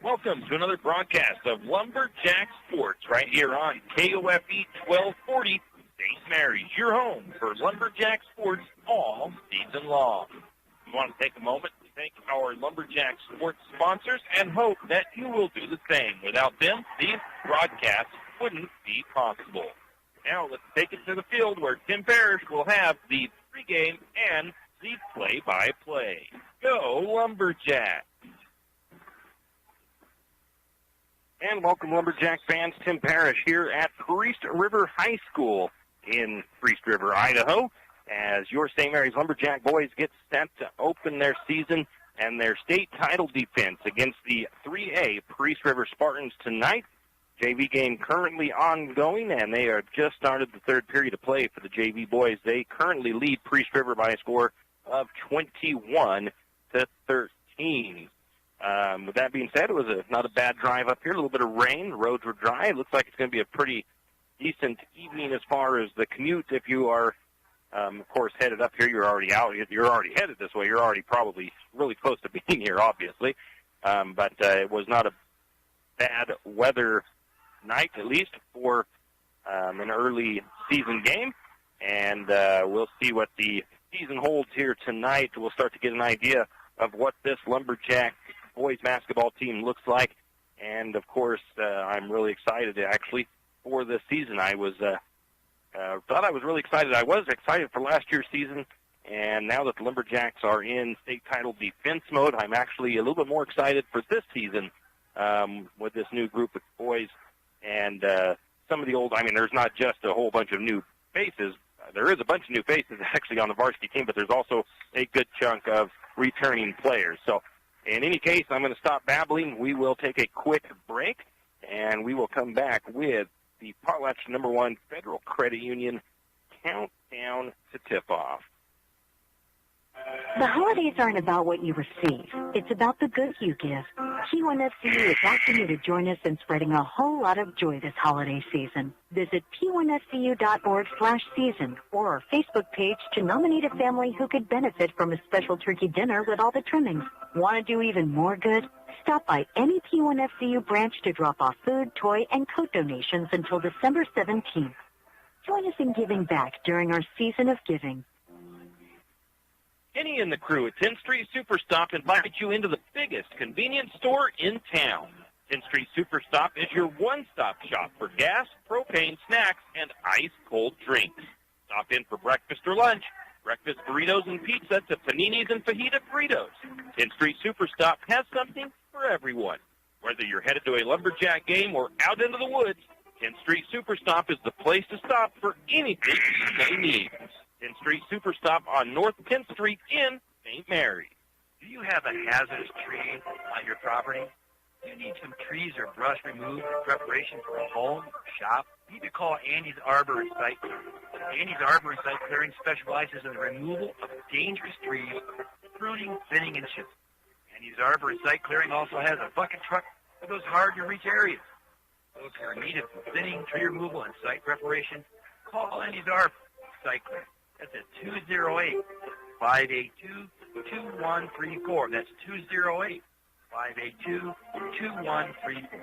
Welcome to another broadcast of Lumberjack Sports right here on KOFE 1240 St. Mary's, your home for Lumberjack Sports all season long. We want to take a moment to thank our Lumberjack Sports sponsors and hope that you will do the same. Without them, these broadcasts wouldn't be possible. Now let's take it to the field where Tim Parrish will have the pregame and the play-by-play. Go Lumberjack! And welcome, Lumberjack fans. Tim Parrish here at Priest River High School in Priest River, Idaho, as your St. Mary's Lumberjack boys get set to open their season and their state title defense against the 3A Priest River Spartans tonight. JV game currently ongoing, and they have just started the third period of play for the JV boys. They currently lead Priest River by a score of 21-13. With that being said, it was not a bad drive up here. A little bit of rain. The roads were dry. It looks like it's going to be a pretty decent evening as far as the commute. If you are, of course, headed up here, you're already out. You're already headed this way. You're already probably really close to being here, obviously. But it was not a bad weather night, at least, for an early season game. And we'll see what the season holds here tonight. We'll start to get an idea of what this Lumberjack boys basketball team looks like. And, of course, I'm really excited, actually, for this season. I was thought I was really excited. I was excited for last year's season. And now that the Lumberjacks are in state title defense mode, I'm actually a little bit more excited for this season with this new group of boys. And some of the old, there's not just a whole bunch of new faces. There is a bunch of new faces actually on the varsity team, but there's also a good chunk of returning players. So in any case, I'm going to stop babbling. We will take a quick break, and we will come back with the Potlatch #1 Federal Credit Union countdown to tip-off. The holidays aren't about what you receive. It's about the good you give. P1FCU is asking you to join us in spreading a whole lot of joy this holiday season. Visit p1fcu.org/season or our Facebook page to nominate a family who could benefit from a special turkey dinner with all the trimmings. Want to do even more good? Stop by any P1FCU branch to drop off food, toy, and coat donations until December 17th. Join us in giving back during our season of giving. Kenny and the crew at 10th Street Superstop invite you into the biggest convenience store in town. 10th Street Superstop is your one-stop shop for gas, propane, snacks, and ice-cold drinks. Stop in for breakfast or lunch, breakfast burritos and pizza to paninis and fajita burritos. 10th Street Superstop has something for everyone. Whether you're headed to a Lumberjack game or out into the woods, 10th Street Superstop is the place to stop for anything you may need. 10th Street Superstop on North 10th Street in St. Mary's. Do you have a hazardous tree on your property? Do you need some trees or brush removed in preparation for a home or shop? You need to call Andy's Arbor and Site Clearing. Andy's Arbor and Site Clearing specializes in the removal of dangerous trees, pruning, thinning, and chipping. Andy's Arbor and Site Clearing also has a bucket truck for those hard-to-reach areas. So if you're in need of thinning, tree removal, and site preparation, call Andy's Arbor and Site Clearing. That's at 208-582-2134. That's 208-582-2134.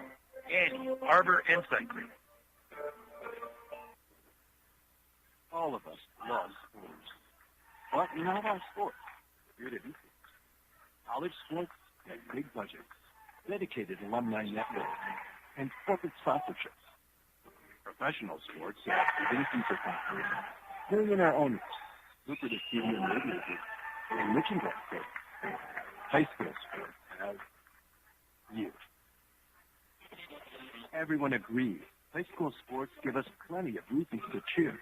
Andy, Arbor and Site Clearing. All of us love sports, but not our sports. Here to do things. College sports have big budgets, dedicated alumni networks, and corporate sponsorships. Professional sports have agencies or factories, millionaire owners, lucrative TV and radio groups, and merchandise sales. High school sports have you. Everyone agrees. High school sports give us plenty of reasons to cheer.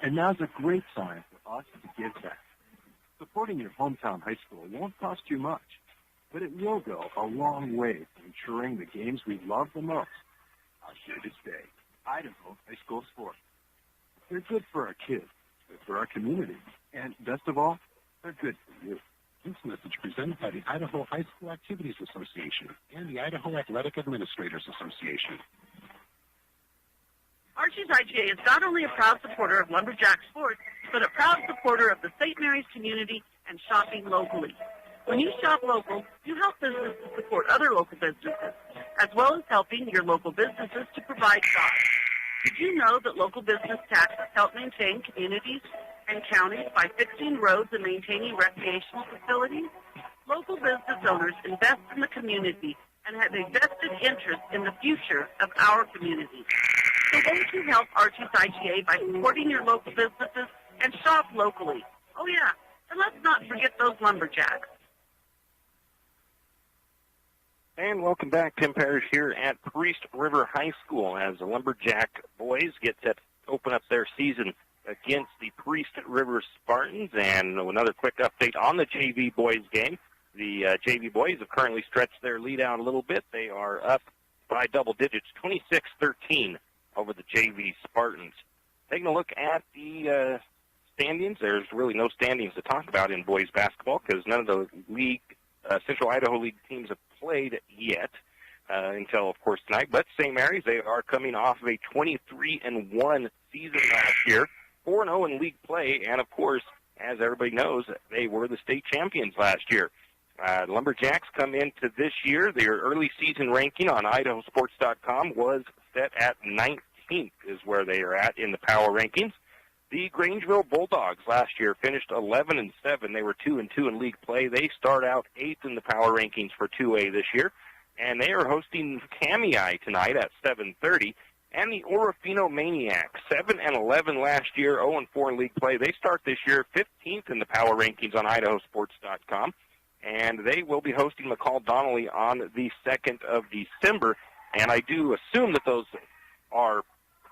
And now's a great time for us to give back. Supporting your hometown high school won't cost you much, but it will go a long way to ensuring the games we love the most are here to stay. Idaho high school sports. They're good for our kids, good for our community, and best of all, they're good for you. This message presented by the Idaho High School Activities Association and the Idaho Athletic Administrators Association. Archie's IGA is not only a proud supporter of Lumberjack sports, but a proud supporter of the St. Mary's community and shopping locally. When you shop local, you help businesses support other local businesses, as well as helping your local businesses to provide jobs. Did you know that local business taxes help maintain communities and counties by fixing roads and maintaining recreational facilities? Local business owners invest in the community and have a vested interest in the future of our community. So won't you help Archie's IGA by supporting your local businesses and shop locally? Oh, yeah, and let's not forget those lumberjacks. And welcome back. Tim Parrish here at Priest River High School as the Lumberjack boys get set to open up their season against the Priest River Spartans. And another quick update on the JV boys game. The JV boys have currently stretched their lead out a little bit. They are up by double digits, 26-13 over the JV Spartans. Taking a look at the standings, there's really no standings to talk about in boys basketball because none of the league, Central Idaho League teams have played yet until, of course, tonight. But St. Mary's, they are coming off of a 23-1 season last year, 4-0 in league play, and, of course, as everybody knows, they were the state champions last year. Lumberjacks come into this year. Their early season ranking on idahosports.com was set at 19th is where they are at in the power rankings. The Grangeville Bulldogs last year finished 11-7. They were 2-2 in league play. They start out 8th in the power rankings for 2A this year, and they are hosting Kamei tonight at 7:30. And the Orofino Maniacs, 7-11 last year, 0-4 in league play. They start this year 15th in the power rankings on idahosports.com, and they will be hosting McCall Donnelly on the 2nd of December. And I do assume that those are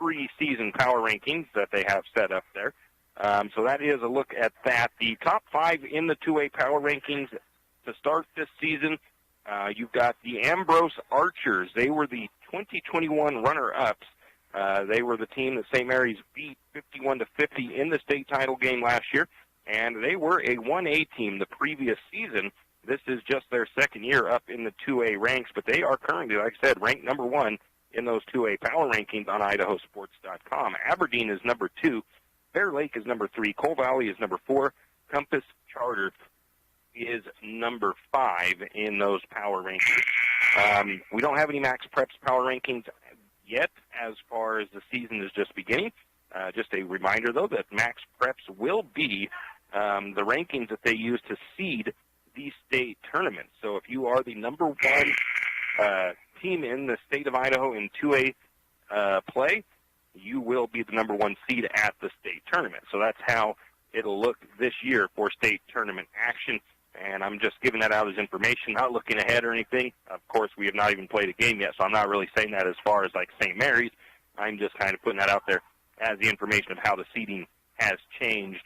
preseason power rankings that they have set up there. So that is a look at that. The top 5 in the 2A power rankings to start this season, you've got the Ambrose Archers. They were the 2021 runner-ups. They were the team that St. Mary's beat 51-50 in the state title game last year, and they were a 1A team the previous season. This is just their second year up in the 2A ranks, but they are currently, like I said, ranked number 1 in those 2A power rankings on idahosports.com. Aberdeen is number 2. Bear Lake is number 3. Coal Valley is number 4. Compass Charter is number 5 in those power rankings. We don't have any Max Preps power rankings yet as far as the season is just beginning. Just a reminder, though, that Max Preps will be the rankings that they use to seed the state tournament. So if you are the number 1 team in the state of Idaho in 2A play, you will be the number 1 seed at the state tournament. So that's how it'll look this year for state tournament action. And I'm just giving that out as information, not looking ahead or anything. Of course, we have not even played a game yet, so I'm not really saying that as far as like St. Mary's. I'm just kind of putting that out there as the information of how the seeding has changed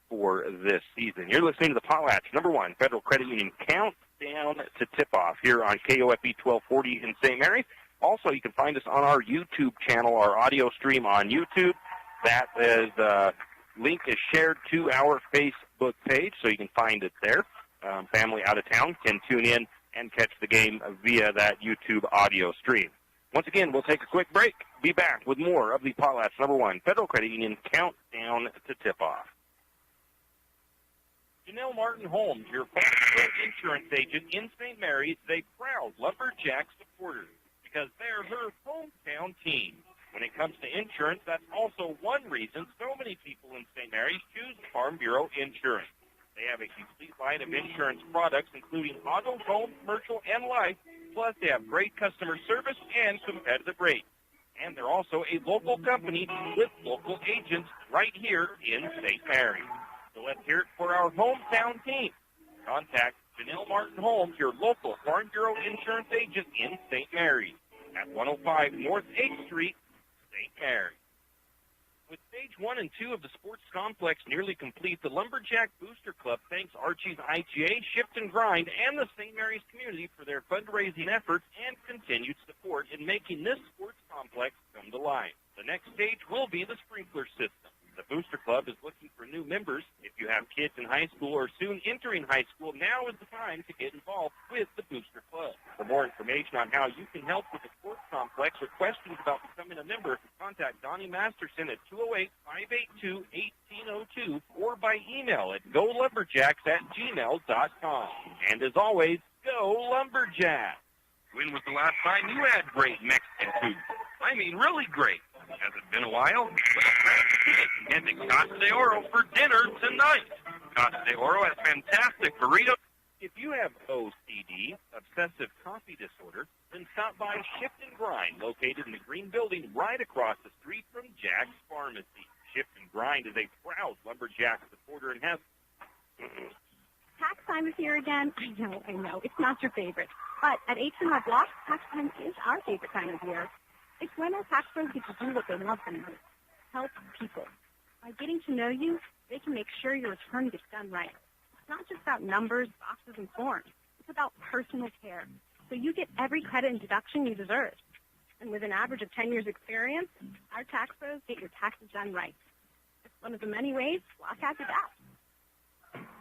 for this season. You're listening to the Potlatch, number 1 Federal Credit Union Countdown to Tip-Off here on KOFE 1240 in St. Mary's. Also, you can find us on our YouTube channel, our audio stream on YouTube. That is, link is shared to our Facebook page, so you can find it there. Family out of town can tune in and catch the game via that YouTube audio stream. Once again, we'll take a quick break. Be back with more of the Potlatch, number 1 Federal Credit Union Countdown to Tip-Off. Janelle Martin Holmes, your farm insurance agent in St. Mary's, is a proud Lumberjack supporter because they're her hometown team. When it comes to insurance, that's also one reason so many people in St. Mary's choose Farm Bureau Insurance. They have a complete line of insurance products, including auto, home, commercial, and life. Plus, they have great customer service and competitive rates. And they're also a local company with local agents right here in St. Mary's. So let's hear it for our hometown team. Contact Janelle Martin Holmes, your local Farm Bureau insurance agent in St. Mary's at 105 North 8th Street, St. Mary's. With Stage 1 and 2 of the sports complex nearly complete, the Lumberjack Booster Club thanks Archie's IGA, Shift and Grind, and the St. Mary's community for their fundraising efforts and continued support in making this sports complex come to life. The next stage will be the sprinkler system. The Booster Club is looking for new members. If you have kids in high school or soon entering high school, now is the time to get involved with the Booster Club. For more information on how you can help with the sports complex or questions about becoming a member, contact Donnie Masterson at 208-582-1802 or by email at golumberjacks@gmail.com. And as always, go Lumberjacks! When was the last time you had great Mexican food? I mean, really great. Has it been a while? Well, head to Casa de Oro for dinner tonight. Casa de Oro has fantastic burritos. If you have OCD, obsessive coffee disorder, then stop by Shift and Grind, located in the green building right across the street from Jack's Pharmacy. Shift and Grind is a proud Lumberjack supporter and has... Tax time is here again. I know. It's not your favorite. But at H&R Block, tax time is our favorite time of year. It's when our tax pros get to do what they love the most, help people. By getting to know you, they can make sure your return gets done right. It's not just about numbers, boxes, and forms. It's about personal care, so you get every credit and deduction you deserve. And with an average of 10 years experience, our tax pros get your taxes done right. It's one of the many ways Block has adapt.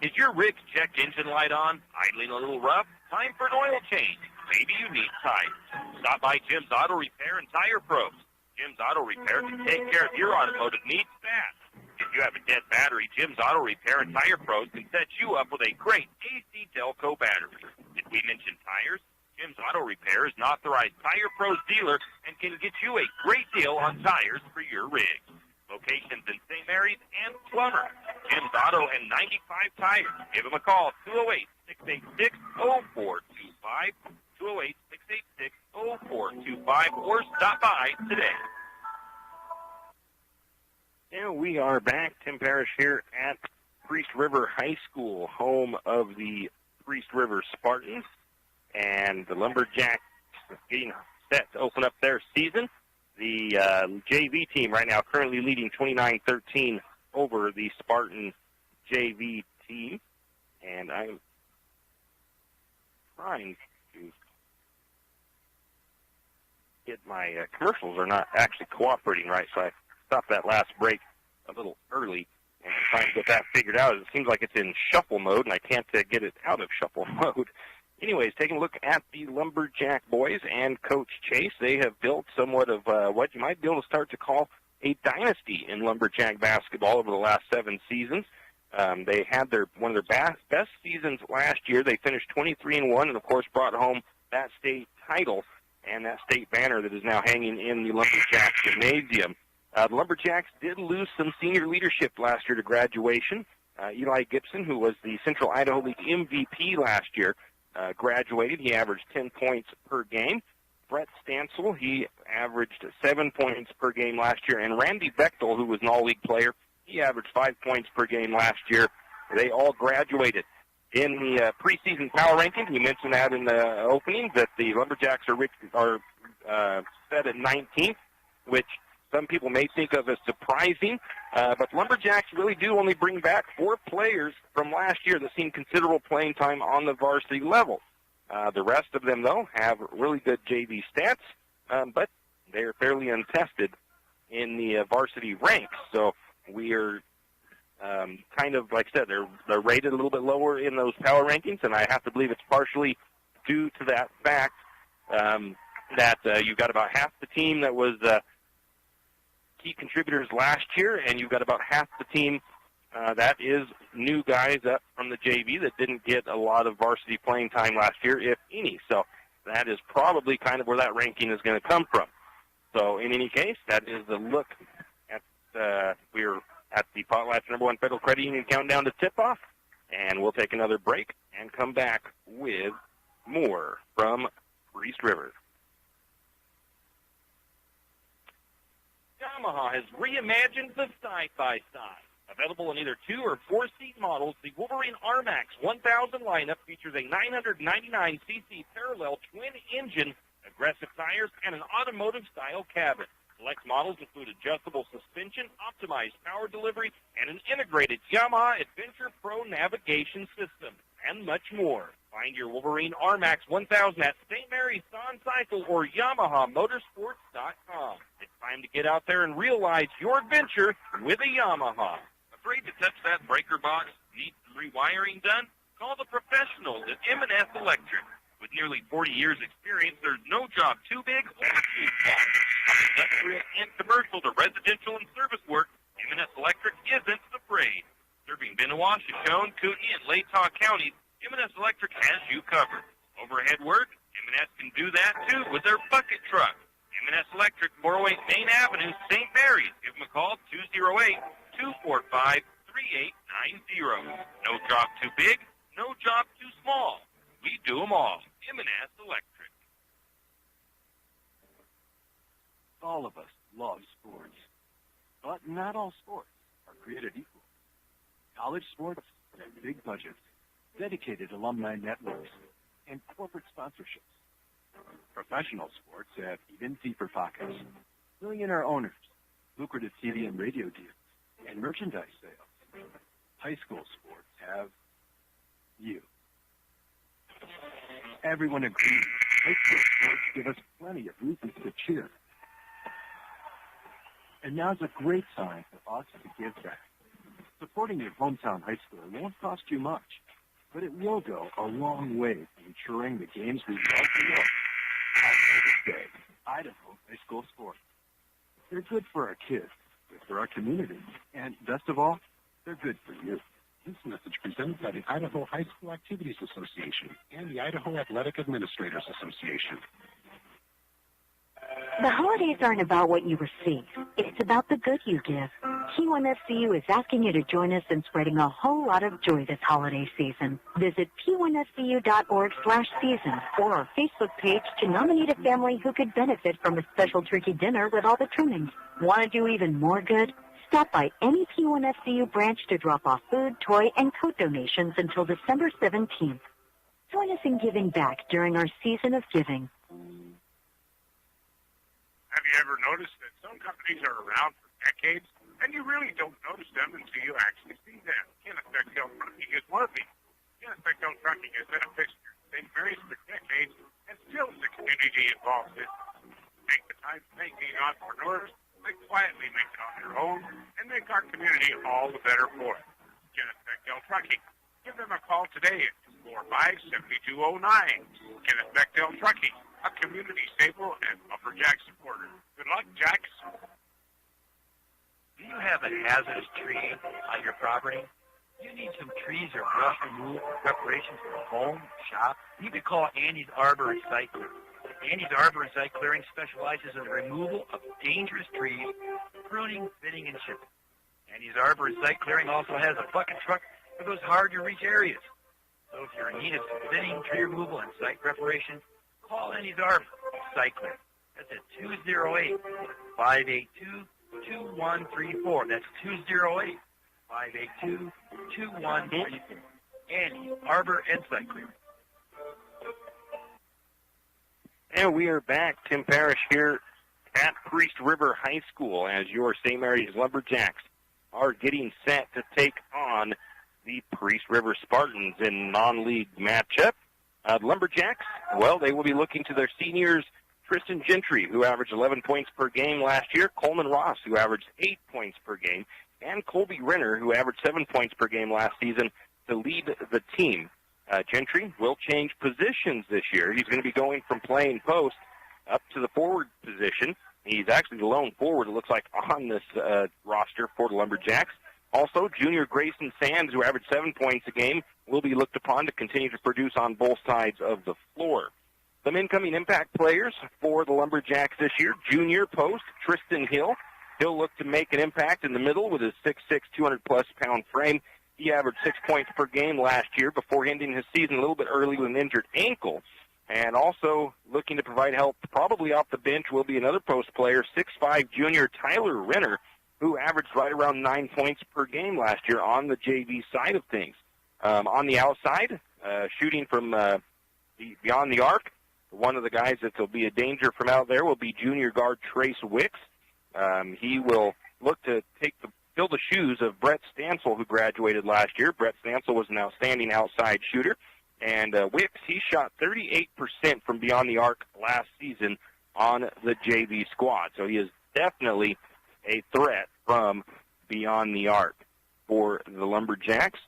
Is your rig's check engine light on? Idling a little rough? Time for an oil change. Maybe you need tires. Stop by Jim's Auto Repair and Tire Pros. Jim's Auto Repair can take care of your automotive needs fast. If you have a dead battery, Jim's Auto Repair and Tire Pros can set you up with a great AC Delco battery. Did we mention tires? Jim's Auto Repair is an authorized Tire Pros dealer and can get you a great deal on tires for your rig. Locations in St. Mary's and Plummer. Jim's Auto and 95 Tires. Give them a call, 208-686-0425, 208-686-0425, or stop by today. And we are back, Tim Parrish here at Priest River High School, home of the Priest River Spartans, and the Lumberjacks getting set to open up their season. The JV team right now currently leading 29-13 over the Spartan JV team. And I'm trying to get my commercials are not actually cooperating right, so I stopped that last break a little early and I'm trying to get that figured out. It seems like it's in shuffle mode, and I can't get it out of shuffle mode. Anyways, taking a look at the Lumberjack boys and Coach Chase, they have built somewhat of what you might be able to start to call a dynasty in Lumberjack basketball over the last 7 seasons. They had one of their best seasons last year. They finished 23-1 and, of course, brought home that state title and that state banner that is now hanging in the Lumberjack Gymnasium. The Lumberjacks did lose some senior leadership last year to graduation. Eli Gibson, who was the Central Idaho League MVP last year, graduated. He averaged 10 points per game. Brett Stansel, he averaged 7 points per game last year. And Randy Bechtel, who was an all-league player, he averaged 5 points per game last year. They all graduated. In the preseason power ranking, you mentioned that in the opening, that the Lumberjacks are set at 19th, which some people may think of as surprising, but Lumberjacks really do only bring back 4 players from last year that seen considerable playing time on the varsity level. The rest of them, though, have really good JV stats, but they're fairly untested in the varsity ranks. So we are kind of, like I said, they're rated a little bit lower in those power rankings, and I have to believe it's partially due to that fact that you've got about half the team that was key contributors last year, and you've got about half the team that is new guys up from the JV that didn't get a lot of varsity playing time last year, if any. So that is probably kind of where that ranking is going to come from. So in any case, that is the look at we're at the Potlatch #1 Federal Credit Union countdown to tip-off, and we'll take another break and come back with more from Priest River. Yamaha has reimagined the side-by-side. Available in either 2- or 4-seat models, the Wolverine RMAX 1000 lineup features a 999cc parallel twin-engine, aggressive tires, and an automotive-style cabin. Select models include adjustable suspension, optimized power delivery, and an integrated Yamaha Adventure Pro navigation system, and much more. Find your Wolverine RMAX 1000 at St. Mary's Son Cycle or YamahaMotorsports.com. It's Time to get out there and realize your adventure with a Yamaha. Afraid to touch that breaker box? Need some rewiring done? Call the professionals at M&S Electric. With nearly 40 years' experience, there's no job too big or too small. From industrial and commercial to residential and service work, M&S Electric isn't afraid. Serving Benoit, Shoshone, Kootenai, and Latah counties, M&S Electric has you covered. Overhead work, M&S can do that too with their bucket truck. M&S Electric, 408 Main Avenue, St. Mary's. Give them a call, 208-245-3890. No job too big, no job too small. We do them all. M&S Electric. All of us love sports, but not all sports are created equal. College sports have big budgets, dedicated alumni networks, and corporate sponsorships. Professional sports have even deeper pockets, millionaire owners, lucrative TV and radio deals, and merchandise sales. High school sports have you. Everyone agrees high school sports give us plenty of reasons to cheer. And now's a great time for us to give back. Supporting your hometown high school won't cost you much, but it will go a long way to ensuring the games we love the most. Idaho high school sports. They're good for our kids, good for our community, and best of all, they're good for you. This message presented by the Idaho High School Activities Association and the Idaho Athletic Administrators Association. The holidays aren't about what you receive. It's about the good you give. P1FCU is asking you to join us in spreading a whole lot of joy this holiday season. Visit p1fcu.org/season or our Facebook page to nominate a family who could benefit from a special turkey dinner with all the trimmings. Want to do even more good? Stop by any P1FCU branch to drop off food, toy, and coat donations until December 17th. Join us in giving back during our season of giving. Have you ever noticed that some companies are around for decades, and you really don't notice them until you actually see them? Kenneth Bechtel Trucking is one of these. Kenneth Bechtel Trucking has been a fixture in St. Mary's for decades and still is a community-involved business. Take the time to make being entrepreneurs. They quietly make it on their own and make our community all the better for it. Kenneth Bechtel Trucking. Give them a call today at 245-7209. Kenneth Bechtel Trucking, a community staple and lumberjack supporter. Good luck, Jacks. Do you have a hazardous tree on your property? You need some trees or brush removed in preparation for a home, shop? You could call Andy's Arbor Recycler. Andy's Arbor and Site Clearing specializes in the removal of dangerous trees, pruning, thinning, and chipping. Andy's Arbor and Site Clearing also has a bucket truck for those hard-to-reach areas. So if you're in need of some thinning, tree removal, and site preparation, call Andy's Arbor Site Clearing. That's at 208-582-2134. That's 208-582-2134. Andy's Arbor and Site Clearing. And we are back. Tim Parrish here at Priest River High School as your St. Mary's Lumberjacks are getting set to take on the Priest River Spartans in non-league matchup. The Lumberjacks, well, they will be looking to their seniors, Tristan Gentry, who averaged 11 points per game last year, Coleman Ross, who averaged 8 points per game, and Colby Renner, who averaged 7 points per game last season, to lead the team. Gentry will change positions this year. He's going to be going from playing post up to the forward position. He's actually the lone forward, it looks like, on this roster for the Lumberjacks. Also, junior Grayson Sands, who averaged 7 points a game, will be looked upon to continue to produce on both sides of the floor. Some incoming impact players for the Lumberjacks this year. Junior post, Tristan Hill. He'll look to make an impact in the middle with his 6'6", 200-plus pound frame. He averaged 6 points per game last year before ending his season a little bit early with an injured ankle. And also looking to provide help probably off the bench will be another post player, 6'5", junior Tyler Renner, who averaged right around 9 points per game last year on the JV side of things. On the outside, shooting from beyond the arc, one of the guys that will be a danger from out there will be junior guard Trace Wicks. He will look to fill the shoes of Brett Stansel, who graduated last year. Brett Stansel was an outstanding outside shooter. And Wicks, he shot 38% from beyond the arc last season on the JV squad. So he is definitely a threat from beyond the arc for the Lumberjacks.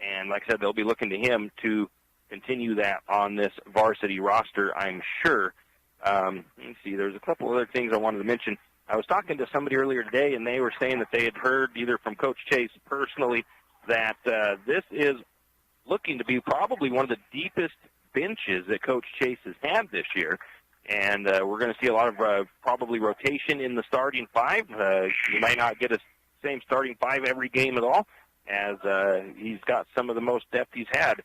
And like I said, they'll be looking to him to continue that on this varsity roster, I'm sure. Let me see, there's a couple other things I wanted to mention. I was talking to somebody earlier today, and they were saying that they had heard either from Coach Chase personally that this is looking to be probably one of the deepest benches that Coach Chase has had this year. And we're going to see a lot of probably rotation in the starting five. You might not get a same starting five every game at all, as he's got some of the most depth he's had.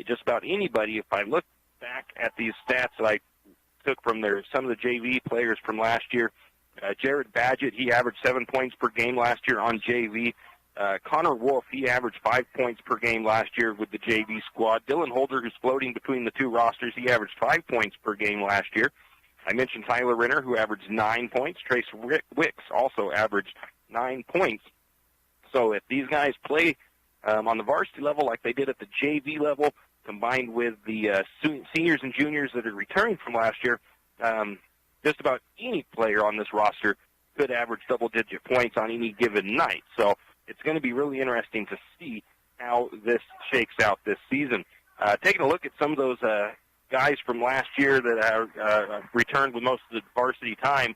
Just about anybody, if I look back at these stats that I took from some of the JV players from last year, Jared Badgett, he averaged 7 points per game last year on JV. Connor Wolf, he averaged 5 points per game last year with the JV squad. Dylan Holder, who's floating between the two rosters, he averaged 5 points per game last year. I mentioned Tyler Renner, who averaged 9 points. Trace Wicks also averaged 9 points. So if these guys play on the varsity level like they did at the JV level, combined with the seniors and juniors that are returning from last year, just about any player on this roster could average double-digit points on any given night. So it's going to be really interesting to see how this shakes out this season. Taking a look at some of those guys from last year that have returned with most of the varsity time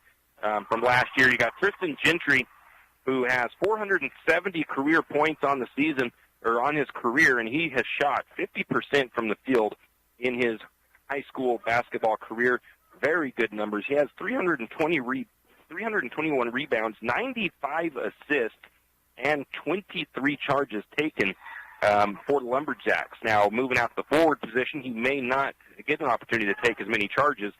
from last year, you got Tristan Gentry, who has 470 career points on the season, or on his career, and he has shot 50% from the field in his high school basketball career. Very good numbers. He has 321 rebounds, 95 assists, and 23 charges taken for the Lumberjacks. Now, moving out to the forward position, he may not get an opportunity to take as many charges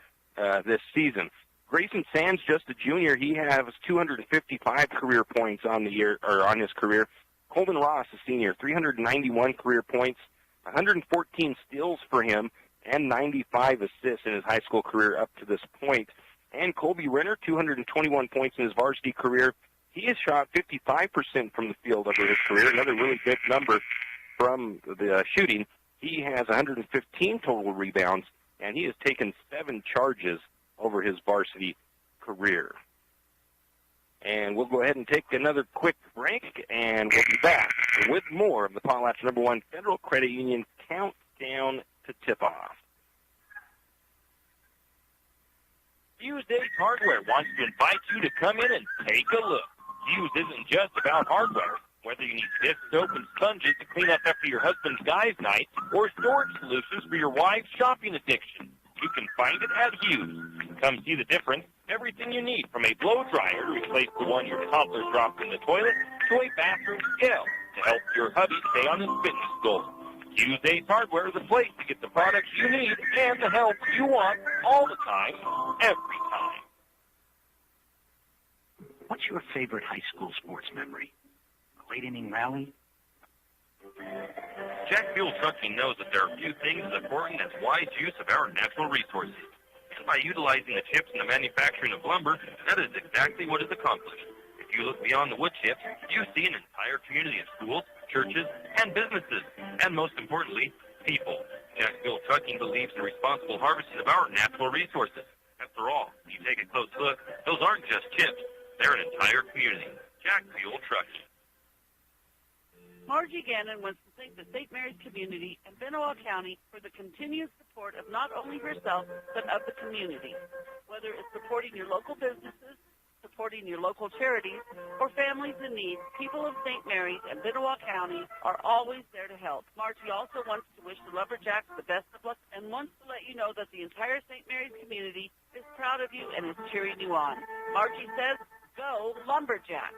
this season. Grayson Sands, just a junior, he has 255 career points on the year, or on his career. Coleman Ross, a senior, 391 career points, 114 steals for him, and 95 assists in his high school career up to this point. And Colby Renner, 221 points in his varsity career. He has shot 55% from the field over his career, another really good number from the shooting. He has 115 total rebounds, and he has taken 7 charges over his varsity career. And we'll go ahead and take another quick break, and we'll be back with more of the Potlatch #1 Federal Credit Union Countdown to Tip-Off. Fuse Ace Hardware wants to invite you to come in and take a look. Fuse isn't just about hardware. Whether you need dish soap and sponges to clean up after your husband's guys' night, or storage solutions for your wife's shopping addiction, you can find it at Fuse. Come see the difference. Everything you need, from a blow dryer to replace the one your toddler dropped in the toilet, to a bathroom scale to help your hubby stay on his fitness goals. Fuse Ace Hardware is a place to get the products you need and the help you want all the time, every time. What's your favorite high school sports memory? A late inning rally? Jack Fuel Trucking knows that there are few things as important as wise use of our natural resources. And by utilizing the chips in the manufacturing of lumber, that is exactly what is accomplished. If you look beyond the wood chips, you see an entire community of schools, churches, and businesses, and most importantly, people. Jack Fuel Trucking believes in responsible harvesting of our natural resources. After all, if you take a close look, those aren't just chips. They're an entire community. Jack Fuel Trucking. Margie Gannon wants to thank the St. Mary's community and Benoit County for the continued support of not only herself, but of the community. Whether it's supporting your local businesses, supporting your local charities, or families in need, people of St. Mary's and Benoit County are always there to help. Margie also wants to wish the Lumberjacks the best of luck and wants to let you know that the entire St. Mary's community is proud of you and is cheering you on. Margie says, go Lumberjacks.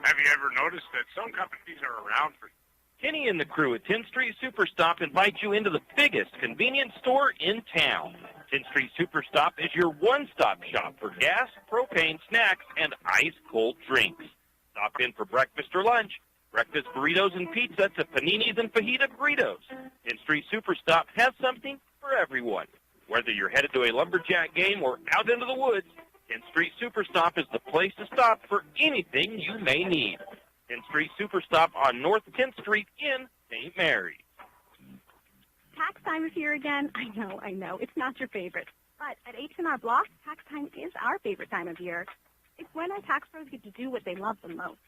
Have you ever noticed that some companies are around for... Kenny and the crew at 10th Street Superstop invite you into the biggest convenience store in town. 10th Street Superstop is your one-stop shop for gas, propane, snacks, and ice-cold drinks. Stop in for breakfast or lunch, breakfast burritos and pizza to paninis and fajita burritos. 10th Street Superstop has something for everyone. Whether you're headed to a Lumberjack game or out into the woods, 10th Street Superstop is the place to stop for anything you may need. 10th Street Superstop on North 10th Street in St. Mary's. Tax time is here again. I know. It's not your favorite. But at H&R Block, tax time is our favorite time of year. It's when our tax pros get to do what they love the most,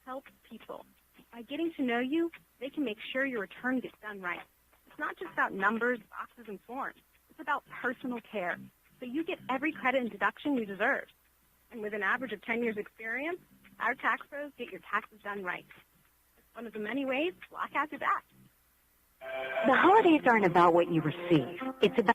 help people. By getting to know you, they can make sure your return gets done right. It's not just about numbers, boxes, and forms. It's about personal care, so you get every credit and deduction you deserve. And with an average of 10 years experience, our tax pros get your taxes done right. It's one of the many ways Block has your back. The holidays aren't about what you receive. It's about...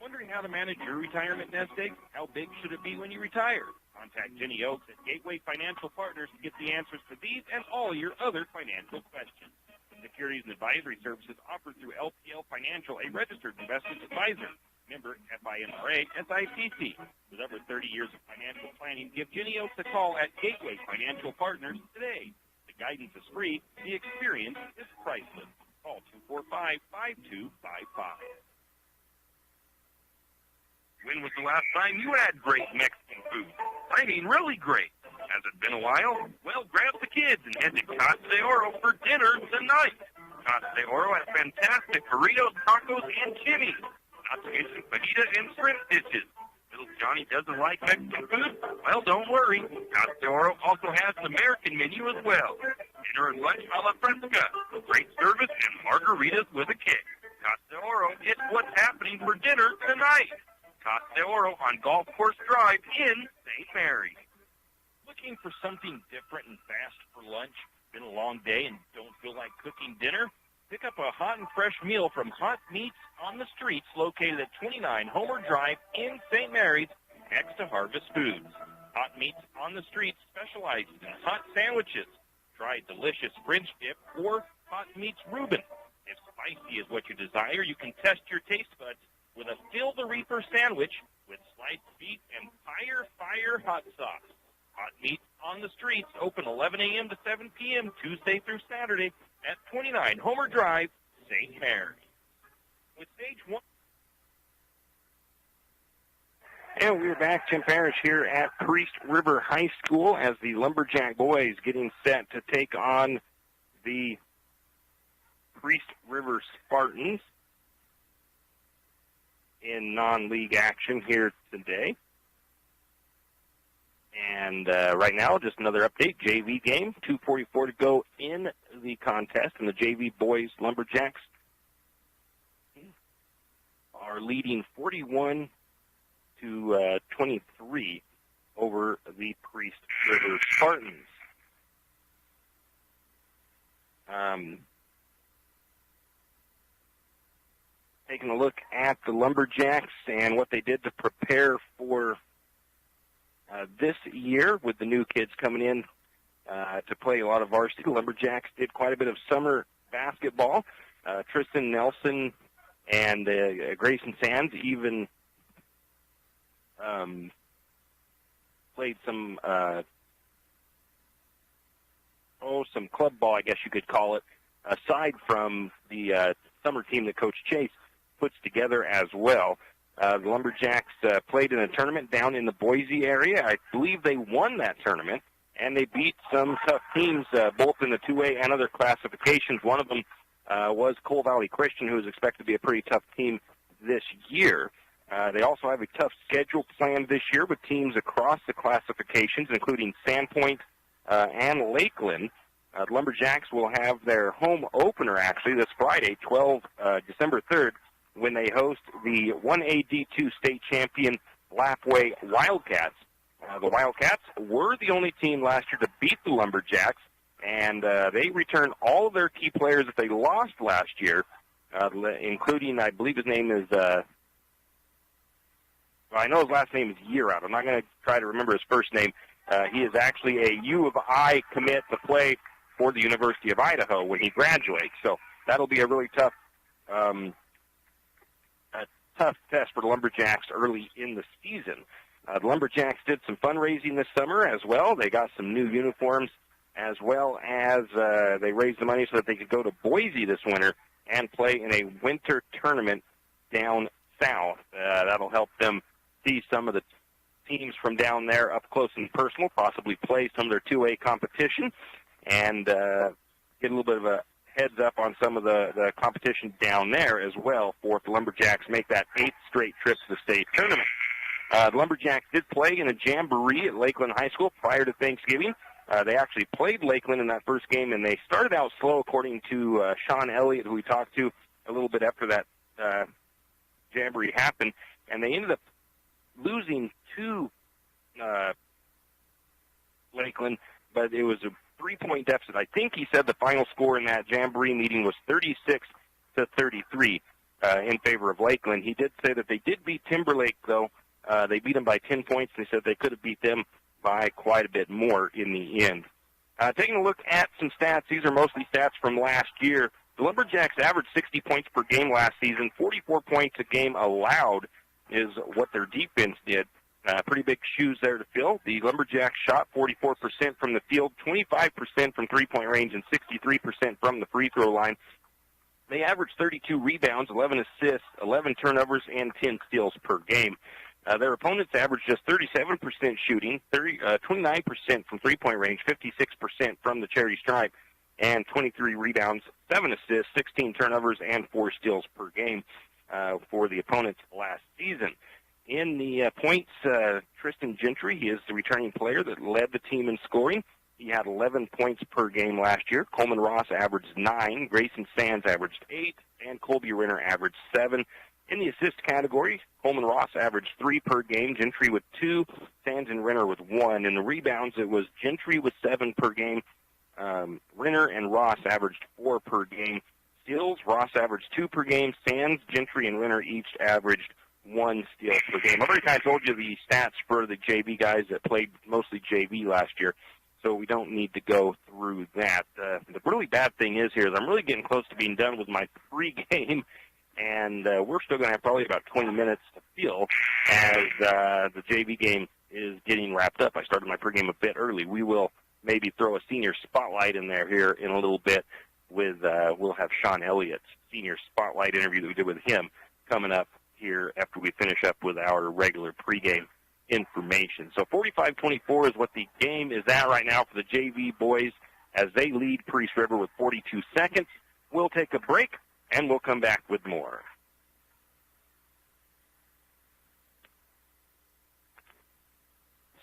Wondering how to manage your retirement nest egg? How big should it be when you retire? Contact Jenny Oakes at Gateway Financial Partners to get the answers to these and all your other financial questions. Securities and advisory services offered through LPL Financial, a registered investment advisor. Member FINRA SIPC. With over 30 years of financial planning, give Jenny Oakes a call at Gateway Financial Partners today. The guidance is free. The experience is priceless. Call 245-5255. When was the last time you had great Mexican food? I mean, really great. Has it been a while? Well, grab the kids and head to Casa de Oro for dinner tonight. Casa de Oro has fantastic burritos, tacos, and chimneys. Not to mention fajita and shrimp dishes. Little Johnny doesn't like Mexican food? Well, don't worry. Casa de Oro also has an American menu as well. Dinner and lunch a la fresca. Great service and margaritas with a kick. Casa de Oro, it's what's happening for dinner tonight. Casa de Oro on Golf Course Drive in St. Mary's. Looking for something different and fast for lunch? Been a long day and don't feel like cooking dinner? Pick up a hot and fresh meal from Hot Meats on the Streets, located at 29 Homer Drive in St. Mary's, next to Harvest Foods. Hot Meats on the Streets specializes in hot sandwiches. Try delicious French dip or Hot Meats Reuben. If spicy is what you desire, you can test your taste buds with a Fill the Reaper sandwich with sliced beef and fire hot sauce. Hot Meats on the Streets, open 11 a.m. to 7 p.m. Tuesday through Saturday at 29 Homer Drive, St. Mary's. With stage one. And we're back, Tim Parrish here at Priest River High School as the Lumberjack boys getting set to take on the Priest River Spartans in non-league action here today. And right now, just another update, JV game, 2:44 to go in the contest, and the JV boys Lumberjacks are leading 41 to 23 over the Priest River Spartans. Taking a look at the Lumberjacks and what they did to prepare for this year with the new kids coming in to play a lot of varsity. The Lumberjacks did quite a bit of summer basketball. Tristan Nelson and Grayson Sands even played some club ball, I guess you could call it, aside from the summer team that Coach Chase puts together as well. The Lumberjacks played in a tournament down in the Boise area. I believe they won that tournament, and they beat some tough teams, both in the 2A and other classifications. One of them was Coal Valley Christian, who is expected to be a pretty tough team this year. They also have a tough schedule planned this year with teams across the classifications, including Sandpoint and Lakeland. The Lumberjacks will have their home opener, actually, this Friday, December 3rd, when they host the 1AD2 state champion Lapwai Wildcats. The Wildcats were the only team last year to beat the Lumberjacks, and they returned all of their key players that they lost last year, including, I believe his name is, I know his last name is Yearout. I'm not going to try to remember his first name. He is actually a U of I commit to play for the University of Idaho when he graduates. So that'll be a really tough test for the Lumberjacks early in the season. The Lumberjacks did some fundraising this summer as well. They got some new uniforms, as well as they raised the money so that they could go to Boise this winter and play in a winter tournament down south. That'll help them see some of the teams from down there up close and personal, possibly play some of their 2A competition, and get a little bit of a heads up on some of the competition down there as well for if the Lumberjacks make that 8th straight trip to the state tournament. The Lumberjacks did play in a jamboree at Lakeland High School prior to Thanksgiving. They actually played Lakeland in that first game, and they started out slow, according to Sean Elliott, who we talked to a little bit after that jamboree happened, and they ended up losing to Lakeland, but it was a 3-point deficit. I think he said the final score in that jamboree meeting was 36-33 in favor of Lakeland. He did say that they did beat Timberlake, though. They beat them by 10 points, and they said they could have beat them by quite a bit more in the end. Taking a look at some stats, these are mostly stats from last year. The Lumberjacks averaged 60 points per game last season. 44 points a game allowed is what their defense did. Pretty big shoes there to fill. The Lumberjacks shot 44% from the field, 25% from three-point range, and 63% from the free throw line. They averaged 32 rebounds, 11 assists, 11 turnovers, and 10 steals per game. Their opponents averaged just 37% shooting, 29% from three-point range, 56% from the cherry stripe, and 23 rebounds, 7 assists, 16 turnovers, and 4 steals per game for the opponents last season. In the points, Tristan Gentry, he is the returning player that led the team in scoring. He had 11 points per game last year. Coleman Ross averaged 9, Grayson Sands averaged 8, and Colby Renner averaged 7. In the assist category, Coleman Ross averaged 3 per game, Gentry with 2, Sands and Renner with 1. In the rebounds, it was Gentry with 7 per game. Renner and Ross averaged 4 per game. Steals, Ross averaged 2 per game. Sands, Gentry, and Renner each averaged 1 steal per game. I've already kind of told you the stats for the JV guys that played mostly JV last year, so we don't need to go through that. The really bad thing is here is I'm really getting close to being done with my pregame, and we're still going to have probably about 20 minutes to fill as the JV game is getting wrapped up. I started my pregame a bit early. We will maybe throw a senior spotlight in there here in a little bit with we'll have Sean Elliott's senior spotlight interview that we did with him coming up here after we finish up with our regular pregame information. So 45-24 is what the game is at right now for the JV boys as they lead Priest River with 42 seconds. We'll take a break, and we'll come back with more.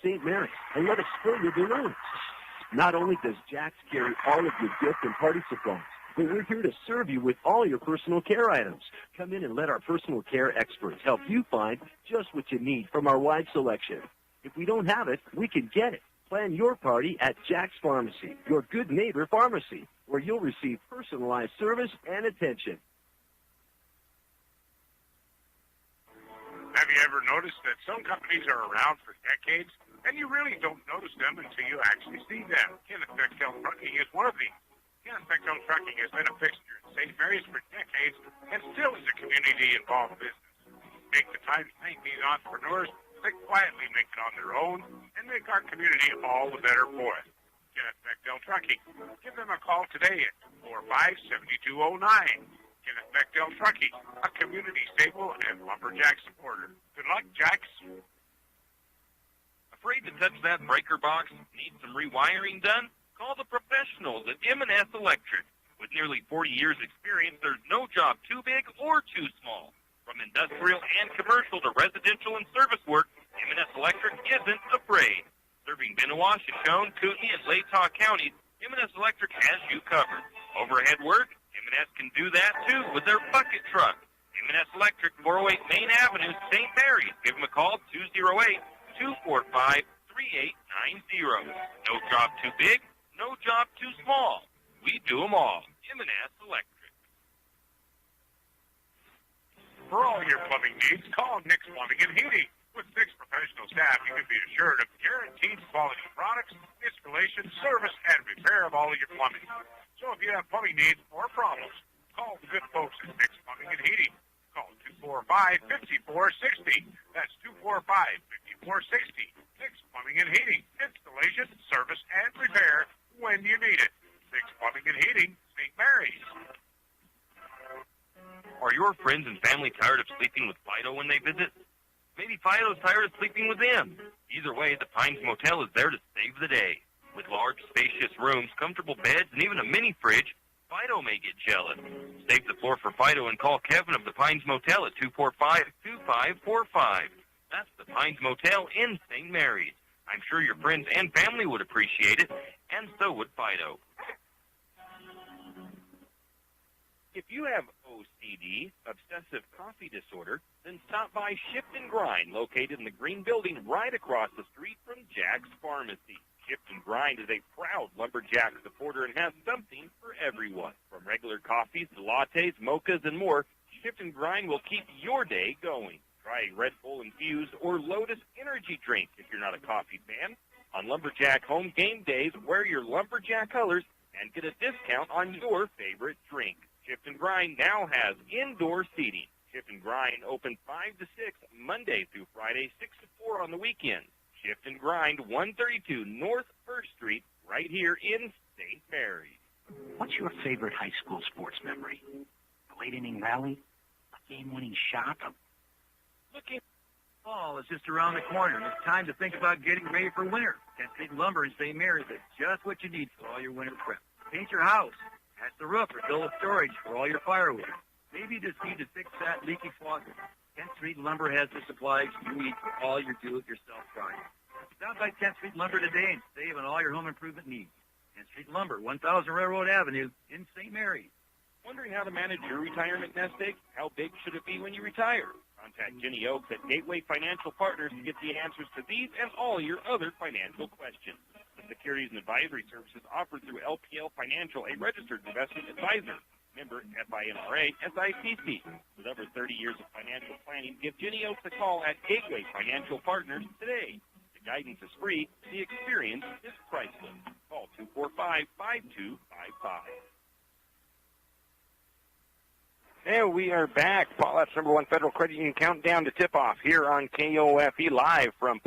St. Mary's, and let us fill your balloons. Not only does Jack's carry all of your gift and party supplies, but we're here to serve you with all your personal care items. Come in and let our personal care experts help you find just what you need from our wide selection. If we don't have it, we can get it. Plan your party at Jack's Pharmacy, your good neighbor pharmacy, where you'll receive personalized service and attention. Have you ever noticed that some companies are around for decades, and you really don't notice them until you actually see them? Kenneth Bechtel Trucking is one of these. Kenneth Bechtel Trucking has been a fixture in St. Mary's for decades and still is a community-involved business. Take the time to thank these entrepreneurs that quietly make it on their own and make our community all the better for it. Kenneth Bechtel Trucking. Give them a call today at 445-7209. Kenneth Bechtel Trucking, a community staple and lumberjack supporter. Good luck, Jacks. Afraid to touch that breaker box? Need some rewiring done? Call the professionals at M&S Electric. With nearly 40 years' experience, there's no job too big or too small. From industrial and commercial to residential and service work, M&S Electric isn't afraid. Serving Benoit, Shoshone, Kootenai, and Latah counties, M&S Electric has you covered. Overhead work? M&S can do that, too, with their bucket truck. M&S Electric, 408 Main Avenue, St. Mary's. Give them a call, 208-245-3890. No job too big, no job too small. We do them all. M&S Electric. For all your plumbing needs, call Nick's Plumbing and Heating. With 6 professional staff, you can be assured of guaranteed quality products, installation, service, and repair of all of your plumbing. So if you have plumbing needs or problems, call the good folks at Nick's Plumbing and Heating. Call 245-5460. That's 245-5460. Nick's Plumbing and Heating. Installation, service, and repair when you need it. Nick's Plumbing and Heating, St. Mary's. Are your friends and family tired of sleeping with Fido when they visit? Maybe Fido's tired of sleeping with them. Either way, the Pines Motel is there to save the day. With large, spacious rooms, comfortable beds, and even a mini fridge, Fido may get jealous. Save the floor for Fido and call Kevin of the Pines Motel at 245-2545. That's the Pines Motel in St. Mary's. I'm sure your friends and family would appreciate it, and so would Fido. If you have OCD, obsessive coffee disorder, then stop by Shift and Grind, located in the green building right across the street from Jack's Pharmacy. Shift and Grind is a proud Lumberjack supporter and has something for everyone. From regular coffees to lattes, mochas, and more, Shift and Grind will keep your day going. Try a Red Bull Infused or Lotus Energy drink if you're not a coffee fan. On Lumberjack home game days, wear your Lumberjack colors and get a discount on your favorite drink. Shift and Grind now has indoor seating. Shift and Grind open 5 to 6 Monday through Friday, 6 to 4 on the weekends. Shift and Grind, 132 North 1st Street, right here in St. Mary's. What's your favorite high school sports memory? A late inning rally? A game-winning shot? Looking fall is just around the corner, and it's time to think about getting ready for winter. 10th Street Lumber in St. Mary's is just what you need for all your winter prep. Paint your house, patch the roof, or fill with storage for all your firewood. Maybe you just need to fix that leaky faucet. 10th Street Lumber has the supplies you need for all your do-it-yourself projects. Stop by 10th Street Lumber today and save on all your home improvement needs. 10th Street Lumber, 1000 Railroad Avenue in St. Mary's. Wondering how to manage your retirement nest egg? How big should it be when you retire? Contact Jenny Oaks at Gateway Financial Partners to get the answers to these and all your other financial questions. The securities and advisory services offered through LPL Financial, a registered investment advisor. Member FINRA SIPC. With over 30 years of financial planning, give Jenny Oaks a call at Gateway Financial Partners today. The guidance is free. The experience is priceless. Call 245-5255. And we are back. Potlatch #1 Federal Credit Union countdown to tip-off here on KOFE live from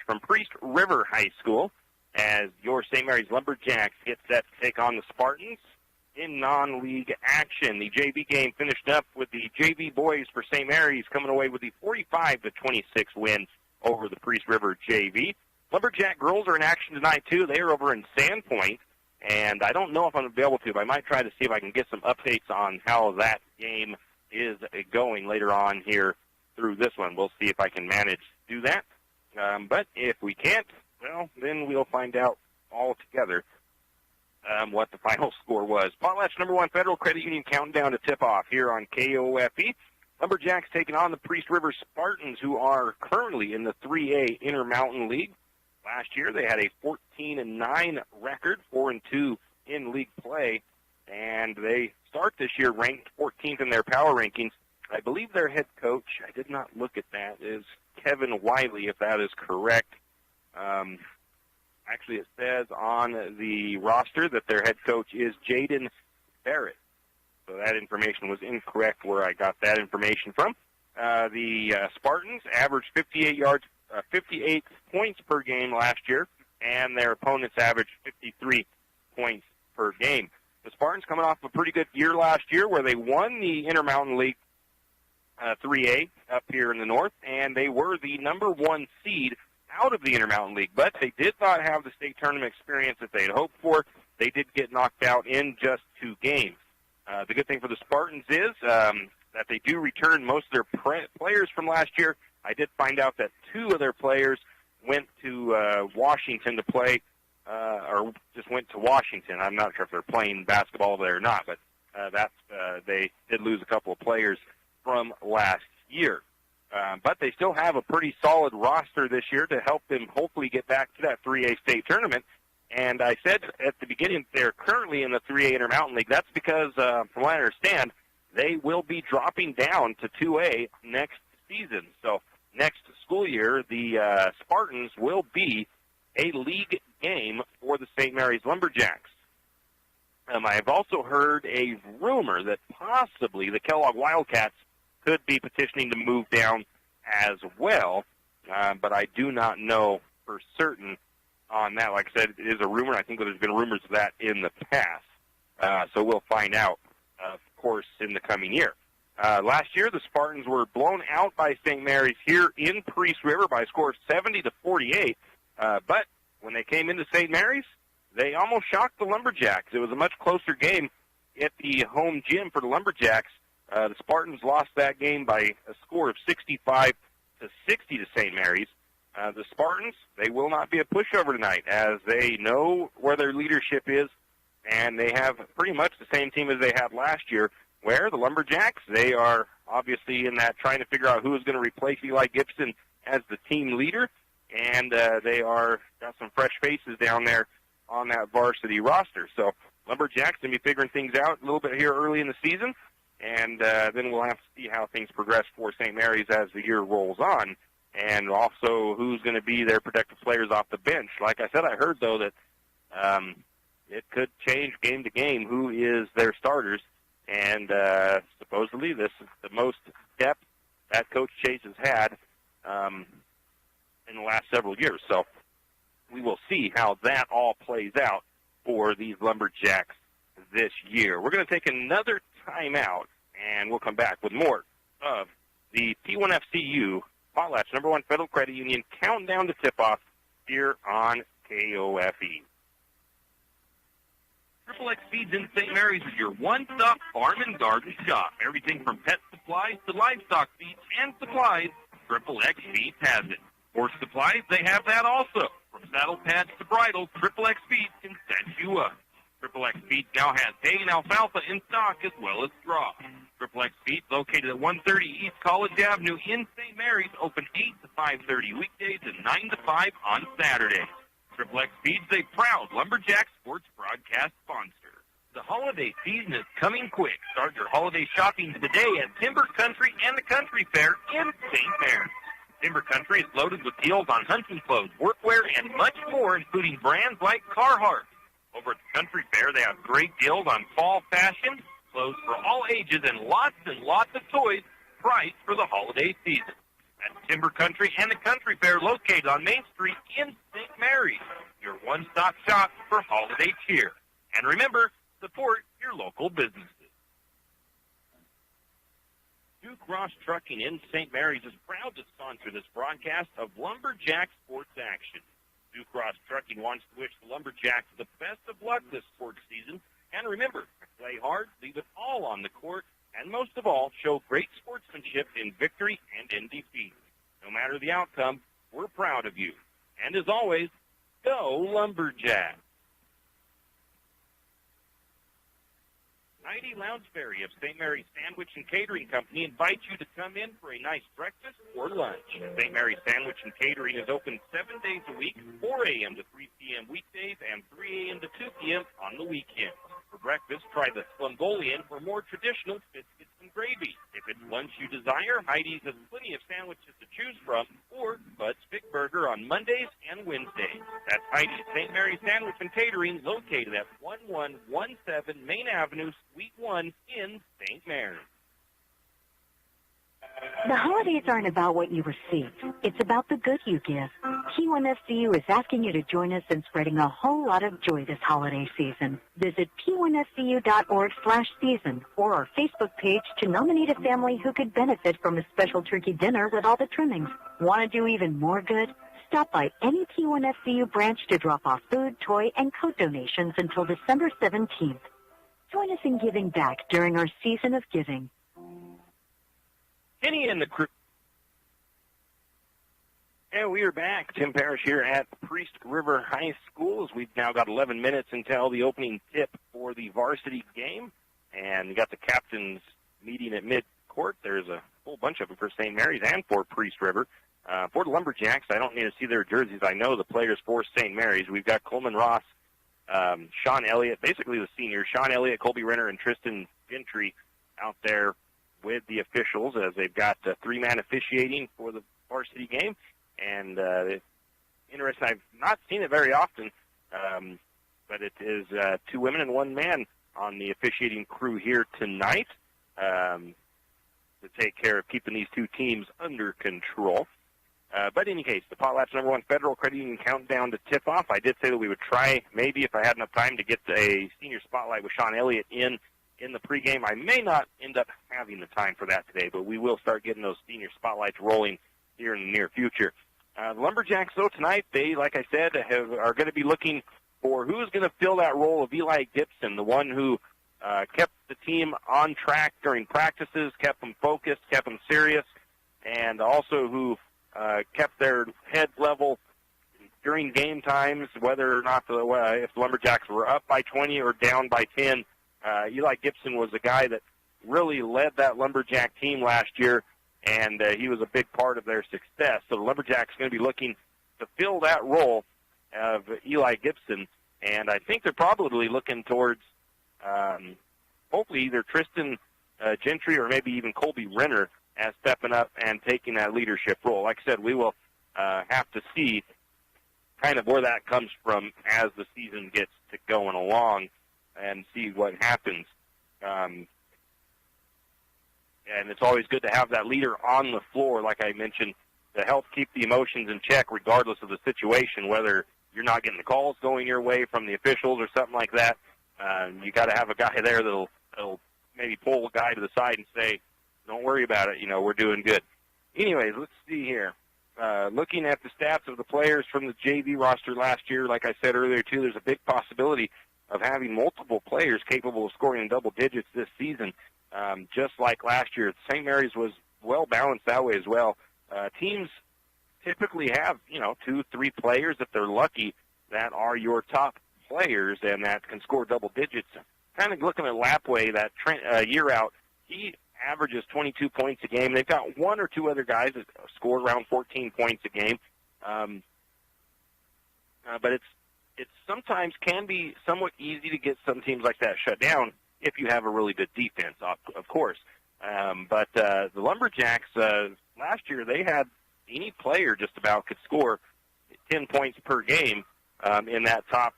from Priest River High School as your St. Mary's Lumberjacks get set to take on the Spartans in non-league action. The JV game finished up with the JV boys for St. Mary's coming away with the 45-26 win over the Priest River JV. Lumberjack girls are in action tonight, too. They are over in Sandpoint. And I don't know if I'm going to be able to, but I might try to see if I can get some updates on how that game is going later on here through this one. We'll see if I can manage to do that. But if we can't, well, then we'll find out all together what the final score was. Potlatch #1 Federal Credit Union countdown to tip-off here on KOFE. Lumberjacks taking on the Priest River Spartans, who are currently in the 3A Intermountain League. Last year, they had a 14-9 record, 4-2 in league play, and they start this year ranked 14th in their power rankings. I believe their head coach, I did not look at that, is Kevin Wiley, if that is correct. Actually, it says on the roster that their head coach is Jaden Barrett. So that information was incorrect where I got that information from. The Spartans averaged 58 points per game last year, and their opponents averaged 53 points per game. The Spartans coming off a pretty good year last year where they won the Intermountain League 3A up here in the north, and they were the #1 seed out of the Intermountain League, but they did not have the state tournament experience that they had hoped for. They did get knocked out in just 2 games. The good thing for the Spartans is that they do return most of their players from last year. I did find out that 2 of their players went to Washington to play, or just went to Washington. I'm not sure if they're playing basketball there or not, but they did lose a couple of players from last year. But they still have a pretty solid roster this year to help them hopefully get back to that 3A state tournament. And I said at the beginning they're currently in the 3A Intermountain League. That's because, from what I understand, they will be dropping down to 2A next season. So next school year, the Spartans will be a league game for the St. Mary's Lumberjacks. I've also heard a rumor that possibly the Kellogg Wildcats could be petitioning to move down as well, but I do not know for certain on that. Like I said, it is a rumor. I think there's been rumors of that in the past, so we'll find out, of course, in the coming year. Last year, the Spartans were blown out by St. Mary's here in Priest River by a score of 70-48, but when they came into St. Mary's, they almost shocked the Lumberjacks. It was a much closer game at the home gym for the Lumberjacks. The Spartans lost that game by a score of 65-60 to St. Mary's. The Spartans, they will not be a pushover tonight, as they know where their leadership is, and they have pretty much the same team as they had last year, where the Lumberjacks, they are obviously in that trying to figure out who is going to replace Eli Gibson as the team leader, and they are got some fresh faces down there on that varsity roster. So Lumberjacks going to be figuring things out a little bit here early in the season, and then we'll have to see how things progress for St. Mary's as the year rolls on, and also who's going to be their protective players off the bench. Like I said, I heard, though, that it could change game to game who is their starters, and supposedly this is the most depth that Coach Chase has had in the last several years. So we will see how that all plays out for these Lumberjacks this year. We're going to take another timeout, and we'll come back with more of the P1FCU Potlatch #1 Federal Credit Union countdown to tip-off here on KOFE. Triple X Feeds in St. Mary's is your one-stop farm and garden shop. Everything from pet supplies to livestock feeds and supplies, Triple X Feeds has it. Horse supplies, they have that also. From saddle pads to bridles, Triple X Feeds can set you up. Triple X Feeds now has hay and alfalfa in stock as well as straw. Triple X Feeds, located at 130 East College Avenue in St. Mary's, open 8 to 5:30 weekdays and 9 to 5 on Saturdays. Triple X Feeds, a proud Lumberjack sports broadcast sponsor. The holiday season is coming quick. Start your holiday shopping today at Timber Country and the Country Fair in St. Mary's. Timber Country is loaded with deals on hunting clothes, workwear, and much more, including brands like Carhartt. Over at the Country Fair, they have great deals on fall fashion, clothes for all ages, and lots of toys priced for the holiday season. At Timber Country and the Country Fair, located on Main Street in St. Mary's, your one-stop shop for holiday cheer. And remember, support your local businesses. Duke Ross Trucking in St. Mary's is proud to sponsor this broadcast of Lumberjack Sports Action. Duke Ross Trucking wants to wish the Lumberjacks the best of luck this sports season. And remember, play hard, leave it all on the court, and most of all, show great sportsmanship in victory and in defeat. No matter the outcome, we're proud of you. And as always, go Lumberjacks! Heidi Lounsbury of St. Mary's Sandwich and Catering Company invites you to come in for a nice breakfast or lunch. St. Mary's Sandwich and Catering is open 7 days a week, 4 a.m. to 3 p.m. weekdays, and 3 a.m. to 2 p.m. on the weekends. For breakfast, try the Slumgolian or more traditional biscuits and gravy. If it's lunch you desire, Heidi's has plenty of sandwiches to choose from, or Bud's Big Burger on Mondays and Wednesdays. That's Heidi's St. Mary's Sandwich and Catering, located at 1117 Main Avenue, Suite 1 in St. Mary's. The holidays aren't about what you receive. It's about the good you give. P1FCU is asking you to join us in spreading a whole lot of joy this holiday season. Visit p1fcu.org/season or our Facebook page to nominate a family who could benefit from a special turkey dinner with all the trimmings. Want to do even more good? Stop by any P1FCU branch to drop off food, toy, and coat donations until December 17th. Join us in giving back during our season of giving. Kenny and the crew. And we are back. Tim Parrish here at Priest River High School, as we've now got 11 minutes until the opening tip for the varsity game. And you got the captains meeting at mid-court. There's a whole bunch of them for St. Mary's and for Priest River. For the Lumberjacks, I don't need to see their jerseys. I know the players for St. Mary's. We've got Coleman Ross, Sean Elliott, basically the seniors, Sean Elliott, Colby Renner, and Tristan Gentry out there with the officials, as they've got 3-man officiating for the varsity game. And interesting, I've not seen it very often, but it is 2 women and 1 man on the officiating crew here tonight to take care of keeping these 2 teams under control. But in any case, the Potlatch #1 Federal Credit Union countdown to tip-off. I did say that we would try, maybe if I had enough time, to get a senior spotlight with Sean Elliott in the pregame. I may not end up having the time for that today, but we will start getting those senior spotlights rolling here in the near future. The Lumberjacks, though, tonight, they, like I said, are going to be looking for who's going to fill that role of Eli Gibson, the one who kept the team on track during practices, kept them focused, kept them serious, and also who kept their heads level during game times, whether or not if the Lumberjacks were up by 20 or down by 10. Eli Gibson was the guy that really led that Lumberjack team last year, and he was a big part of their success. So the Lumberjacks are going to be looking to fill that role of Eli Gibson, and I think they're probably looking towards hopefully either Tristan Gentry or maybe even Colby Renner as stepping up and taking that leadership role. Like I said, we will have to see kind of where that comes from as the season gets to going along and see what happens. And it's always good to have that leader on the floor, like I mentioned, to help keep the emotions in check regardless of the situation, whether you're not getting the calls going your way from the officials or something like that. You got to have a guy there that'll maybe pull a guy to the side and say, don't worry about it, we're doing good. Anyways, let's see here. Looking at the stats of the players from the JV roster last year, like I said earlier, too, there's a big possibility of having multiple players capable of scoring in double digits this season, just like last year. St. Mary's was well-balanced that way as well. Teams typically have, 2-3 players, if they're lucky, that are your top players and that can score double digits. Kind of looking at Lapway, that year out, he averages 22 points a game. They've got one or two other guys that score around 14 points a game. But it sometimes can be somewhat easy to get some teams like that shut down if you have a really good defense, of course. But the Lumberjacks, last year, they had any player just about could score 10 points per game in that top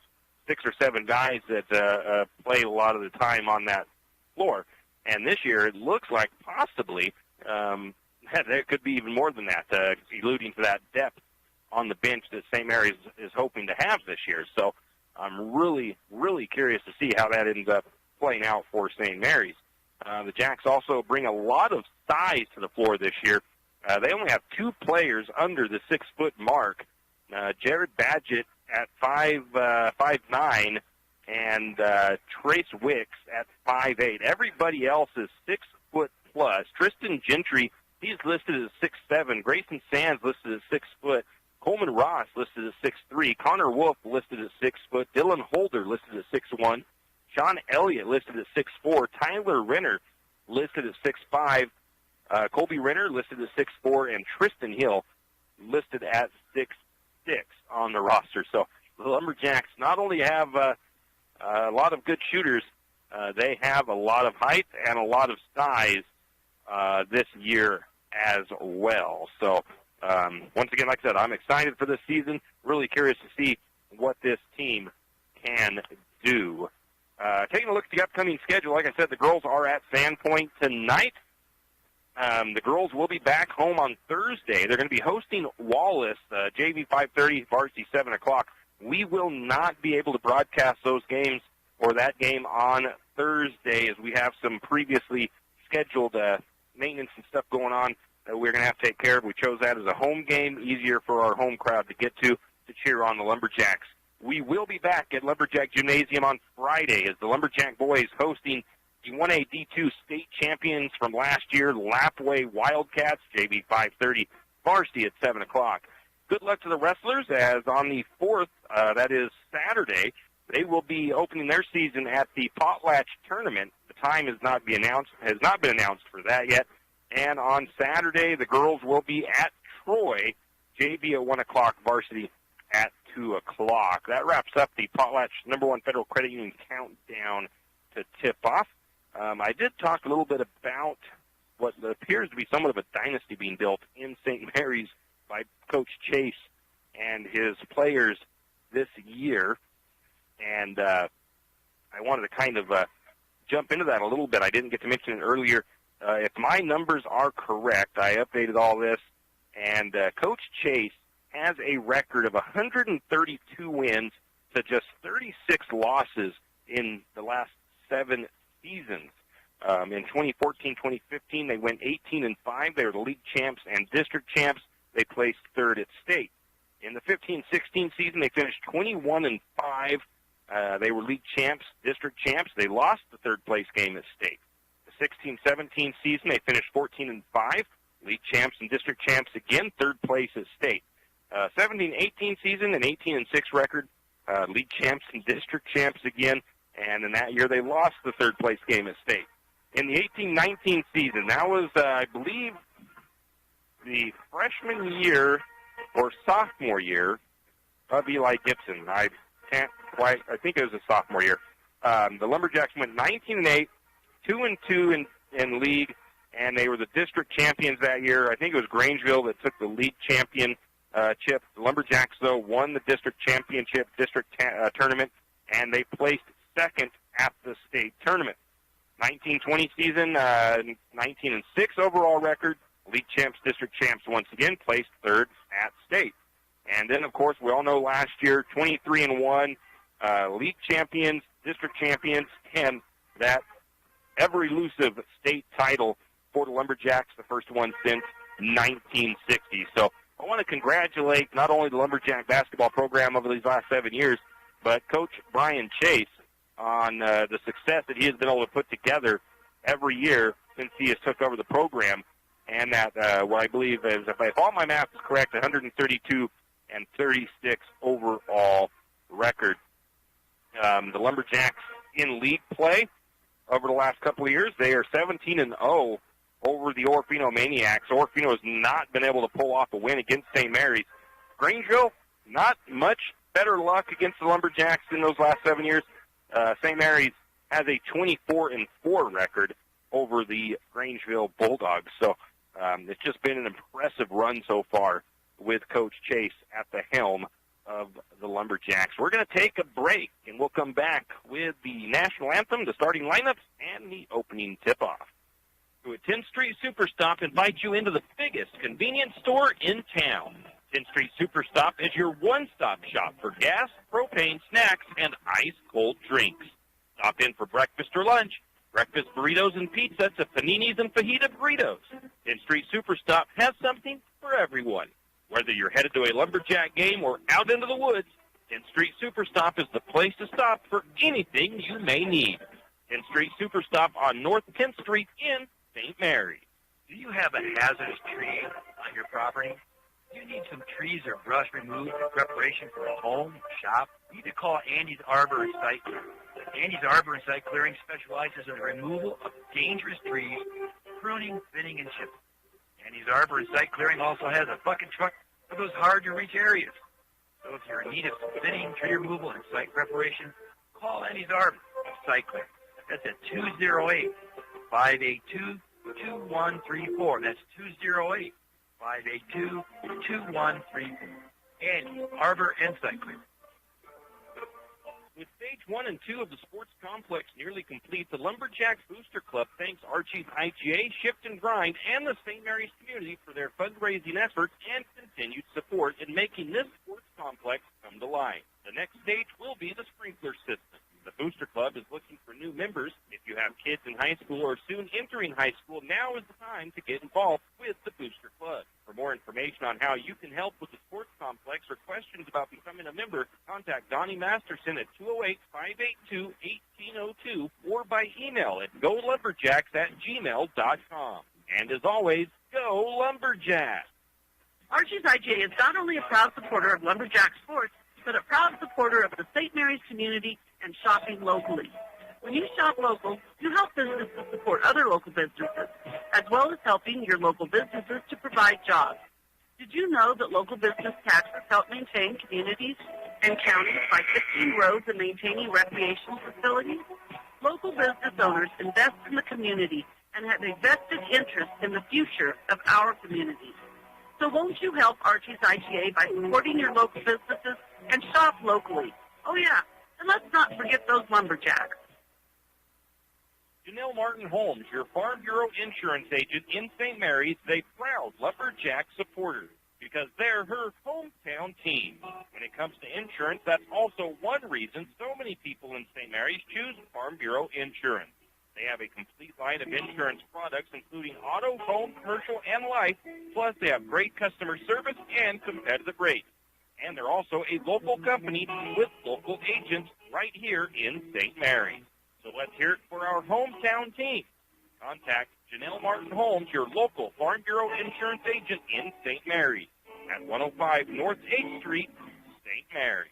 6 or 7 guys that play a lot of the time on that floor. And this year, it looks like possibly there could be even more than that, alluding to that depth on the bench that St. Mary's is hoping to have this year. So I'm really, really curious to see how that ends up playing out for St. Mary's. The Jacks also bring a lot of size to the floor this year. They only have 2 players under the 6-foot mark. Jared Badgett at 5'9", and Trace Wicks at 5'8". Everybody else is 6 foot plus. Tristan Gentry, he's listed as 6'7". Grayson Sands listed as 6 foot. Coleman Ross listed as 6'3". Connor Wolf listed as 6 foot. Dylan Holder listed as 6'1". Sean Elliott listed as 6'4". Tyler Renner listed as 6'5". Colby Renner listed as 6'4", and Tristan Hill listed at 6'6" on the roster. So the Lumberjacks not only have a lot of good shooters, they have a lot of height and a lot of size this year as well. So once again, like I said, I'm excited for this season. Really curious to see what this team can do. Taking a look at the upcoming schedule, like I said, the girls are at Sandpoint tonight. The girls will be back home on Thursday. They're going to be hosting Wallace, JV 5:30, varsity 7 o'clock. We will not be able to broadcast those games or that game on Thursday as we have some previously scheduled maintenance and stuff going on that we're going to have to take care of. We chose that as a home game, easier for our home crowd to get to cheer on the Lumberjacks. We will be back at Lumberjack Gymnasium on Friday as the Lumberjack boys hosting the 1A D2 state champions from last year, Lapway Wildcats, JV 5:30, varsity at 7 o'clock. Good luck to the wrestlers as on the 4th, that is Saturday, they will be opening their season at the Potlatch Tournament. The time has not been announced for that yet. And on Saturday, the girls will be at Troy, JV at 1 o'clock, varsity at 2 o'clock. That wraps up the Potlatch #1 Federal Credit Union countdown to tip-off. I did talk a little bit about what appears to be somewhat of a dynasty being built in St. Mary's by Coach Chase and his players this year. And I wanted to kind of jump into that a little bit. I didn't get to mention it earlier. If my numbers are correct, I updated all this, and Coach Chase has a record of 132 wins to just 36 losses in the last 7 seasons. In 2014-2015, they went 18-5. They were the league champs and district champs. They placed 3rd at state. In In the 15-16 season, they finished 21-5. They were league champs, district champs. They lost the third-place game at state. The 16-17 season, they finished 14-5, league champs and district champs again, third place at state. 17-18 season, an 18-6 record, league champs and district champs again, and in that year they lost the third-place game at state. In the 18-19 season, that was, I believe, the freshman year or sophomore year of Eli Gibson. I think it was a sophomore year. The Lumberjacks went 19-8, 2-2 in league, and they were the district champions that year. I think it was Grangeville that took the league championship. The Lumberjacks, though, won the district championship tournament, and they placed second at the state tournament. 19-20 season, 19-6 overall record. League champs, district champs once again, placed third at state. And then, of course, we all know last year, 23-1, league champions, district champions, and that ever-elusive state title for the Lumberjacks, the first one since 1960. So I want to congratulate not only the Lumberjack basketball program over these last 7 years, but Coach Brian Chase on the success that he has been able to put together every year since he has took over the program. And that, what I believe is, if all my math is correct, 132-36 overall record. The Lumberjacks in league play over the last couple of years, they are 17-0 over the Orofino Maniacs. Orofino has not been able to pull off a win against St. Mary's. Grangeville, not much better luck against the Lumberjacks in those last 7 years. St. Mary's has a 24-4 record over the Grangeville Bulldogs. So it's just been an impressive run so far with Coach Chase at the helm of the Lumberjacks. We're going to take a break, and we'll come back with the national anthem, the starting lineups, and the opening tip-off. A 10th Street Superstop invites you into the biggest convenience store in town. 10th Street Superstop is your one-stop shop for gas, propane, snacks, and ice-cold drinks. Stop in for breakfast or lunch. Breakfast burritos and pizza to paninis and fajita burritos. 10th Street Superstop has something for everyone. Whether you're headed to a Lumberjack game or out into the woods, 10th Street Superstop is the place to stop for anything you may need. 10th Street Superstop on North 10th Street in St. Mary. Do you have a hazardous tree on your property? Do you need some trees or brush removed in preparation for a home, shop? You need to call Andy's Arbor and Site Clearing. Andy's Arbor and Site Clearing specializes in the removal of dangerous trees, pruning, thinning, and chipping. Andy's Arbor and Site Clearing also has a bucket truck for those hard-to-reach areas. So if you're in need of some thinning, tree removal, and site preparation, call Andy's Arbor and Site Clearing. That's at 208-582-2134. That's 208-582-2134. Andy's Arbor and Site Clearing. With stage 1 and 2 of the sports complex nearly complete, the Lumberjacks Booster Club thanks Archie's IGA, Shift and Grind, and the St. Mary's community for their fundraising efforts and continued support in making this sports complex come to life. The next stage will be the sprinkler system. The Booster Club is looking for new members. If you have kids in high school or soon entering high school, now is the time to get involved with the Booster Club. For more information on how you can help with the sports complex or questions about becoming a member, contact Donnie Masterson at 208-582-1802 or by email at golumberjacks@gmail.com. And as always, go Lumberjacks! Archie's IGA is not only a proud supporter of Lumberjack sports, but a proud supporter of the St. Mary's community and shopping locally. When you shop local, you help businesses support other local businesses, as well as helping your local businesses to provide jobs. Did you know that local business taxes help maintain communities and counties by fixing roads and maintaining recreation facilities? Local business owners invest in the community and have a vested interest in the future of our communities. So won't you help Archie's IGA by supporting your local businesses and shop locally? Oh, yeah, and let's not forget those Lumberjacks. Janelle Martin Holmes, your Farm Bureau insurance agent in St. Mary's, is a proud Lumberjack supporter because they're her hometown team. When it comes to insurance, that's also one reason so many people in St. Mary's choose Farm Bureau insurance. They have a complete line of insurance products, including auto, home, commercial, and life. Plus, they have great customer service and competitive rates. And they're also a local company with local agents right here in St. Mary's. So let's hear it for our hometown team. Contact Janelle Martin Holmes, your local Farm Bureau insurance agent in St. Mary's at 105 North 8th Street, St. Mary's.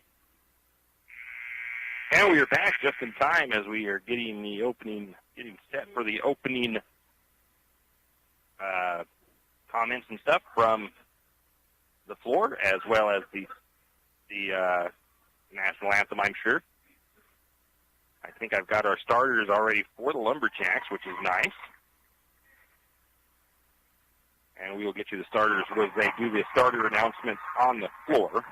And we are back just in time as we are getting set for the opening comments and stuff from the floor, as well as the national anthem, I'm sure. I think I've got our starters already for the Lumberjacks, which is nice. And we will get you the starters as they do the starter announcements on the floor.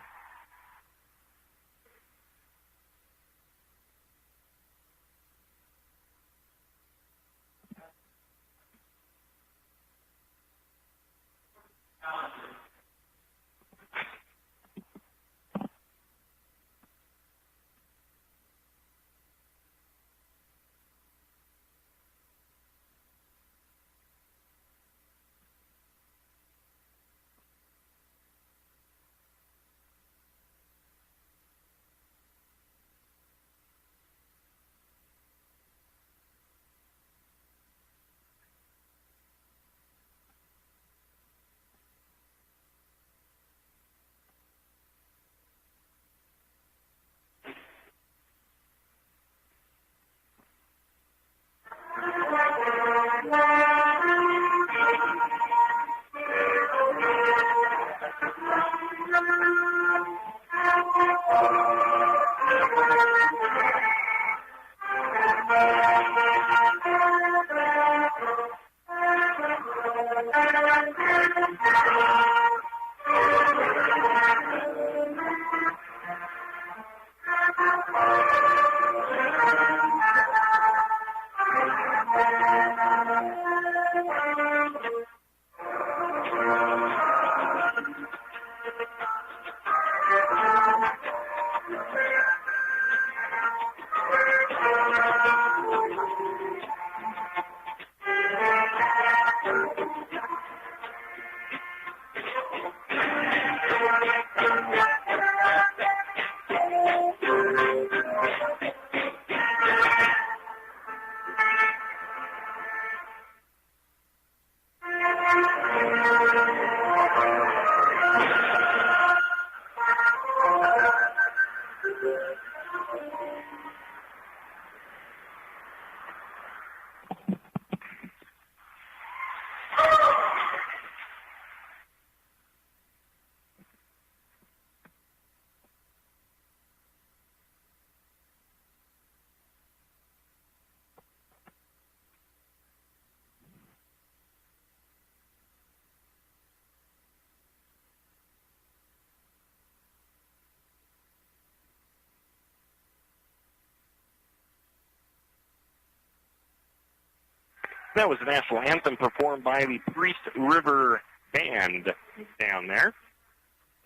That was the national anthem performed by the Priest River Band down there.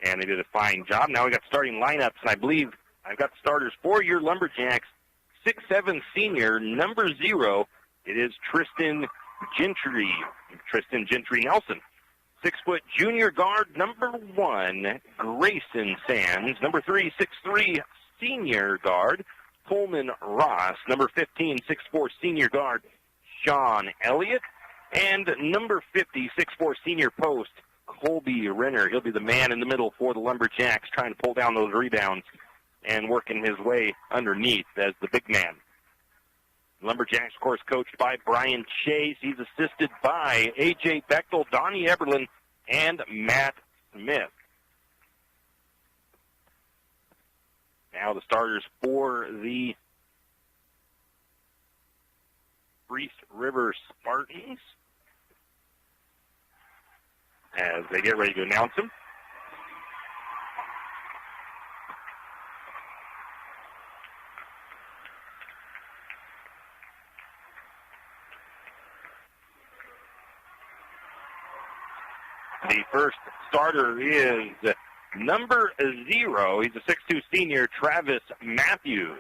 And they did a fine job. Now we got starting lineups, and I believe I've got the starters for your Lumberjacks. 6'7" senior, number 0. It is Tristan Gentry Nelson. 6 foot junior guard, number 1, Grayson Sands. Number 3, 6'3", senior guard, Coleman Ross. Number 15, 6'4", senior guard, Sean Elliott. And number 50, 6'4", senior post, Colby Renner. He'll be the man in the middle for the Lumberjacks, trying to pull down those rebounds and working his way underneath as the big man. Lumberjacks, of course, coached by Brian Chase. He's assisted by A.J. Bechtel, Donnie Eberlin, and Matt Smith. Now the starters for the Priest River Spartans as they get ready to announce them. The first starter is number 0. He's a 6'2" senior, Travis Matthews.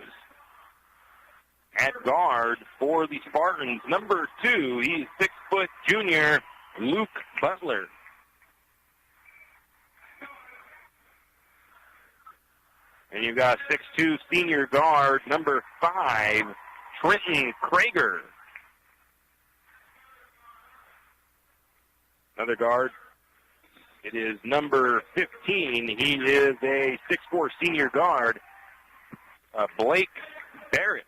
At guard for the Spartans, number 2, he's 6 foot junior, Luke Butler. And you've got 6'2" senior guard, number 5, Trenton Krager. Another guard. It is number 15. He is a 6'4" senior guard, Blake Barrett.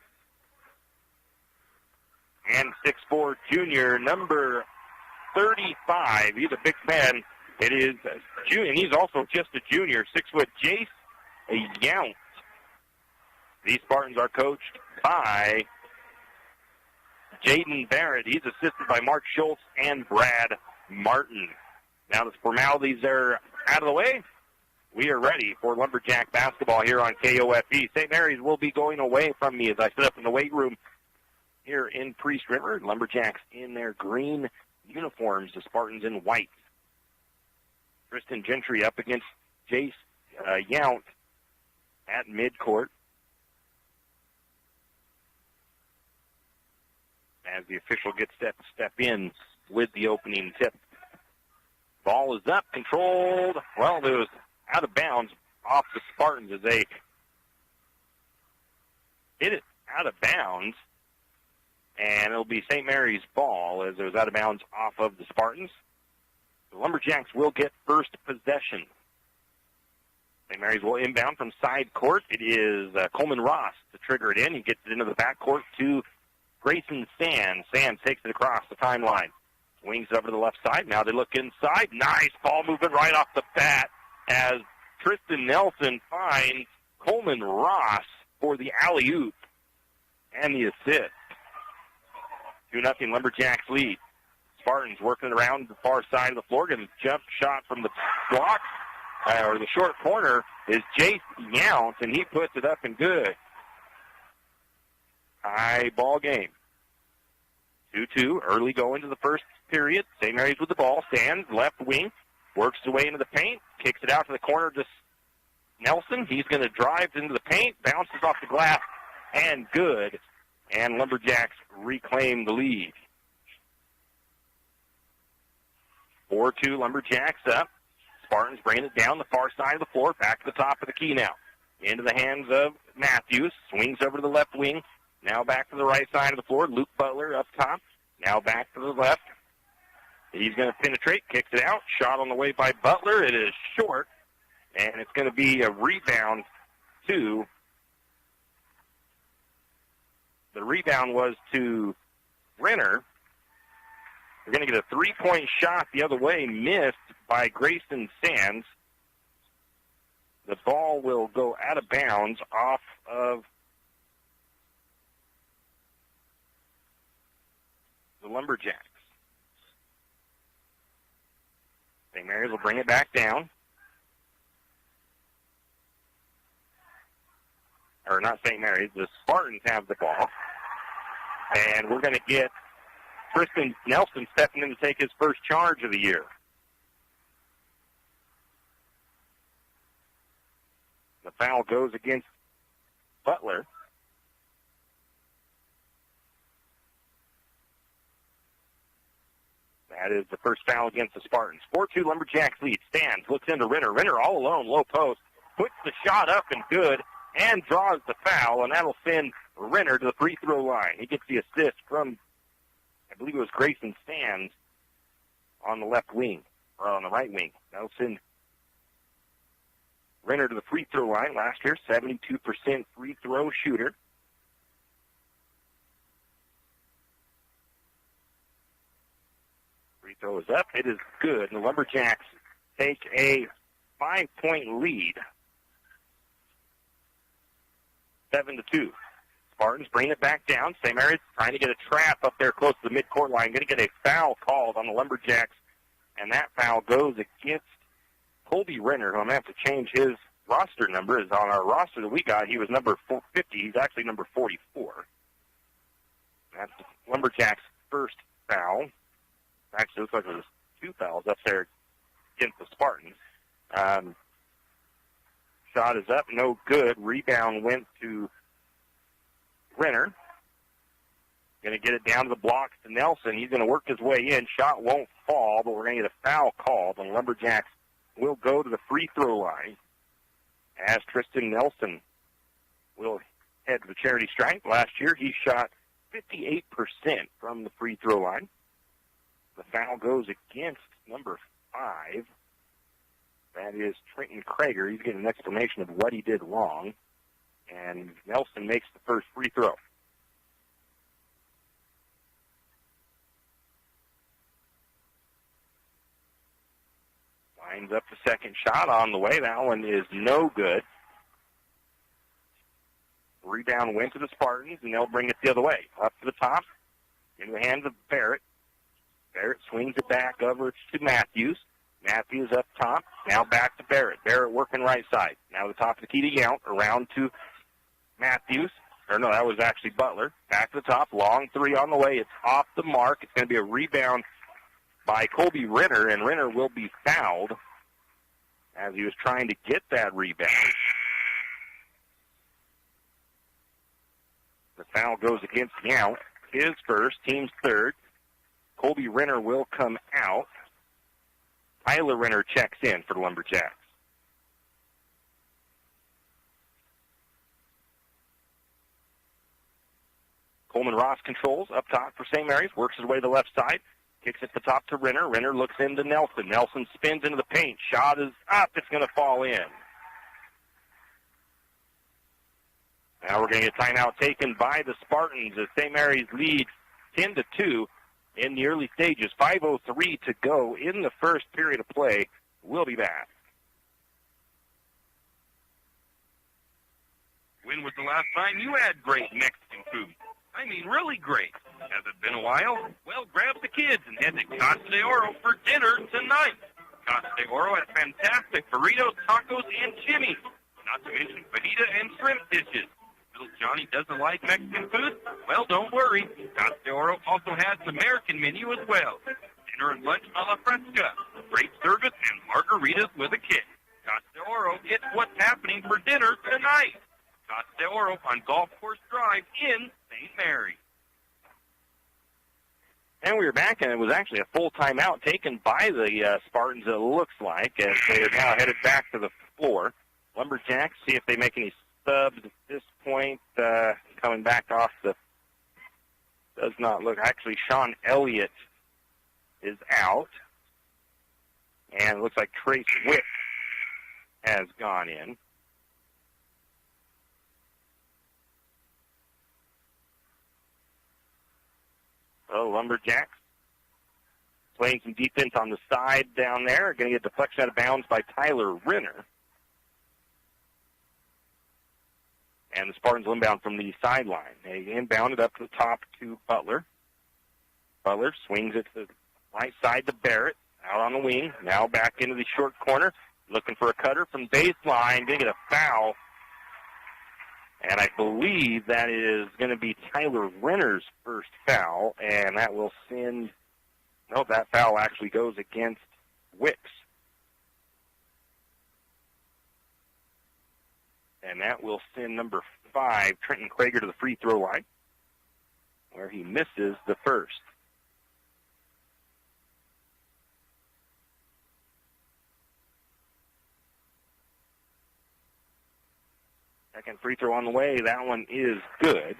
And 6'4" junior, number 35. He's a big man. It is junior, and he's also just a junior, 6' Jace Yount. These Spartans are coached by Jaden Barrett. He's assisted by Mark Schultz and Brad Martin. Now the formalities are out of the way. We are ready for Lumberjack basketball here on KOFE. St. Mary's will be going away from me as I sit up in the weight room here in Priest River. Lumberjacks in their green uniforms, the Spartans in white. Tristan Gentry up against Jace Yount at midcourt. As the official gets step in with the opening tip. Ball is up, controlled. Well, it was out of bounds off the Spartans as they hit it out of bounds. And it'll be St. Mary's ball as it was out of bounds off of the Spartans. The Lumberjacks will get first possession. St. Mary's will inbound from side court. It is Coleman Ross to trigger it in. He gets it into the backcourt to Grayson Sands. Sands takes it across the timeline. Wings over to the left side. Now they look inside. Nice ball movement right off the bat as Tristan Nelson finds Coleman Ross for the alley-oop and the assist. 2-0 Lumberjacks lead. Spartans working around the far side of the floor. Getting a jump shot from the block, or the short corner, is Jace Yount, and he puts it up and good. High ball game. 2-2, early go into the first period. St. Mary's with the ball. Stands, left wing, works his way into the paint, kicks it out to the corner to Nelson. He's going to drive into the paint, bounces off the glass, and good. And Lumberjacks reclaim the lead. 4-2 Lumberjacks up. Spartans bring it down the far side of the floor, back to the top of the key now. Into the hands of Matthews, swings over to the left wing. Now back to the right side of the floor. Luke Butler up top. Now back to the left. He's going to penetrate, kicks it out. Shot on the way by Butler. It is short, and it's going to be a rebound to... The rebound was to Renner. We're going to get a three-point shot the other way, missed by Grayson Sands. The ball will go out of bounds off of the Lumberjacks. St. Mary's will bring it back down. Or not St. Mary's, the Spartans have the ball. And we're going to get Tristan Nelson stepping in to take his first charge of the year. The foul goes against Butler. That is the first foul against the Spartans. 4-2 Lumberjacks lead. Stands, looks into Renner. Renner all alone, low post. Puts the shot up and good. And draws the foul, and that'll send Renner to the free throw line. He gets the assist from, I believe it was Grayson Sands on the left wing, or on the right wing. That'll send Renner to the free throw line. Last year, 72% free throw shooter. Free throw is up. It is good. And the Lumberjacks take a 5-point lead. 7-2. Spartans bring it back down. St. Mary's trying to get a trap up there close to the midcourt line. Going to get a foul called on the Lumberjacks, and that foul goes against Colby Renner, who I'm going to have to change his roster number. Is on our roster that we got, he was number 50. He's actually number 44. That's the Lumberjacks' first foul. Actually, it looks like it was 2 fouls up there against the Spartans. Shot is up, no good. Rebound went to Renner. Going to get it down to the blocks to Nelson. He's going to work his way in. Shot won't fall, but we're going to get a foul called. And Lumberjacks will go to the free throw line. as Tristan Nelson will head to the charity stripe. Last year, he shot 58% from the free throw line. The foul goes against number 5. That is Trenton Krager. He's getting an explanation of what he did wrong. And Nelson makes the first free throw. Lines up the second shot on the way. That one is no good. Rebound went to the Spartans, and they'll bring it the other way. Up to the top, into the hands of Barrett. Barrett swings it back over to Matthews. Matthews up top, now back to Barrett. Barrett working right side. Now the top of the key to Yount, around to Matthews. Or no, that was actually Butler. Back to the top, long three on the way. It's off the mark. It's going to be a rebound by Colby Renner, and Renner will be fouled as he was trying to get that rebound. The foul goes against Yount. His first, team's third. Colby Renner will come out. Tyler Renner checks in for the Lumberjacks. Coleman Ross controls up top for St. Mary's, works his way to the left side, kicks it to the top to Renner. Renner looks into Nelson. Nelson spins into the paint. Shot is up. It's going to fall in. Now we're going to get timeout taken by the Spartans as St. Mary's leads 10-2 in the early stages. 5:03 to go in the first period of play. We'll be back. When was the last time you had great Mexican food? I mean, really great. Has it been a while? Well, grab the kids and head to Casa de Oro for dinner tonight. Casa de Oro has fantastic burritos, tacos, and chimneys. Not to mention fajita and shrimp dishes. Little Johnny doesn't like Mexican food? Well, don't worry. Casa de Oro also has an American menu as well. Dinner and lunch a la fresca. Great service and margaritas with a kick. Casa de Oro, it's what's happening for dinner tonight. Casa de Oro on Golf Course Drive in St. Mary. And we were back, and it was actually a full timeout taken by the Spartans, it looks like, as they are now headed back to the floor. Lumberjacks see if they make any subs at this point. Coming back off the... Does not look... Actually, Sean Elliott is out. And it looks like Trace Wick has gone in. So Lumberjacks playing some defense on the side down there. Going to get deflection out of bounds by Tyler Renner. And the Spartans will inbound from the sideline. They inbound it up to the top to Butler. Butler swings it to the right side to Barrett. Out on the wing. Now back into the short corner. Looking for a cutter from baseline. Going to get a foul. And I believe that is going to be Tyler Renner's first foul. And that will send... No, that foul actually goes against Wicks. And that will send number 5, Trenton Krager, to the free throw line, where he misses the first. Second free throw on the way. That one is good.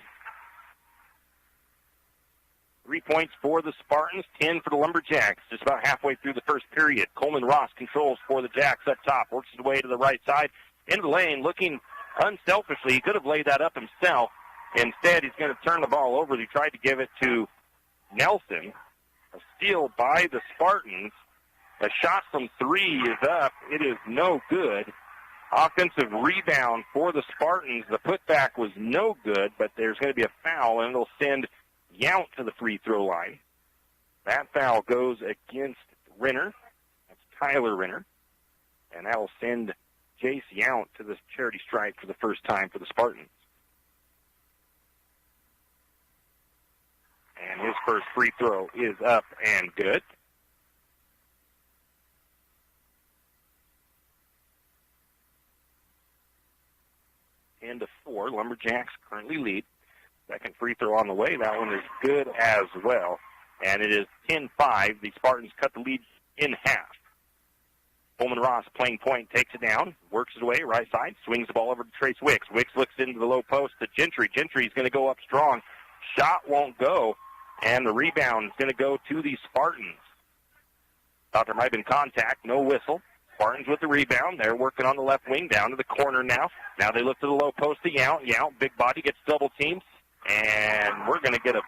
3 points for the Spartans, 10 for the Lumberjacks. Just about halfway through the first period. Coleman Ross controls for the Jacks up top. Works his way to the right side. Into the lane, looking unselfishly. He could have laid that up himself. Instead, he's going to turn the ball over. He tried to give it to Nelson. A steal by the Spartans. A shot from 3 is up. It is no good. Offensive rebound for the Spartans. The putback was no good, but there's going to be a foul, and it'll send Yount to the free throw line. That foul goes against Renner. That's Tyler Renner. And that will send Jace Yount to the charity stripe for the first time for the Spartans. And his first free throw is up and good. And to 4, Lumberjacks currently lead. Second free throw on the way. That one is good as well. And it is 10-5. The Spartans cut the lead in half. Coleman Ross playing point, takes it down, works his way, right side, swings the ball over to Trace Wicks. Wicks looks into the low post to Gentry. Gentry's going to go up strong. Shot won't go, and the rebound is going to go to the Spartans. Thought there might have been contact, no whistle. Spartans with the rebound. They're working on the left wing, down to the corner now. Now they look to the low post to Yount. Yount, big body, gets double teamed, and we're going to get a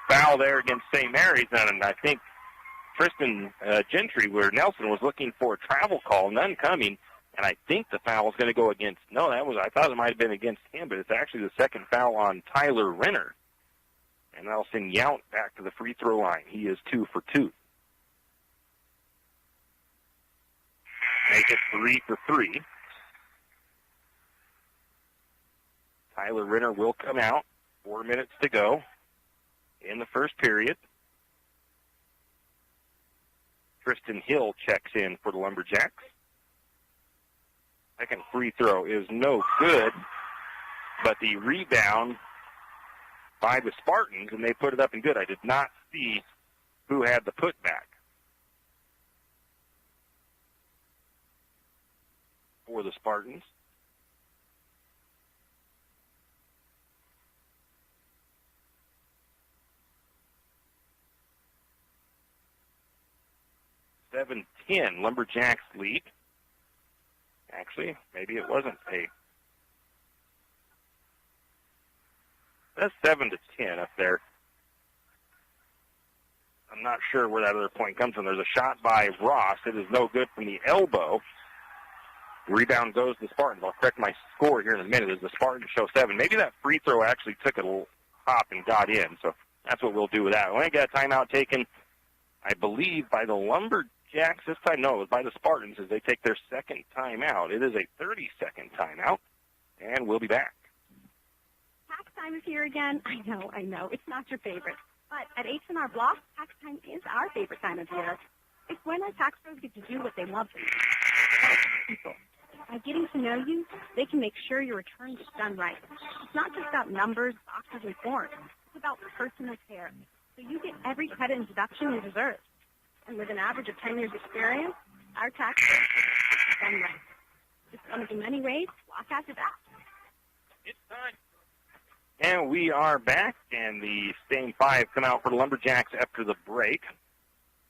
foul there against St. Mary's, and I think Tristan Gentry, where Nelson was looking for a travel call, none coming, and I think the foul is going to go against, I thought it might have been against him, but it's actually the second foul on Tyler Renner. And that'll send Yount back to the free throw line. He is 2 for 2. Make it 3 for 3. Tyler Renner will come out. 4 minutes to go in the first period. Tristan Hill checks in for the Lumberjacks. Second free throw is no good, but the rebound by the Spartans, and they put it up and good. I did not see who had the putback for the Spartans. (7-10) Lumberjacks lead. Actually, maybe it wasn't that's 7-10 up there. I'm not sure where that other point comes from. There's a shot by Ross. It is no good from the elbow. Rebound goes to the Spartans. I'll correct my score here in a minute as the Spartans show 7. Maybe that free throw actually took a little hop and got in, so that's what we'll do with that. We only got a timeout taken, I believe, by the Lumberjacks this time. No, it was by the Spartans as they take their second timeout. It is a 30-second timeout, and we'll be back. Tax time is here again. I know. It's not your favorite. But at H&R Block, tax time is our favorite time of year. It's when our tax pros get to do what they love to do. Help people. By getting to know you, they can make sure your return gets done right. It's not just about numbers, boxes, and forms. It's about personal care. So you get every credit and deduction you deserve. And with an average of 10 years experience, our tax pros get done right. It's one of the many ways Block has your back. It's time. And we are back, and the same 5 come out for the Lumberjacks after the break.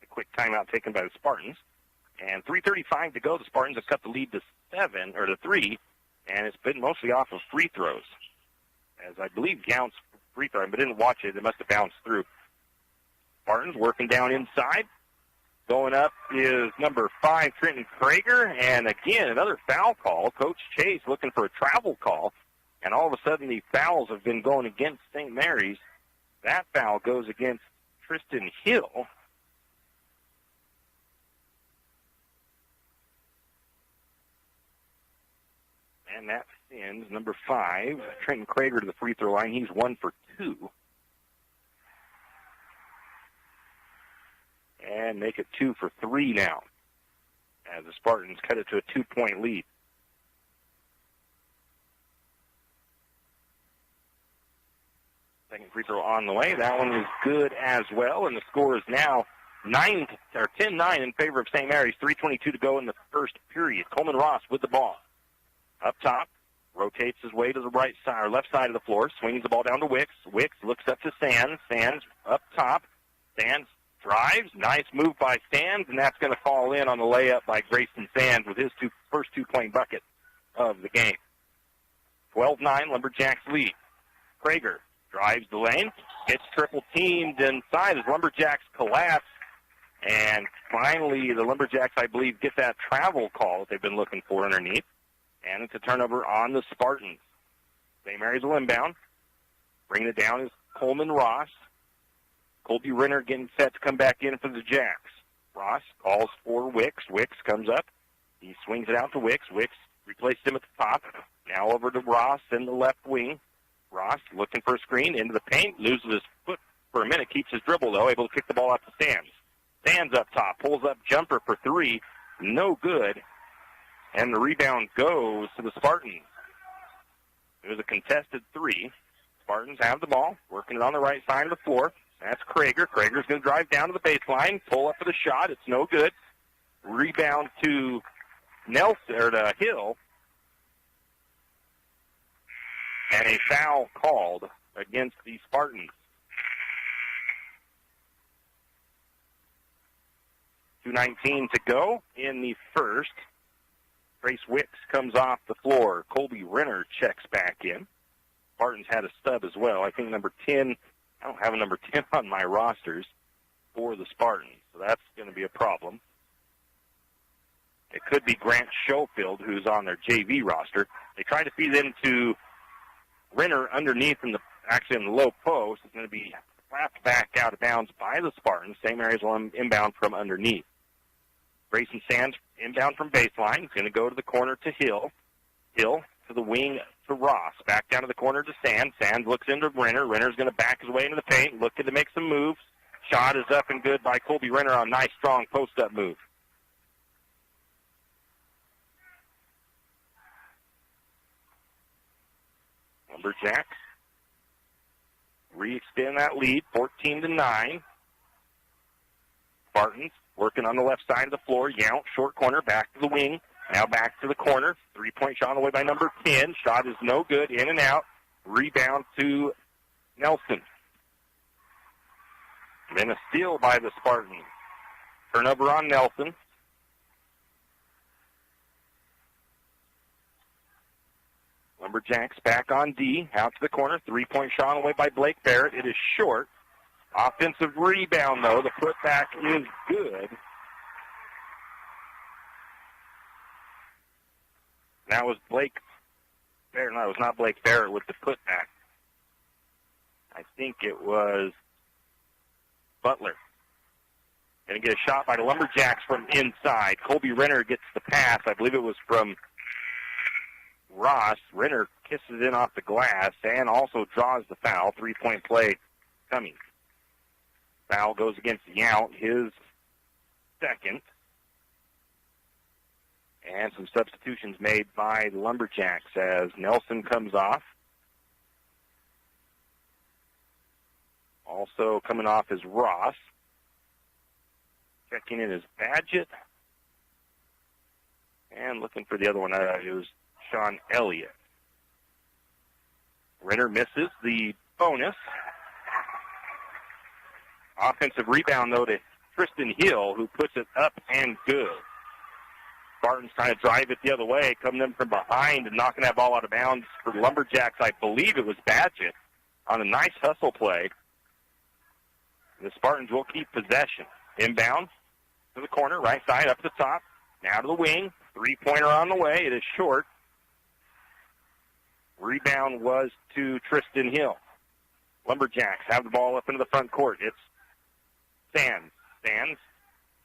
A quick timeout taken by the Spartans. And 3:35 to go. The Spartans have cut the lead to 3, and it's been mostly off of free throws. As I believe Yount's free throw, but didn't watch it. It must have bounced through. Spartans working down inside. Going up is number 5, Trenton Krager, and again, another foul call. Coach Chase looking for a travel call. And all of a sudden, the fouls have been going against St. Mary's. That foul goes against Tristan Hill. And that sends number 5, Trenton Krager, to the free throw line. He's 1 for 2. And make it 2 for 3 now, as the Spartans cut it to a 2-point lead. Second free throw on the way. That one is good as well, and the score is now 10-9 in favor of St. Mary's. 3:22 to go in the first period. Coleman Ross with the ball. Up top, rotates his way to the right side or left side of the floor, swings the ball down to Wicks. Wicks looks up to Sands. Sands up top. Sands drives. Nice move by Sands, and that's going to fall in on the layup by Grayson Sands with his first 2-point bucket of the game. 12-9, Lumberjacks lead. Krager drives the lane, gets triple teamed inside as Lumberjacks collapse, and finally the Lumberjacks, I believe, get that travel call that they've been looking for underneath, and it's a turnover on the Spartans. St. Mary's will inbound. Bringing it down is Coleman Ross. Colby Renner getting set to come back in for the Jacks. Ross calls for Wicks. Wicks comes up. He swings it out to Wicks. Wicks replaces him at the top. Now over to Ross in the left wing. Ross looking for a screen into the paint. Loses his foot for a minute. Keeps his dribble, though. Able to kick the ball out to Sands. Sands up top. Pulls up jumper for 3. No good. And the rebound goes to the Spartans. It was a contested 3. Spartans have the ball. Working it on the right side of the floor. That's Krager. Krager's going to drive down to the baseline. Pull up for the shot. It's no good. Rebound to Nelson, or to Hill. And a foul called against the Spartans. 2:19 to go in the first. Grace Wicks comes off the floor. Colby Renner checks back in. Spartans had a stub as well. I think number 10, I don't have a number 10 on my rosters for the Spartans, so that's going to be a problem. It could be Grant Schofield, who's on their JV roster. They tried to feed into Renner underneath in the low post. It's going to be slapped back out of bounds by the Spartans. Same area as inbound from underneath. Grayson Sands inbound from baseline. He's going to go to the corner to Hill. Hill to the wing to Ross. Back down to the corner to Sands. Sands looks into Renner. Renner's going to back his way into the paint, looking to make some moves. Shot is up and good by Colby Renner on a nice, strong post-up move. Lumberjacks re-extend that lead, 14-9. Spartans working on the left side of the floor. Yount, short corner, back to the wing. Now back to the corner. Three-point shot on the way by number 10. Shot is no good. In and out. Rebound to Nelson. Then a steal by the Spartans. Turnover on Nelson. Lumberjacks back on D. Out to the corner. Three-point shot on the way by Blake Barrett. It is short. Offensive rebound, though. The putback is good. That was Blake Barrett. No, it was not Blake Barrett with the putback. I think it was Butler. Going to get a shot by the Lumberjacks from inside. Colby Renner gets the pass. I believe it was from Ross. Renner kisses in off the glass and also draws the foul. Three-point play coming. Foul goes against Yount, his second. And some substitutions made by the Lumberjacks as Nelson comes off. Also coming off is Ross. Checking in is Badgett. And looking for the other one, it was Sean Elliott. Renner misses the bonus. Offensive rebound, though, to Tristan Hill, who puts it up and good. Spartans trying to drive it the other way, coming in from behind and knocking that ball out of bounds for the Lumberjacks. I believe it was Badgett on a nice hustle play. The Spartans will keep possession. Inbound to the corner, right side, up the top. Now to the wing. Three-pointer on the way. It is short. Rebound was to Tristan Hill. Lumberjacks have the ball up into the front court. It's Sands. Sands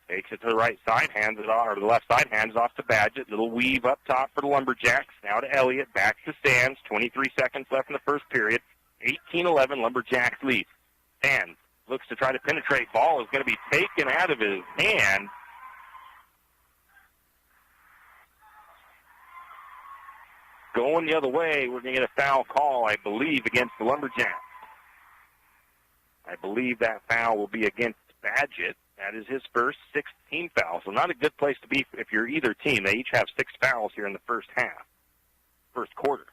takes it to the right side, hands it off, or the left side, hands it off to Badgett. Little weave up top for the Lumberjacks. Now to Elliott, back to Sands. 23 seconds left in the first period. 18-11, Lumberjacks lead. Sands looks to try to penetrate. Ball is going to be taken out of his hand. Going the other way, we're going to get a foul call, I believe, against the Lumberjacks. I believe that foul will be against Badgett. That is his first 16 foul. So not a good place to be if you're either team. They each have 6 fouls here in the first half, first quarter.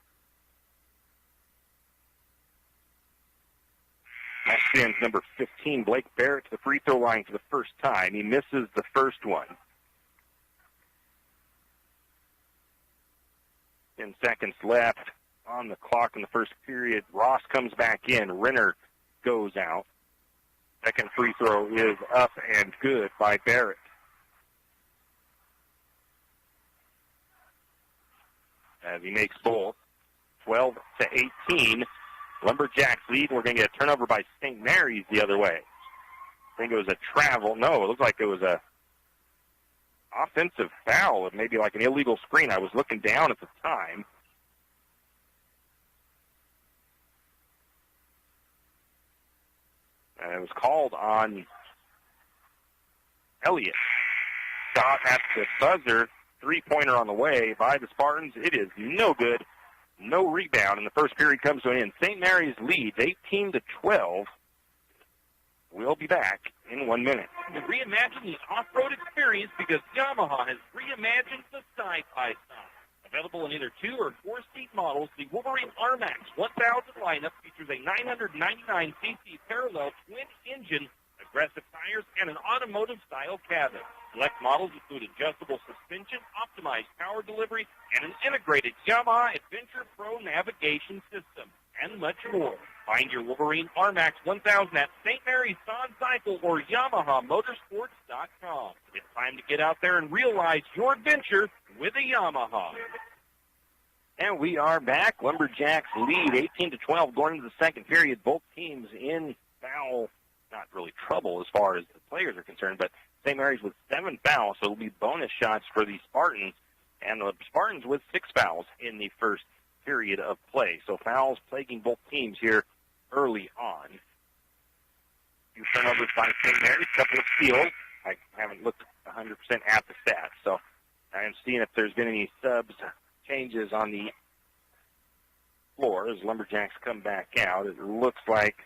That sends number 15, Blake Barrett, to the free throw line for the first time. He misses the first one. 10 seconds left on the clock in the first period. Ross comes back in. Renner goes out. Second free throw is up and good by Barrett. As he makes both. 12-18. Lumberjacks lead. We're going to get a turnover by St. Mary's the other way. I think it was a travel. No, it looked like it was a offensive foul, maybe like an illegal screen. I was looking down at the time. And it was called on Elliott. Shot at the buzzer. Three-pointer on the way by the Spartans. It is no good. No rebound, and the first period comes to an end. St. Mary's leads 18-12. We'll be back in 1 minute. To reimagine the off-road experience because Yamaha has reimagined the side-by-side. Available in either 2 or 4-seat models, the Wolverine RMAX 1000 lineup features a 999cc parallel twin-engine, aggressive tires, and an automotive-style cabin. Select models include adjustable suspension, optimized power delivery, and an integrated Yamaha Adventure Pro navigation system, and much more. Find your Wolverine RMAX 1000 at St. Mary's Sod Cycle or YamahaMotorsports.com. It's time to get out there and realize your adventure with a Yamaha. And we are back. Lumberjacks lead 18-12 going into the second period. Both teams in foul, not really trouble as far as the players are concerned, but St. Mary's with 7 fouls, so it'll be bonus shots for the Spartans. And the Spartans with 6 fouls in the first period of play. So fouls plaguing both teams here early on. 2 turnovers by St. Mary's, a couple of steals. I haven't looked 100% at the stats, so I am seeing if there's been any subs changes on the floor as Lumberjacks come back out. It looks like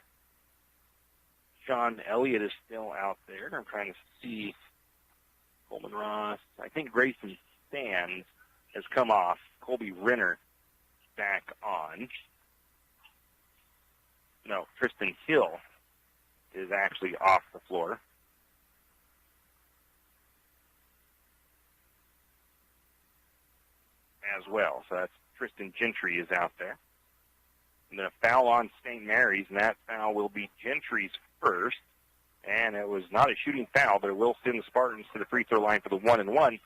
Sean Elliott is still out there. I'm trying to see Coleman Ross. I think Grayson Sands has come off. Colby Renner back on. No, Tristan Hill is actually off the floor. As well. So that's Tristan Gentry is out there. And then a foul on St. Mary's, and that foul will be Gentry's first. And it was not a shooting foul, but it will send the Spartans to the free throw line for the 1-and-1.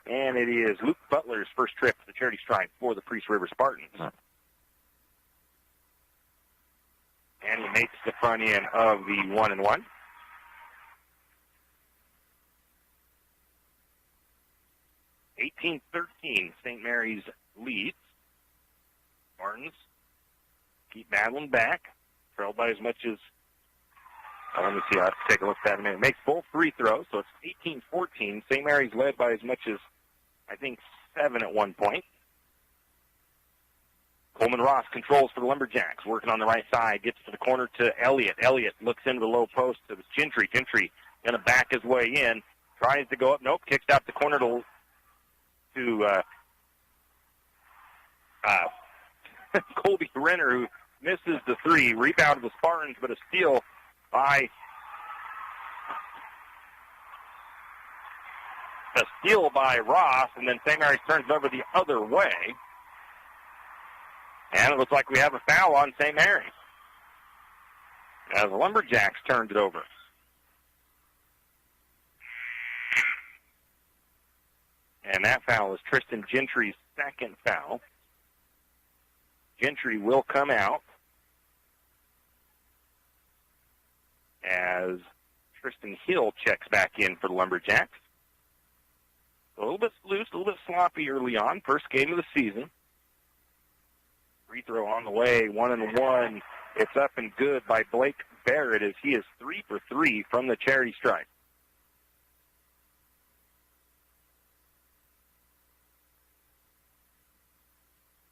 And it is Luke Butler's first trip to the charity stripe for the Priest River Spartans. And he makes the front end of the 1-and-1. St. Mary's leads. Spartans keep battling back. Trailed by as much as, let me see, I'll have to take a look at that in a minute. Makes both free throws, so it's 18-14. St. Mary's led by as much as, I think, 7 at one point. Coleman Ross controls for the Lumberjacks, working on the right side, gets to the corner to Elliott. Elliott looks into the low post to Gentry. Gentry going to back his way in, tries to go up, nope, kicks out the corner to Colby Renner, who misses the 3. Rebound of the Spartans, but a steal by Ross, and then St. Mary's turns over the other way. And it looks like we have a foul on St. Mary's as the Lumberjacks turned it over. And that foul is Tristan Gentry's second foul. Gentry will come out as Tristan Hill checks back in for the Lumberjacks. A little bit loose, a little bit sloppy early on. First game of the season. Free throw on the way, 1-and-1. It's up and good by Blake Barrett as he is 3 for 3 from the charity stripe.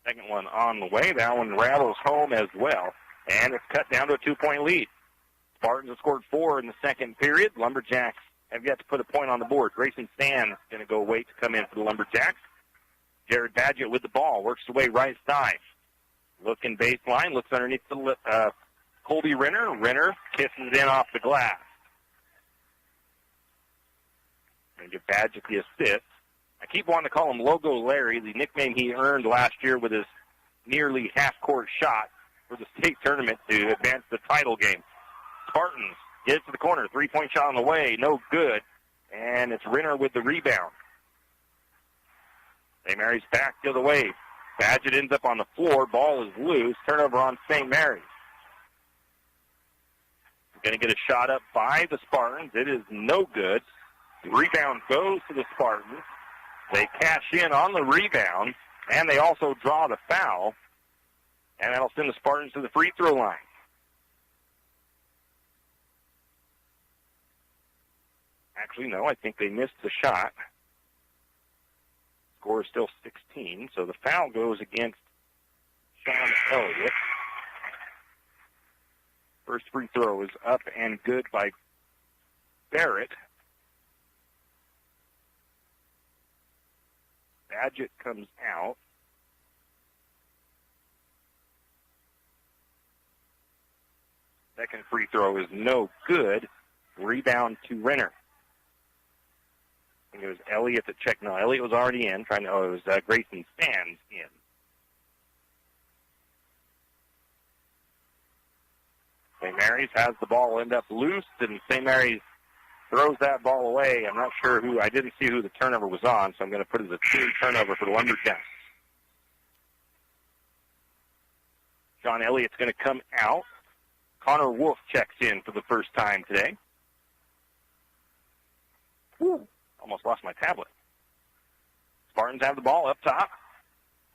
Second one on the way. That one rattles home as well. And it's cut down to a 2-point lead. Spartans have scored 4 in the second period. Lumberjacks have yet to put a point on the board. Grayson Sands going to go wait to come in for the Lumberjacks. Jared Badgett with the ball. Works the way right side. Looking baseline. Looks underneath the Colby Renner. Renner kisses in off the glass. Going to give Badgett the assist. I keep wanting to call him Logo Larry, the nickname he earned last year with his nearly half-court shot for the state tournament to advance the title game. Spartans get it to the corner. 3-point shot on the way. No good. And it's Renner with the rebound. St. Mary's back the other way. Badgett ends up on the floor. Ball is loose. Turnover on St. Mary's. Going to get a shot up by the Spartans. It is no good. The rebound goes to the Spartans. They cash in on the rebound, and they also draw the foul. And that'll send the Spartans to the free throw line. Actually, no, I think they missed the shot. Score is still 16, so the foul goes against Sean Elliott. First free throw is up and good by Barrett. Badgett comes out. Second free throw is no good. Rebound to Renner. I think it was Elliott that checked. No, Elliott was already in. It was Grayson Sands in. St. Mary's has the ball end up loose, and St. Mary's throws that ball away. I'm not sure who. I didn't see who the turnover was on, so I'm going to put it as a team turnover for the Lumberjacks. John Elliott's going to come out. Connor Wolf checks in for the first time today. Almost lost my tablet. Spartans have the ball up top.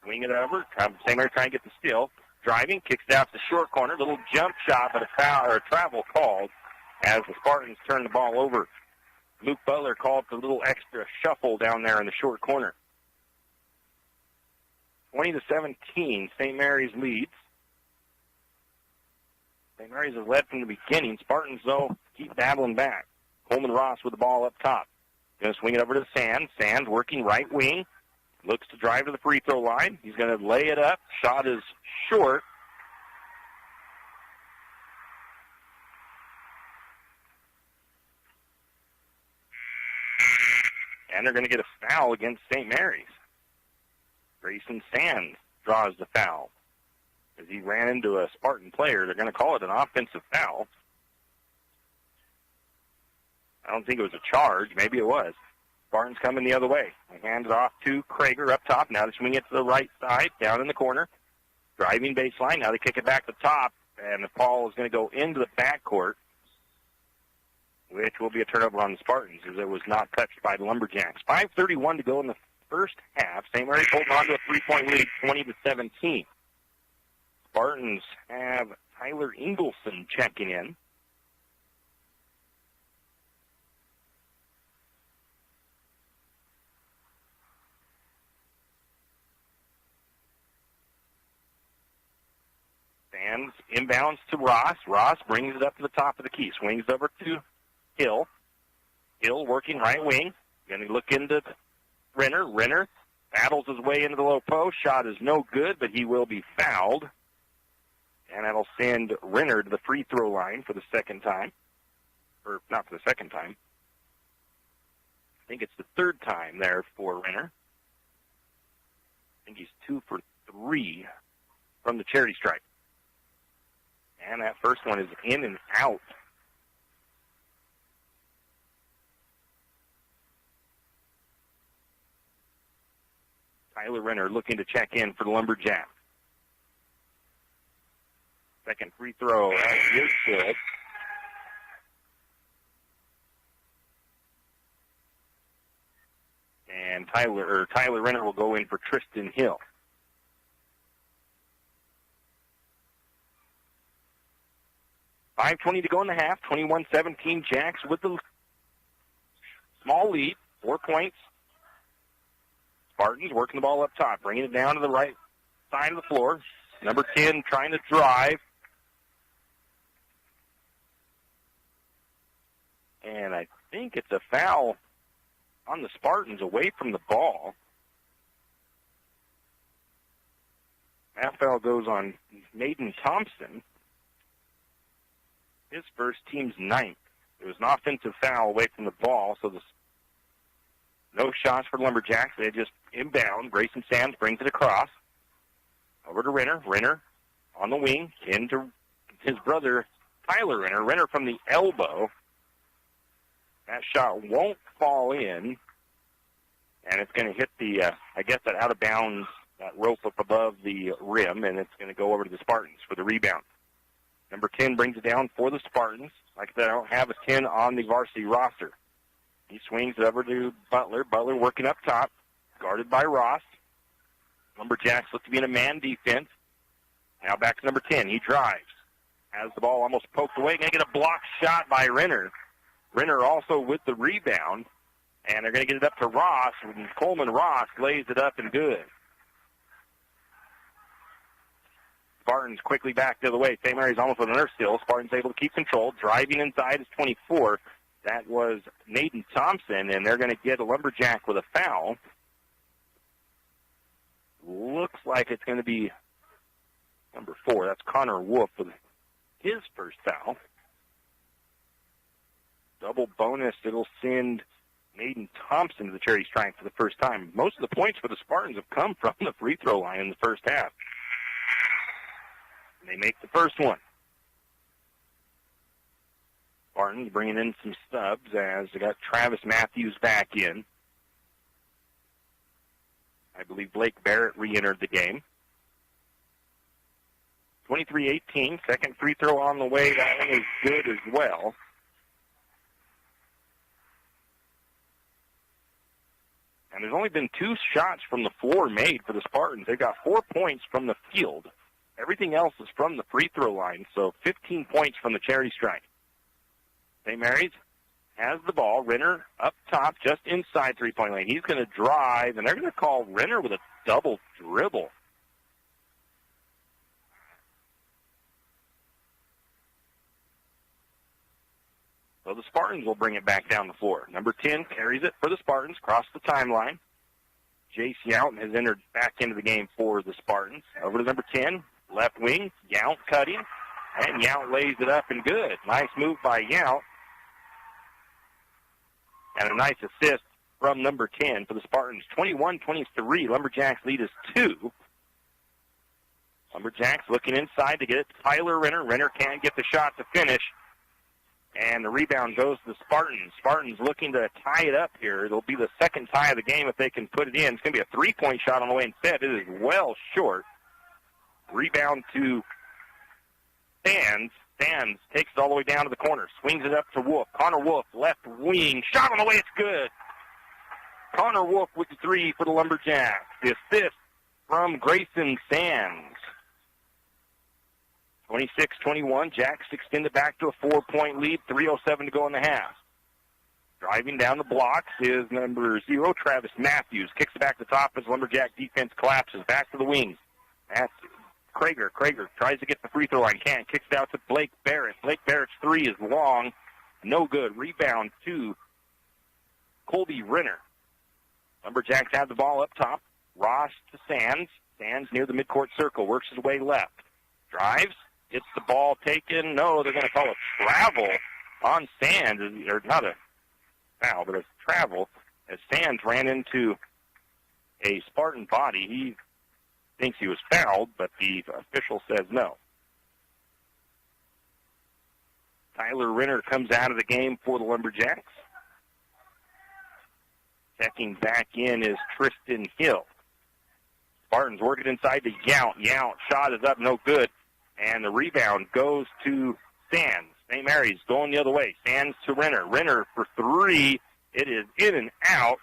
Wing it over. St. Mary trying to get the steal. Driving, kicks it out to the short corner. Little jump shot, but a foul or a travel called as the Spartans turn the ball over. Luke Butler called for a little extra shuffle down there in the short corner. 20-17, St. Mary's leads. St. Mary's has led from the beginning. Spartans, though, keep battling back. Coleman Ross with the ball up top. Going to swing it over to Sands. Sands working right wing. Looks to drive to the free throw line. He's going to lay it up. Shot is short. And they're going to get a foul against St. Mary's. Grayson Sands draws the foul. As he ran into a Spartan player, they're going to call it an offensive foul. I don't think it was a charge. Maybe it was. Spartans coming the other way. They hand it off to Krager up top. Now they swing it to the right side, down in the corner. Driving baseline. Now they kick it back to top, and the ball is going to go into the backcourt, which will be a turnover on the Spartans, as it was not touched by the Lumberjacks. 5:31 to go in the first half. St. Mary's holding on to a 3-point lead, 20-17. Spartans have Tyler Ingleson checking in. Sands inbounds to Ross. Ross brings it up to the top of the key. Swings over to Hill. Hill working right wing. Going to look into Renner. Renner battles his way into the low post. Shot is no good, but he will be fouled. And that'll send Renner to the free throw line for the second time. Or not for the second time. I think it's the third time there for Renner. I think he's 2 for 3 from the charity stripe. And that first one is in and out. Tyler Renner looking to check in for the Lumberjacks. Second free throw is good. And Tyler Renner will go in for Tristan Hill. .5:20 to go in the half. 21-17 Jacks with the small lead. 4 points. Spartans working the ball up top, bringing it down to the right side of the floor. Number 10 trying to drive. And I think it's a foul on the Spartans away from the ball. That foul goes on Naden Thompson. His first, team's 9th. It was an offensive foul away from the ball, so no shots for the Lumberjacks. They just inbound. Grayson Sands brings it across. Over to Renner. Renner on the wing. Into his brother, Tyler Renner. Renner from the elbow. That shot won't fall in. And it's going to hit the, that out of bounds, that rope up above the rim, and it's going to go over to the Spartans for the rebound. Number 10 brings it down for the Spartans. Like I said, I don't have a 10 on the varsity roster. He swings it over to Butler. Butler working up top, guarded by Ross. Lumberjacks look to be in a man defense. Now back to number 10. He drives. Has the ball almost poked away. Going to get a block shot by Renner. Renner also with the rebound. And they're going to get it up to Ross. And Coleman Ross lays it up and good. Spartans quickly back the other way. St. Mary's almost with another steal. Spartans able to keep control. Driving inside is 24. That was Nathan Thompson, and they're going to get a Lumberjack with a foul. Looks like it's going to be number 4. That's Connor Wolf with his first foul. Double bonus. It'll send Nathan Thompson to the charity stripe for the first time. Most of the points for the Spartans have come from the free throw line in the first half. And they make the first one. Spartans bringing in some subs as they got Travis Matthews back in. I believe Blake Barrett re-entered the game. 23-18, second free throw on the way. That one is good as well. And there's only been 2 shots from the floor made for the Spartans. They've got 4 points from the field. Everything else is from the free throw line, so 15 points from the charity stripe. St. Mary's has the ball. Renner up top, just inside three-point lane. He's going to drive, and they're going to call Renner with a double dribble. So the Spartans will bring it back down the floor. Number 10 carries it for the Spartans, across the timeline. Jace Yount has entered back into the game for the Spartans. Over to number 10, left wing, Yount cutting, and Yount lays it up and good. Nice move by Yount. And a nice assist from number 10 for the Spartans. 21-23, Lumberjacks lead is 2. Lumberjacks looking inside to get it to Tyler Renner. Renner can't get the shot to finish. And the rebound goes to the Spartans. Spartans looking to tie it up here. It'll be the second tie of the game if they can put it in. It's going to be a three-point shot on the way instead. It is well short. Rebound to Sands. Sands takes it all the way down to the corner. Swings it up to Wolf. Connor Wolf, left wing. Shot on the way. It's good. Connor Wolf with the 3 for the Lumberjacks. The assist from Grayson Sands. 26-21, Jacks extend it back to a 4-point lead, 3:07 to go in the half. Driving down the blocks is number 0, Travis Matthews. Kicks it back to the top as Lumberjack defense collapses. Back to the wings. That's Krager. Krager tries to get the free throw line. Can't. Kicks it out to Blake Barrett. Blake Barrett's 3 is long. No good. Rebound to Colby Renner. Lumberjacks have the ball up top. Ross to Sands. Sands near the midcourt circle. Works his way left. Drives. Gets the ball taken. No, they're going to call a travel on Sands. Or not a foul, but a travel as Sands ran into a Spartan body. He thinks he was fouled, but the official says no. Tyler Renner comes out of the game for the Lumberjacks. Checking back in is Tristan Hill. Spartans working inside to Yount. Yount, shot is up, no good. And the rebound goes to Sands. St. Mary's going the other way. Sands to Renner. Renner for 3. It is in and out.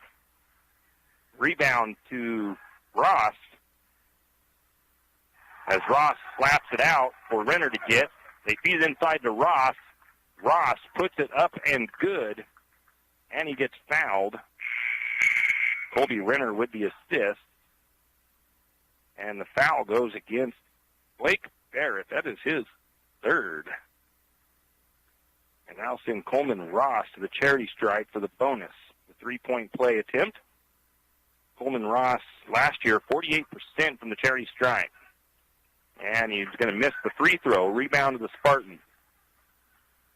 Rebound to Ross. As Ross slaps it out for Renner to get. They feed it inside to Ross. Ross puts it up and good. And he gets fouled. Colby Renner with the assist. And the foul goes against Blake Barrett. That is his 3rd. And now send Coleman Ross to the charity stripe for the bonus. The 3-point play attempt. Coleman Ross last year, 48% from the charity stripe. And he's going to miss the free throw. Rebound to the Spartans.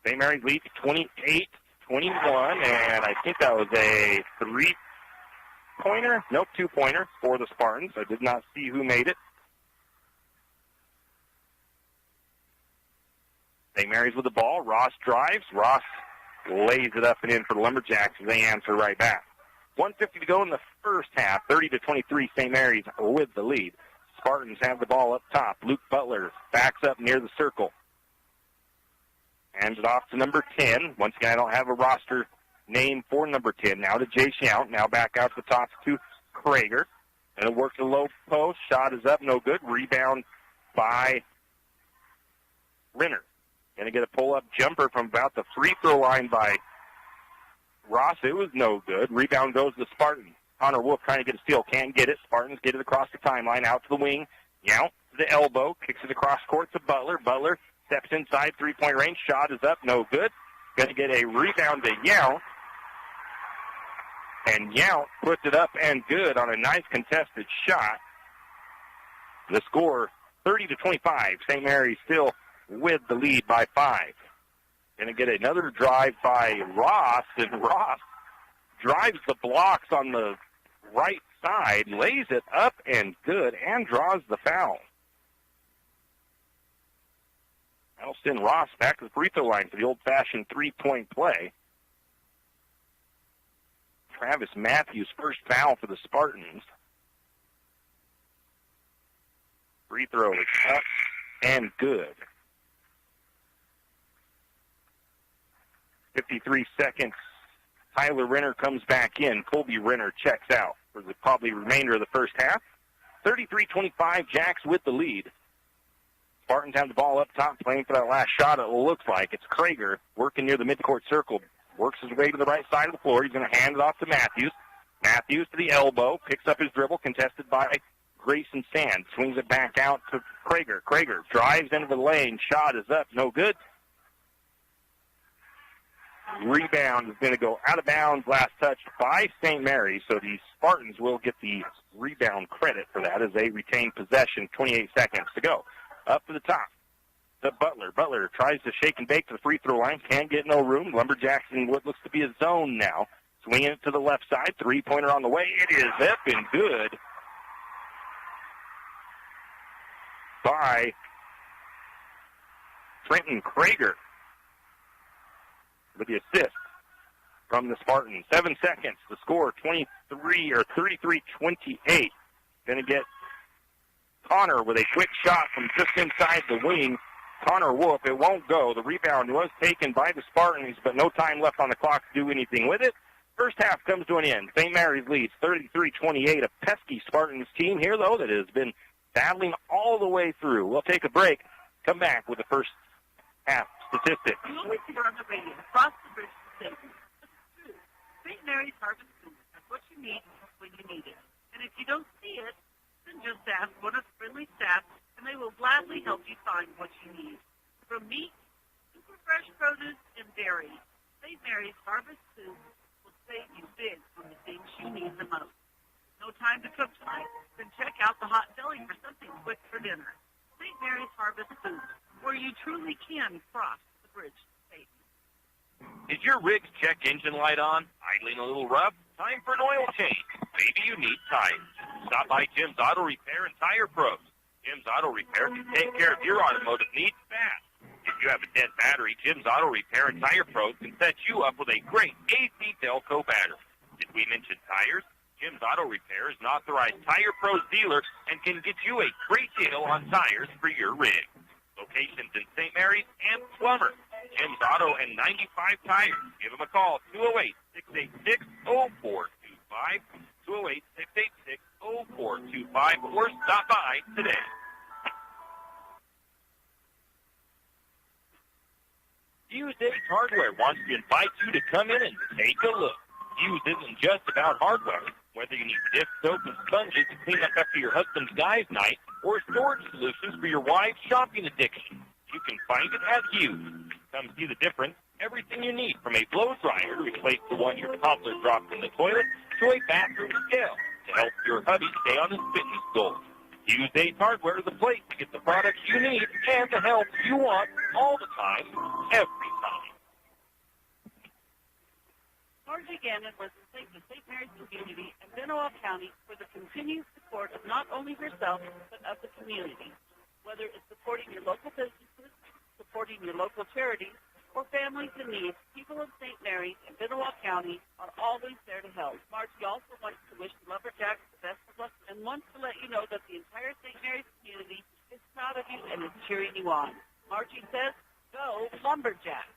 St. Mary's lead 28-21, and I think that was a 3-pointer? Nope, 2-pointer for the Spartans. I did not see who made it. St. Mary's with the ball. Ross drives. Ross lays it up and in for the Lumberjacks. They answer right back. 1:50 to go in the first half. 30-23, St. Mary's with the lead. Spartans have the ball up top. Luke Butler backs up near the circle. Hands it off to number 10. Once again, I don't have a roster name for number 10. Now to Jace Yount. Now back out to the top to Krager. And it works the low post. Shot is up. No good. Rebound by Renner. Going to get a pull-up jumper from about the free throw line by Ross. It was no good. Rebound goes to the Spartans. Connor Wolf trying to get a steal. Can't get it. Spartans get it across the timeline. Out to the wing. Yount the elbow, kicks it across court to Butler. Butler steps inside, three-point range. Shot is up, no good. Going to get a rebound to Yount. And Yount puts it up and good on a nice contested shot. The score, 30-25. St. Mary's still with the lead by 5. Going to get another drive by Ross, and Ross drives the blocks on the right side, lays it up and good, and draws the foul. That'll send Ross back to the free throw line for the old-fashioned three-point play. Travis Matthews' first foul for the Spartans. Free throw is up and good. 53 seconds. Tyler Renner comes back in. Colby Renner checks out for the probably remainder of the first half. 33-25, Jacks with the lead. Spartans have the ball up top, playing for that last shot, it looks like. It's Krager working near the midcourt circle. Works his way to the right side of the floor. He's going to hand it off to Matthews. Matthews to the elbow, picks up his dribble, contested by Grayson Sand. Swings it back out to Krager. Krager drives into the lane. Shot is up, no good. Rebound is going to go out of bounds, last touch by St. Mary's, so the Spartans will get the rebound credit for that as they retain possession. 28 seconds to go. Up to the top to Butler. Butler tries to shake and bake to the free throw line. Can't get no room. Lumberjacks in what looks to be a zone now. Swinging it to the left side. Three-pointer on the way. It is up and good by Trenton Krager with the assist from the Spartans. 7 seconds. The score, 33-28. Going to get Connor with a quick shot from just inside the wing. Connor Wolf, it won't go. The rebound was taken by the Spartans, but no time left on the clock to do anything with it. First half comes to an end. St. Mary's leads 33-28. A pesky Spartans team here, though, that has been battling all the way through. We'll take a break. Come back with the first half statistics. You always hear on the radio, across the bridge to St. Mary's Harvest Food. That's what you need when you need it. And if you don't see it, then just ask one of the friendly staff, and they will gladly help you find what you need. From meat, super fresh produce, and dairy, St. Mary's Harvest Food will save you big on the things you need the most. No time to cook tonight? Then check out the hot deli for something quick for dinner. St. Mary's Harvest Food, where you truly can cross the bridge to safety. Is your rig's check engine light on? Idling a little rough? Time for an oil change. Maybe you need tires. Stop by Jim's Auto Repair and Tire Pros. Jim's Auto Repair can take care of your automotive needs fast. If you have a dead battery, Jim's Auto Repair and Tire Pros can set you up with a great AC Delco battery. Did we mention tires? Jim's Auto Repair is an authorized Tire Pros dealer and can get you a great deal on tires for your rig. Locations in St. Mary's and Plummer. Jim's Auto and 95 Tires. Give them a call, 208-686-0425, 208-686-0425, or stop by today. Used Ace Hardware wants to invite you to come in and take a look. Used isn't just about hardware. Whether you need dish soap and sponges to clean up after your husband's guys' night or storage solutions for your wife's shopping addiction, you can find it at Used. Come see the difference. Everything you need, from a blow dryer to replace the one your toddler dropped in the toilet to a bathroom scale to help your hubby stay on his fitness goals. Used Ace Hardware is the place to get the products you need and the help you want all the time, every time. Margie Gannon was to thank the St. Mary's community and Benoit County for the continued support of not only herself, but of the community. Whether it's supporting your local businesses, supporting your local charities, or families in need, people of St. Mary's and Benoit County are always there to help. Margie also wants to wish the Lumberjacks the best of luck and wants to let you know that the entire St. Mary's community is proud of you and is cheering you on. Margie says, go Lumberjacks.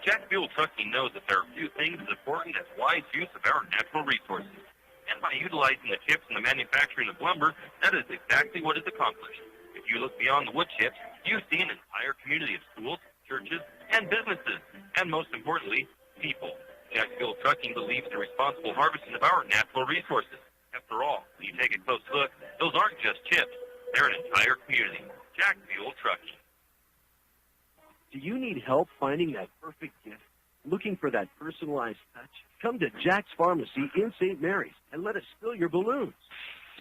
Jack Fuel Trucking knows that there are few things as important as wise use of our natural resources. And by utilizing the chips in the manufacturing of lumber, that is exactly what is accomplished. If you look beyond the wood chips, you see an entire community of schools, churches, and businesses, and most importantly, people. Jack Fuel Trucking believes in responsible harvesting of our natural resources. After all, leave take a close look, those aren't just chips. They're an entire community. Jack's Fuel Trucking. Do you need help finding that perfect gift? Looking for that personalized touch? Come to Jack's Pharmacy in St. Mary's and let us fill your balloons.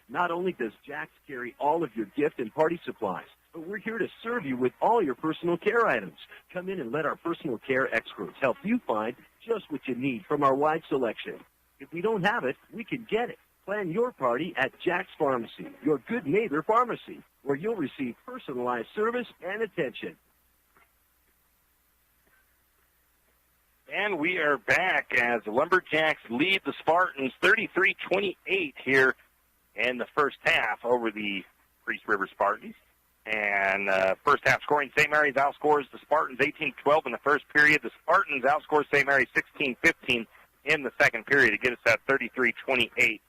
Not only does Jack's carry all of your gift and party supplies, but we're here to serve you with all your personal care items. Come in and let our personal care experts help you find just what you need from our wide selection. If we don't have it, we can get it. Plan your party at Jack's Pharmacy, your good neighbor pharmacy, where you'll receive personalized service and attention. And we are back as the Lumberjacks lead the Spartans 33-28 here in the first half over the Priest River Spartans. And first half scoring, St. Mary's outscores the Spartans 18-12 in the first period. The Spartans outscored St. Mary's 16-15 in the second period to get us that 33-28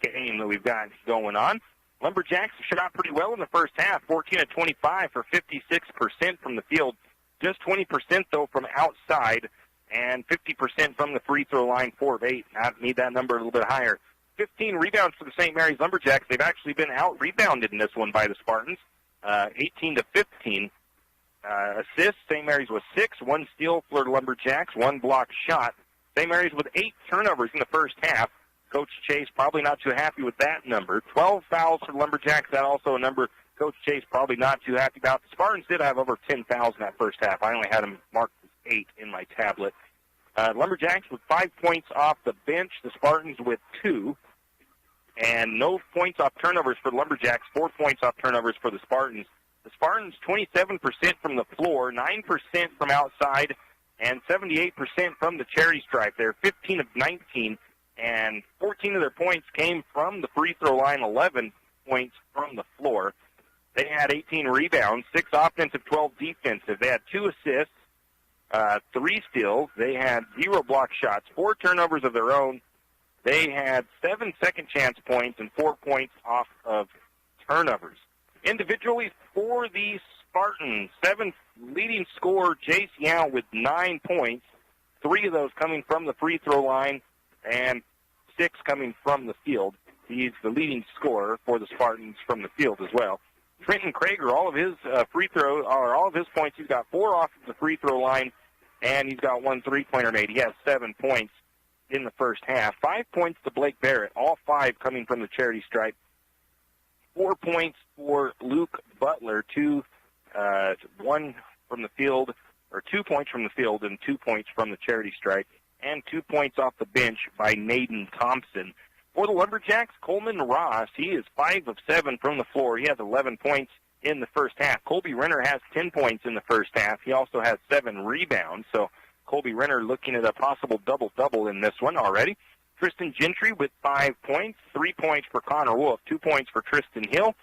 game that we've got going on. Lumberjacks shot pretty well in the first half, 14-25 for 56% from the field. Just 20%, though, from outside, and 50% from the free throw line, 4 of 8. I need that number a little bit higher. 15 rebounds for the St. Mary's Lumberjacks. They've actually been out-rebounded in this one by the Spartans, 18-15. Assists, St. Mary's with 6, 1 steal for the Lumberjacks, 1 block shot. St. Mary's with 8 turnovers in the first half. Coach Chase probably not too happy with that number. 12 fouls for the Lumberjacks, that also a number Coach Chase probably not too happy about. The Spartans did have over 10 fouls in that first half. I only had them marked as 8 in my tablet. Lumberjacks with 5 points off the bench. The Spartans with 2. And no points off turnovers for the Lumberjacks. 4 points off turnovers for the Spartans. The Spartans 27% from the floor, 9% from outside, and 78% from the charity stripe. They're 15 of 19, and 14 of their points came from the free throw line, 11 points from the floor. They had 18 rebounds, 6 offensive, 12 defensive. They had 2 assists, 3 steals. They had 0 block shots, 4 turnovers of their own. They had 7 second chance points and 4 points off of turnovers. Individually for the Spartans, 7th leading scorer, Jace Yow, with 9 points, 3 of those coming from the free throw line and 6 coming from the field. He's the leading scorer for the Spartans from the field as well. Trenton Krager, all of his all of his points, he's got 4 off the free throw line, and he's got 1 3-pointer made. He has 7 points in the first half. 5 points to Blake Barrett, all 5 coming from the charity stripe. 4 points for Luke Butler, 1 from the field, or 2 points from the field and 2 points from the charity stripe, and 2 points off the bench by Naden Thompson. For the Lumberjacks, Coleman Ross, he is 5 of 7 from the floor. He has 11 points in the first half. Colby Renner has 10 points in the first half. He also has 7 rebounds, so Colby Renner looking at a possible double-double in this one already. Tristan Gentry with 5 points, 3 points for Connor Wolf, 2 points for Tristan Hill,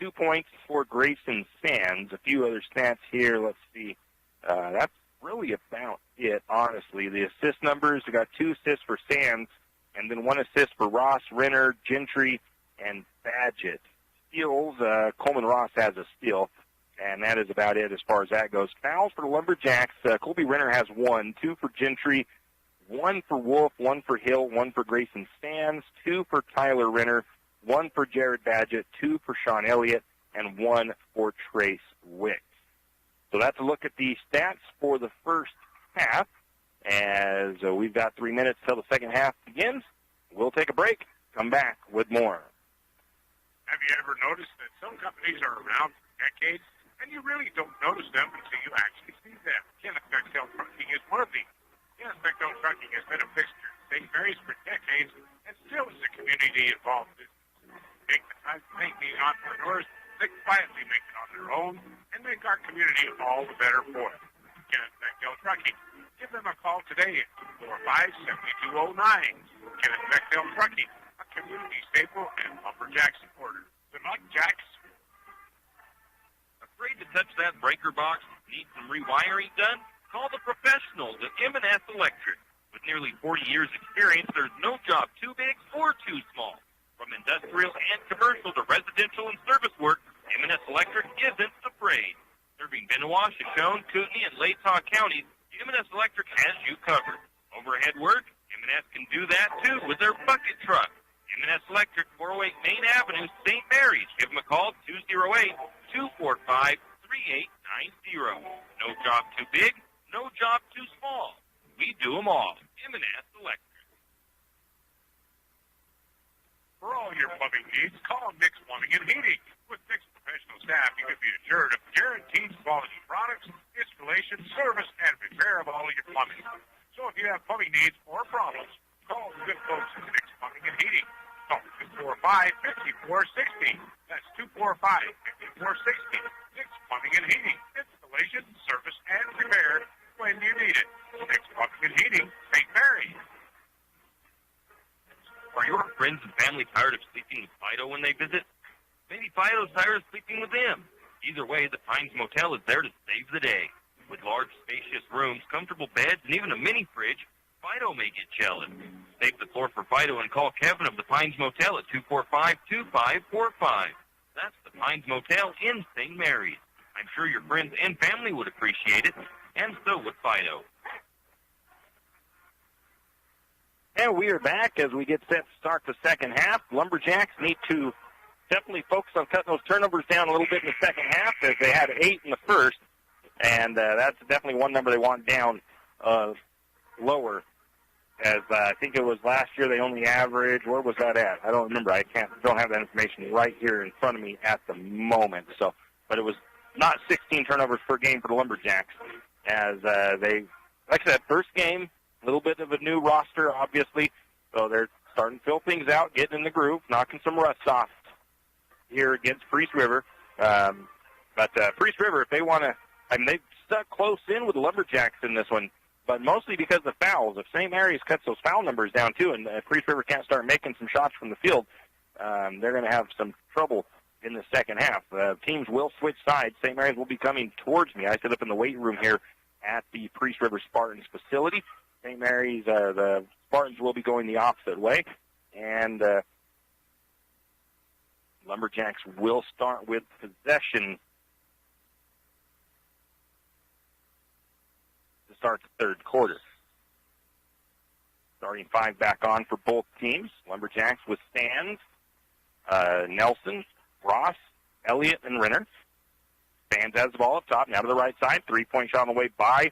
2 points for Grayson Sands. A few other stats here. Let's see. That's really about it, honestly. The assist numbers, we got 2 assists for Sands, and then 1 assist for Ross, Renner, Gentry, and Badgett. Steals, Coleman Ross has a steal, and that is about it as far as that goes. Fouls for the Lumberjacks, Colby Renner has 1, 2 for Gentry, 1 for Wolf, 1 for Hill, 1 for Grayson Sands, 2 for Tyler Renner, 1 for Jared Badgett, 2 for Sean Elliott, and 1 for Trace Wicks. So that's a look at the stats for the first half. As we've got 3 minutes till the second half begins, we'll take a break, come back with more. Have you ever noticed that some companies are around for decades, and you really don't notice them until you actually see them? Kenneth Bechtel Trucking is one of these. Kenneth Bechtel Trucking has been a fixture in St. Mary's for decades and still is a community-involved business. Take the time to thank the entrepreneurs that quietly make it on their own and make our community all the better for it. Kenneth Bechtel Trucking. Give them a call today at 245-7209. Kenneth Bechtel Trucking, a community staple and Lumberjack supporter. Good luck, Jacks. Afraid to touch that breaker box? Need some rewiring done? Call the professionals at M&S Electric. With nearly 40 years' experience, there's no job too big or too small. From industrial and commercial to residential and service work, M&S Electric isn't afraid. Serving Benoit, Shoshone, Kootenai, and Latah counties, M&S Electric has you covered. Overhead work, M&S can do that too with their bucket truck. M&S Electric, 408 Main Avenue, St. Mary's. Give them a call, 208-245-3890. No job too big, no job too small. We do them all. M&S Electric. For all your plumbing needs, call Nick's Plumbing and Heating. With Nick's professional staff, you can be assured of guaranteed quality products, installation, service, and repair of all your plumbing. So if you have plumbing needs or problems, call the good folks at Nick's Plumbing and Heating. Call 245-5460. That's 245-5460. Nick's Plumbing and Heating. Installation, service, and repair when you need it. Nick's Plumbing and Heating, St. Mary's. Are your friends and family tired of sleeping with Fido when they visit? Maybe Fido's tired of sleeping with them. Either way, the Pines Motel is there to save the day. With large, spacious rooms, comfortable beds, and even a mini fridge, Fido may get jealous. Save the floor for Fido and call Kevin of the Pines Motel at 245-2545. That's the Pines Motel in St. Mary's. I'm sure your friends and family would appreciate it, and so would Fido. And we are back as we get set to start the second half. Lumberjacks need to definitely focus on cutting those turnovers down a little bit in the second half, as they had 8 in the first. And that's definitely one number they want down lower. As I think it was last year they only averaged, where was that at? I don't remember. Don't have that information right here in front of me at the moment. So, but it was not 16 turnovers per game for the Lumberjacks. As they, like I said, first game, a little bit of a new roster, obviously. So they're starting to fill things out, getting in the groove, knocking some rust off here against Priest River. But Priest River, if they want to, they've stuck close in with the Lumberjacks in this one, but mostly because of the fouls. If St. Mary's cuts those foul numbers down, too, and Priest River can't start making some shots from the field, they're going to have some trouble in the second half. Teams will switch sides. St. Mary's will be coming towards me. I sit up in the weight room here at the Priest River Spartans facility. St. Mary's, the Spartans will be going the opposite way, and Lumberjacks will start with possession to start the third quarter. Starting 5 back on for both teams. Lumberjacks with Sands, Nelson, Ross, Elliott, and Renner. Sands has the ball up top, now to the right side. 3-point shot on the way by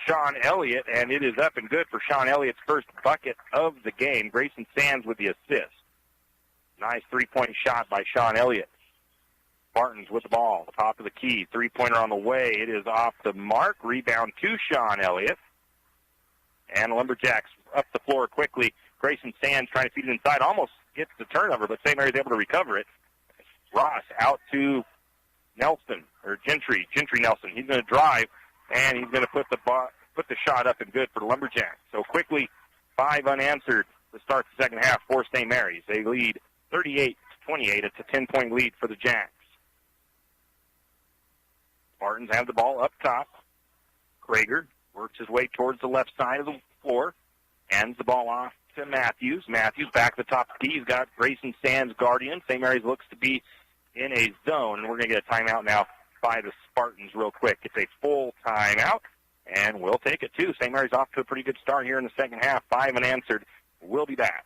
Sean Elliott, and it is up and good for Sean Elliott's first bucket of the game. Grayson Sands with the assist. Nice 3-point shot by Sean Elliott. Spartans with the ball, top of the key. 3-pointer on the way. It is off the mark. Rebound to Sean Elliott. And Lumberjacks up the floor quickly. Grayson Sands trying to feed it inside. Almost gets the turnover, but St. Mary's able to recover it. Ross out to Nelson, or Gentry Nelson. He's going to drive, and he's going to put the shot up and good for the Lumberjacks. So quickly, 5 unanswered to start the second half for St. Mary's. They lead 38-28. It's a 10-point lead for the Jacks. Spartans have the ball up top. Krager works his way towards the left side of the floor. Hands the ball off to Matthews. Matthews back to the top of the key. He's got Grayson Sands guardian. St. Mary's looks to be in a zone. And we're going to get a timeout now by the Spartans real quick. It's a full timeout, and we'll take it too. St. Mary's off to a pretty good start here in the second half. 5 unanswered. We'll be back.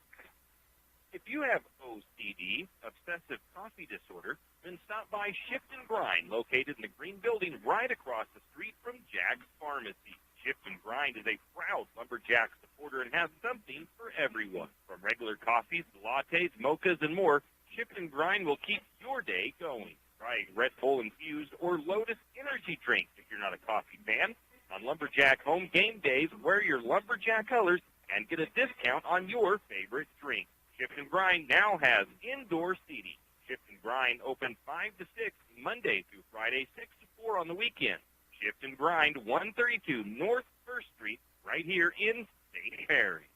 If you have OCD, obsessive coffee disorder, then stop by Shift and Grind, located in the green building right across the street from Jack's Pharmacy. Shift and Grind is a proud Lumberjack supporter and has something for everyone. From regular coffees to lattes, mochas, and more, Shift and Grind will keep your day going. Try Red Bull Infused or Lotus Energy Drink if you're not a coffee fan. On Lumberjack home game days, wear your Lumberjack colors and get a discount on your favorite drink. Shift and Grind now has indoor seating. Shift and Grind open 5 to 6 Monday through Friday, 6 to 4 on the weekend. Shift and Grind, 132 North 1st Street, right here in St. Mary's.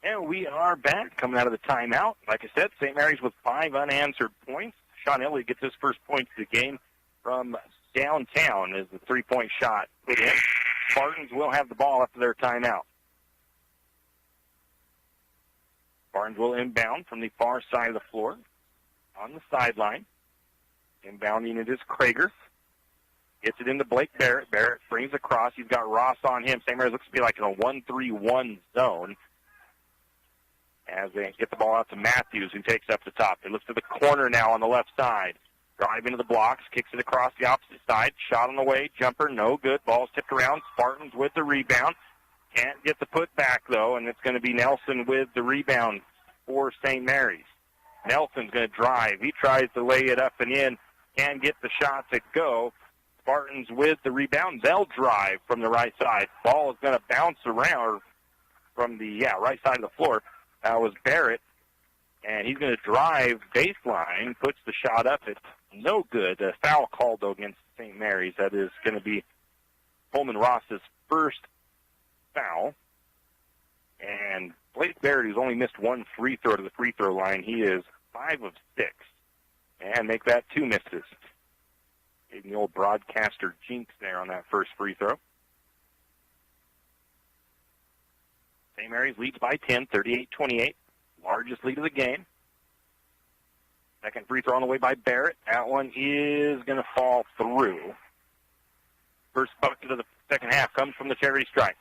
And we are back, coming out of the timeout. Like I said, St. Mary's with 5 unanswered points. Sean Elliott gets his first points of the game from downtown as the 3-point shot put in. Spartans will have the ball after their timeout. Spartans will inbound from the far side of the floor on the sideline. Inbounding it is Krager. Gets it into Blake Barrett. Barrett brings across. He's got Ross on him. St. Mary's looks to be like in a 1-3-1 zone as they get the ball out to Matthews, who takes up the top. They look to the corner now on the left side. Drive into the blocks, kicks it across the opposite side. Shot on the way, jumper, no good. Ball's tipped around. Spartans with the rebound. Can't get the putback, though, and it's going to be Nelson with the rebound for St. Mary's. Nelson's going to drive. He tries to lay it up and in. Can't get the shot to go. Spartans with the rebound. They'll drive from the right side. Ball is going to bounce around from the right side of the floor. That was Barrett, and he's going to drive baseline, puts the shot up. It's no good. A foul called, though, against St. Mary's. That is going to be Coleman Ross's first foul. And Blake Barrett, who's only missed one free throw to the free throw line, he is 5 of 6. And make that 2 misses. Getting the old broadcaster jinx there on that first free throw. St. Mary's leads by 10, 38-28. Largest lead of the game. Second free throw on the way by Barrett. That one is going to fall through. First bucket of the second half comes from the charity stripe.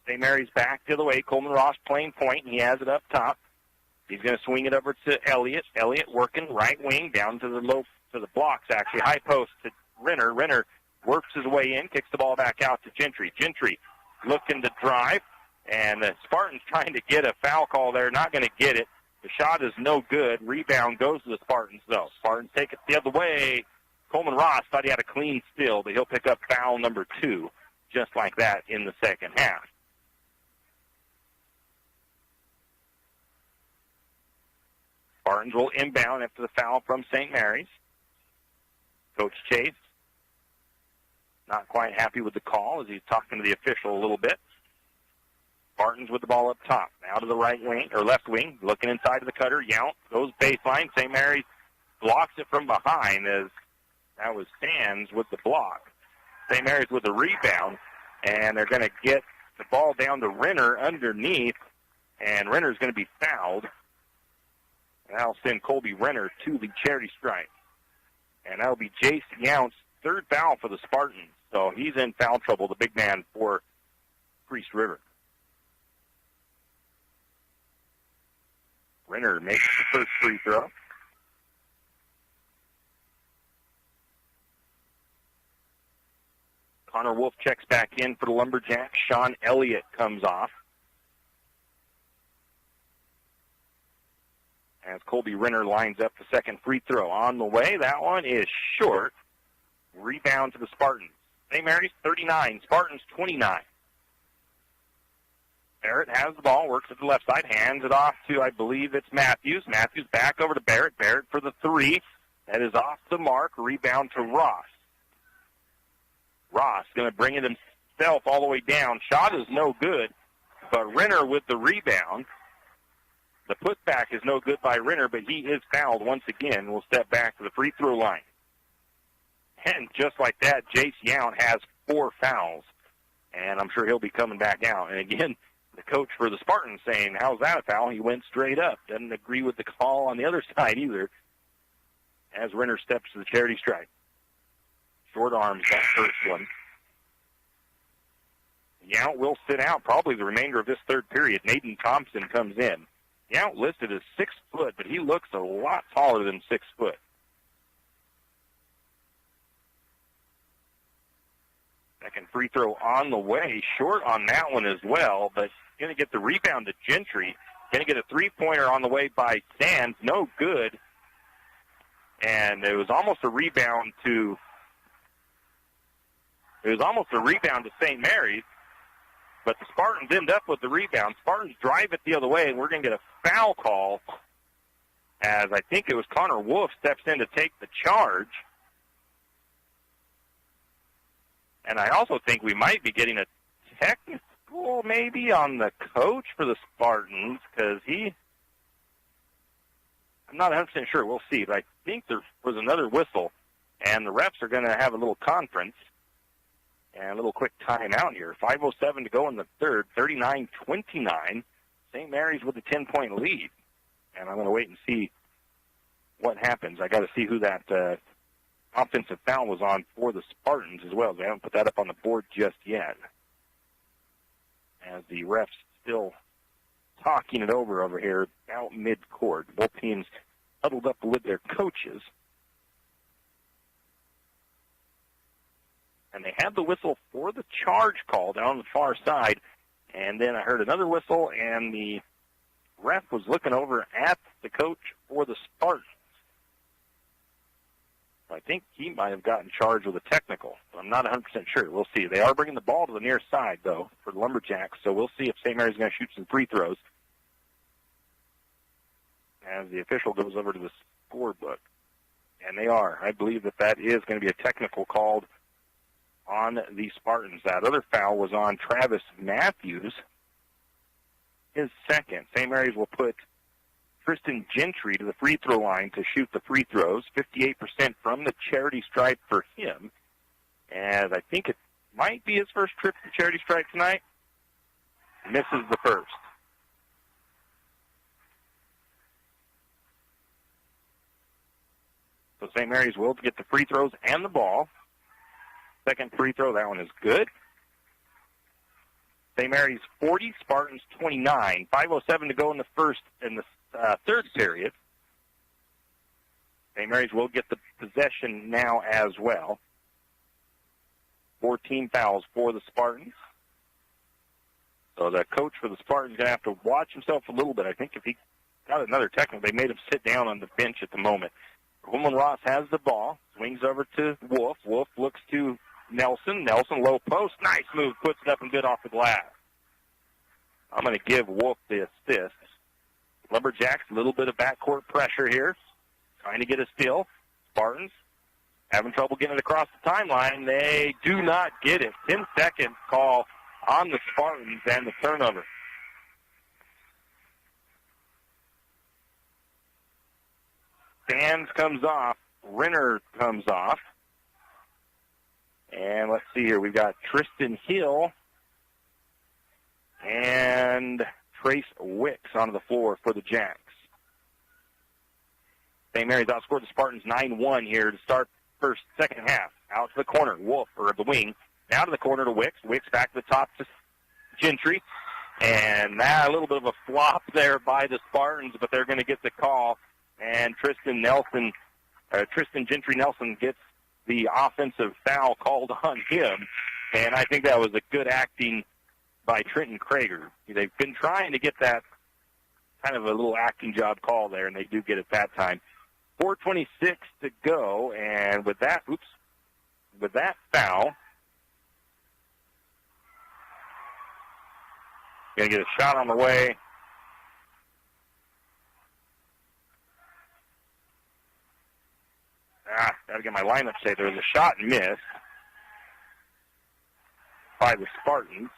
St. Mary's back the other way. Coleman Ross playing point, and he has it up top. He's going to swing it over to Elliott. Elliott working right wing down to the blocks, actually. High post to Renner. Renner works his way in, kicks the ball back out to Gentry. Gentry looking to drive, and the Spartans trying to get a foul call there. Not going to get it. The shot is no good. Rebound goes to the Spartans, though. Spartans take it the other way. Coleman Ross thought he had a clean steal, but he'll pick up foul number 2 just like that in the second half. Spartans will inbound after the foul from St. Mary's. Coach Chase not quite happy with the call as he's talking to the official a little bit. Spartans with the ball up top. Now to the right wing, or left wing, looking inside of the cutter. Yount goes baseline. St. Mary's blocks it from behind as that was Sands with the block. St. Mary's with the rebound, and they're going to get the ball down to Renner underneath, and Renner's going to be fouled. And that'll send Colby Renner to the charity stripe. And that'll be Jace Yount's third foul for the Spartans. So he's in foul trouble, the big man for Priest River. Renner makes the first free throw. Connor Wolf checks back in for the Lumberjacks. Sean Elliott comes off. As Colby Renner lines up the second free throw. On the way, that one is short. Rebound to the Spartans. St. Mary's 39, Spartans 29. Barrett has the ball, works at the left side, hands it off to, I believe it's Matthews. Matthews back over to Barrett. Barrett for the 3. That is off the mark. Rebound to Ross. Ross going to bring it himself all the way down. Shot is no good, but Renner with the rebound. The putback is no good by Renner, but he is fouled once again. We'll step back to the free throw line. And just like that, Jace Yount has 4 fouls, and I'm sure he'll be coming back out. And again, the coach for the Spartans saying, how's that a foul? He went straight up. Doesn't agree with the call on the other side either, as Renner steps to the charity stripe. Short arms that first one. Yount will sit out probably the remainder of this third period. Nathan Thompson comes in. Yount listed as 6 foot, but he looks a lot taller than 6 foot. Second free throw on the way. Short on that one as well, but going to get the rebound to Gentry. Going to get a three-pointer on the way by Sands. No good. And it was almost a rebound to St. Mary's, but the Spartans end up with the rebound. Spartans drive it the other way, and we're going to get a foul call as I think it was Connor Wolf steps in to take the charge. And I also think we might be getting a technical maybe on the coach for the Spartans because I'm not 100% sure. We'll see. But I think there was another whistle, and the refs are going to have a little conference and a little quick timeout here. 5:07 to go in the third, 39-29. St. Mary's with a 10-point lead. And I'm going to wait and see what happens. I got to see who that offensive foul was on for the Spartans as well. They haven't put that up on the board just yet. As the refs still talking it over here out mid-court. Both teams huddled up with their coaches. And they had the whistle for the charge call down on the far side. And then I heard another whistle, and the ref was looking over at the coach for the Spartans. I think he might have gotten charged with a technical. I'm not 100% sure. We'll see. They are bringing the ball to the near side, though, for the Lumberjacks, so we'll see if St. Mary's going to shoot some free throws as the official goes over to the scorebook. And they are. I believe that is going to be a technical called on the Spartans. That other foul was on Travis Matthews, his second. St. Mary's will put Tristan Gentry to the free throw line to shoot the free throws, 58% from the charity stripe for him. And I think it might be his first trip to charity stripe tonight. Misses the first. So St. Mary's will get the free throws and the ball. Second free throw, that one is good. St. Mary's 40, Spartans 29. 5:07 to go in the third period. St. Mary's will get the possession now as well. 14 fouls for the Spartans. So the coach for the Spartans is going to have to watch himself a little bit. I think if he got another technical, they made him sit down on the bench at the moment. Coleman Ross has the ball, swings over to Wolf. Wolf looks to Nelson. Nelson, low post. Nice move, puts it up and good off the glass. I'm going to give Wolf the assist. Lumberjacks, a little bit of backcourt pressure here, trying to get a steal. Spartans having trouble getting it across the timeline. They do not get it. 10-second call on the Spartans and the turnover. Sands comes off. Renner comes off. And let's see here. We've got Tristan Hill and Trace Wicks onto the floor for the Jacks. St. Mary's outscored the Spartans 9-1 here to start second half. Out to the corner, Wolf, or the wing. Now to the corner to Wicks. Wicks back to the top to Gentry. And now a little bit of a flop there by the Spartans, but they're going to get the call. And Tristan Gentry Nelson gets the offensive foul called on him. And I think that was a good acting by Trenton Krager. They've been trying to get that kind of a little acting job call there, and they do get it that time. 4:26 to go, and with that foul, going to get a shot on the way. Got to get my lineup straight. There was a shot and miss by the Spartans.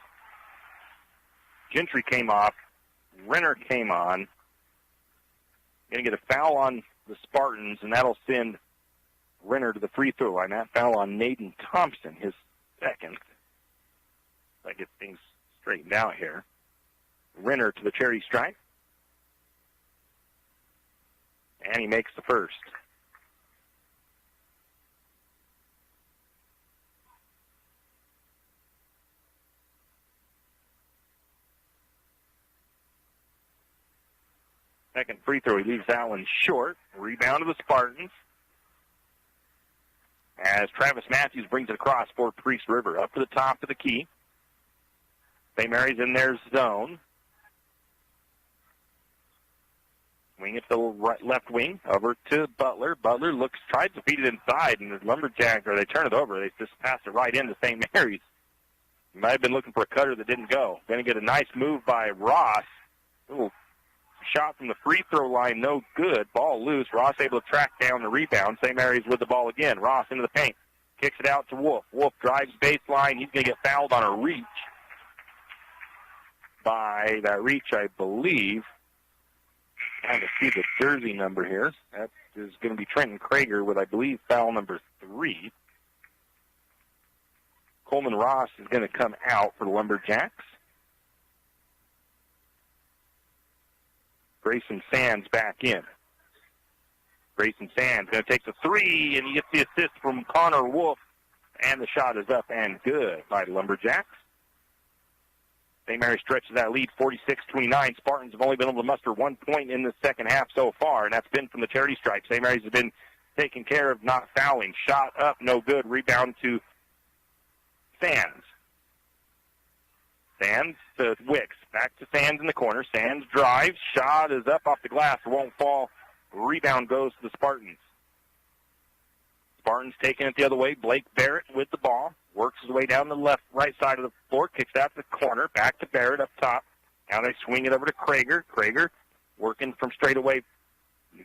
Gentry came off. Renner came on. Going to get a foul on the Spartans, and that'll send Renner to the free throw line. That foul on Naden Thompson, his second. I get things straightened out here. Renner to the charity stripe. And he makes the first. Second free throw, he leaves that one short. Rebound to the Spartans. As Travis Matthews brings it across for Priest River. Up to the top of the key. St. Mary's in their zone. Wing it to the left wing. Over to Butler. Butler tries to feed it inside, and the Lumberjacks, or they turn it over. They just pass it right into St. Mary's. He might have been looking for a cutter that didn't go. Going to get a nice move by Ross. Little shot from the free throw line, no good. Ball loose. Ross able to track down the rebound. St. Mary's with the ball again. Ross into the paint. Kicks it out to Wolf. Wolf drives baseline. He's going to get fouled on a reach. By that reach, I believe. Trying to see the jersey number here. That is going to be Trenton Krager with, I believe, foul number 3. Coleman Ross is going to come out for the Lumberjacks. Grayson Sands back in. Grayson Sands going to take the three, and he gets the assist from Connor Wolf, and the shot is up and good by the Lumberjacks. St. Mary stretches that lead 46-29. Spartans have only been able to muster 1 point in the second half so far, and that's been from the charity stripe. St. Mary's has been taking care of not fouling. Shot up, no good. Rebound to Sands. Sands to Wicks. Back to Sands in the corner. Sands drives. Shot is up off the glass. It won't fall. Rebound goes to the Spartans. Spartans taking it the other way. Blake Barrett with the ball. Works his way down the right side of the floor. Kicks out to the corner. Back to Barrett up top. Now they swing it over to Krager. Krager working from straight away.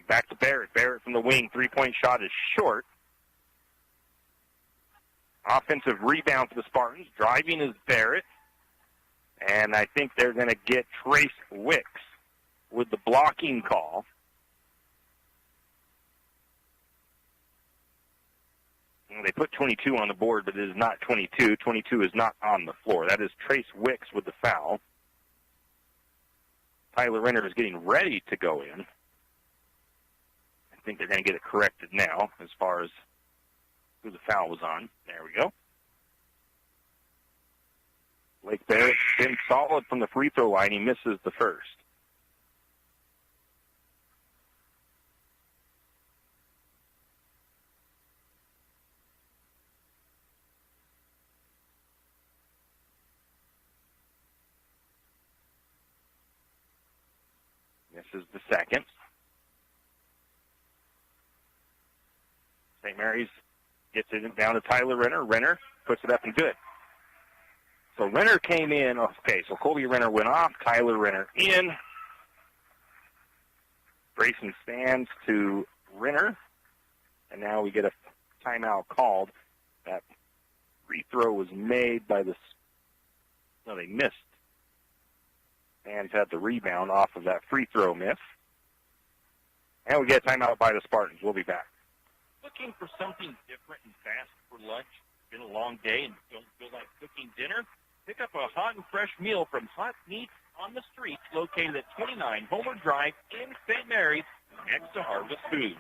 Back to Barrett. Barrett from the wing. Three-point shot is short. Offensive rebound for the Spartans. Driving is Barrett. And I think they're going to get Trace Wicks with the blocking call. They put 22 on the board, but it is not 22. 22 is not on the floor. That is Trace Wicks with the foul. Tyler Renner is getting ready to go in. I think they're going to get it corrected now as far as who the foul was on. There we go. Blake Barrett's been solid from the free throw line. He misses the first. This is the second. St. Mary's gets it down to Tyler Renner. Renner puts it up and good. So Renner came in. Okay, so Colby Renner went off. Tyler Renner in. Grayson Sands to Renner. And now we get a timeout called. That free throw was made by the... No, they missed. Sands had the rebound off of that free throw miss. And we get a timeout by the Spartans. We'll be back. Looking for something different and fast for lunch? Been a long day and don't feel like cooking dinner? Pick up a hot and fresh meal from Hot Meats on the Street, located at 29 Homer Drive in St. Mary's, next to Harvest Foods.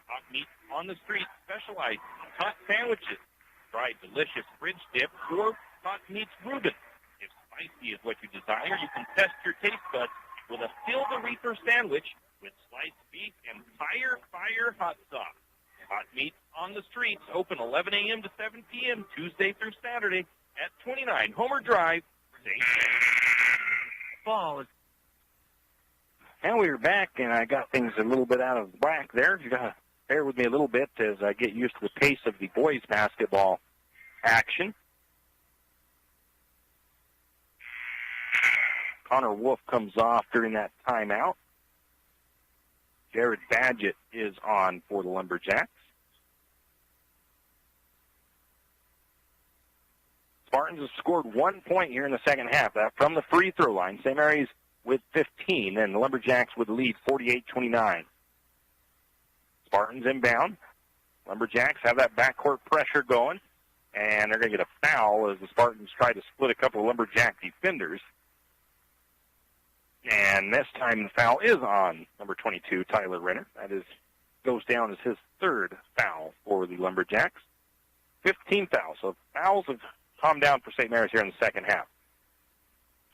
Hot Meats on the Street specializes in hot sandwiches, fried delicious fridge dip, or Hot Meats Reuben. If spicy is what you desire, you can test your taste buds with a Fill-the-Reaper sandwich with sliced beef and fire hot sauce. Hot Meats on the Streets, open 11 a.m. to 7 p.m. Tuesday through Saturday at 29 Homer Drive, St. Falls. And we're back, and I got things a little bit out of whack there. You got to bear with me a little bit as I get used to the pace of the boys' basketball action. Connor Wolf comes off during that timeout. Jared Badgett is on for the Lumberjacks. Spartans have scored 1 point here in the second half. That from the free throw line. St. Mary's with 15, and the Lumberjacks with the lead, 48-29. Spartans inbound. Lumberjacks have that backcourt pressure going, and they're going to get a foul as the Spartans try to split a couple of Lumberjack defenders. And this time the foul is on number 22, Tyler Renner. That goes down as his third foul for the Lumberjacks. 15 fouls. So fouls have calmed down for St. Mary's here in the second half.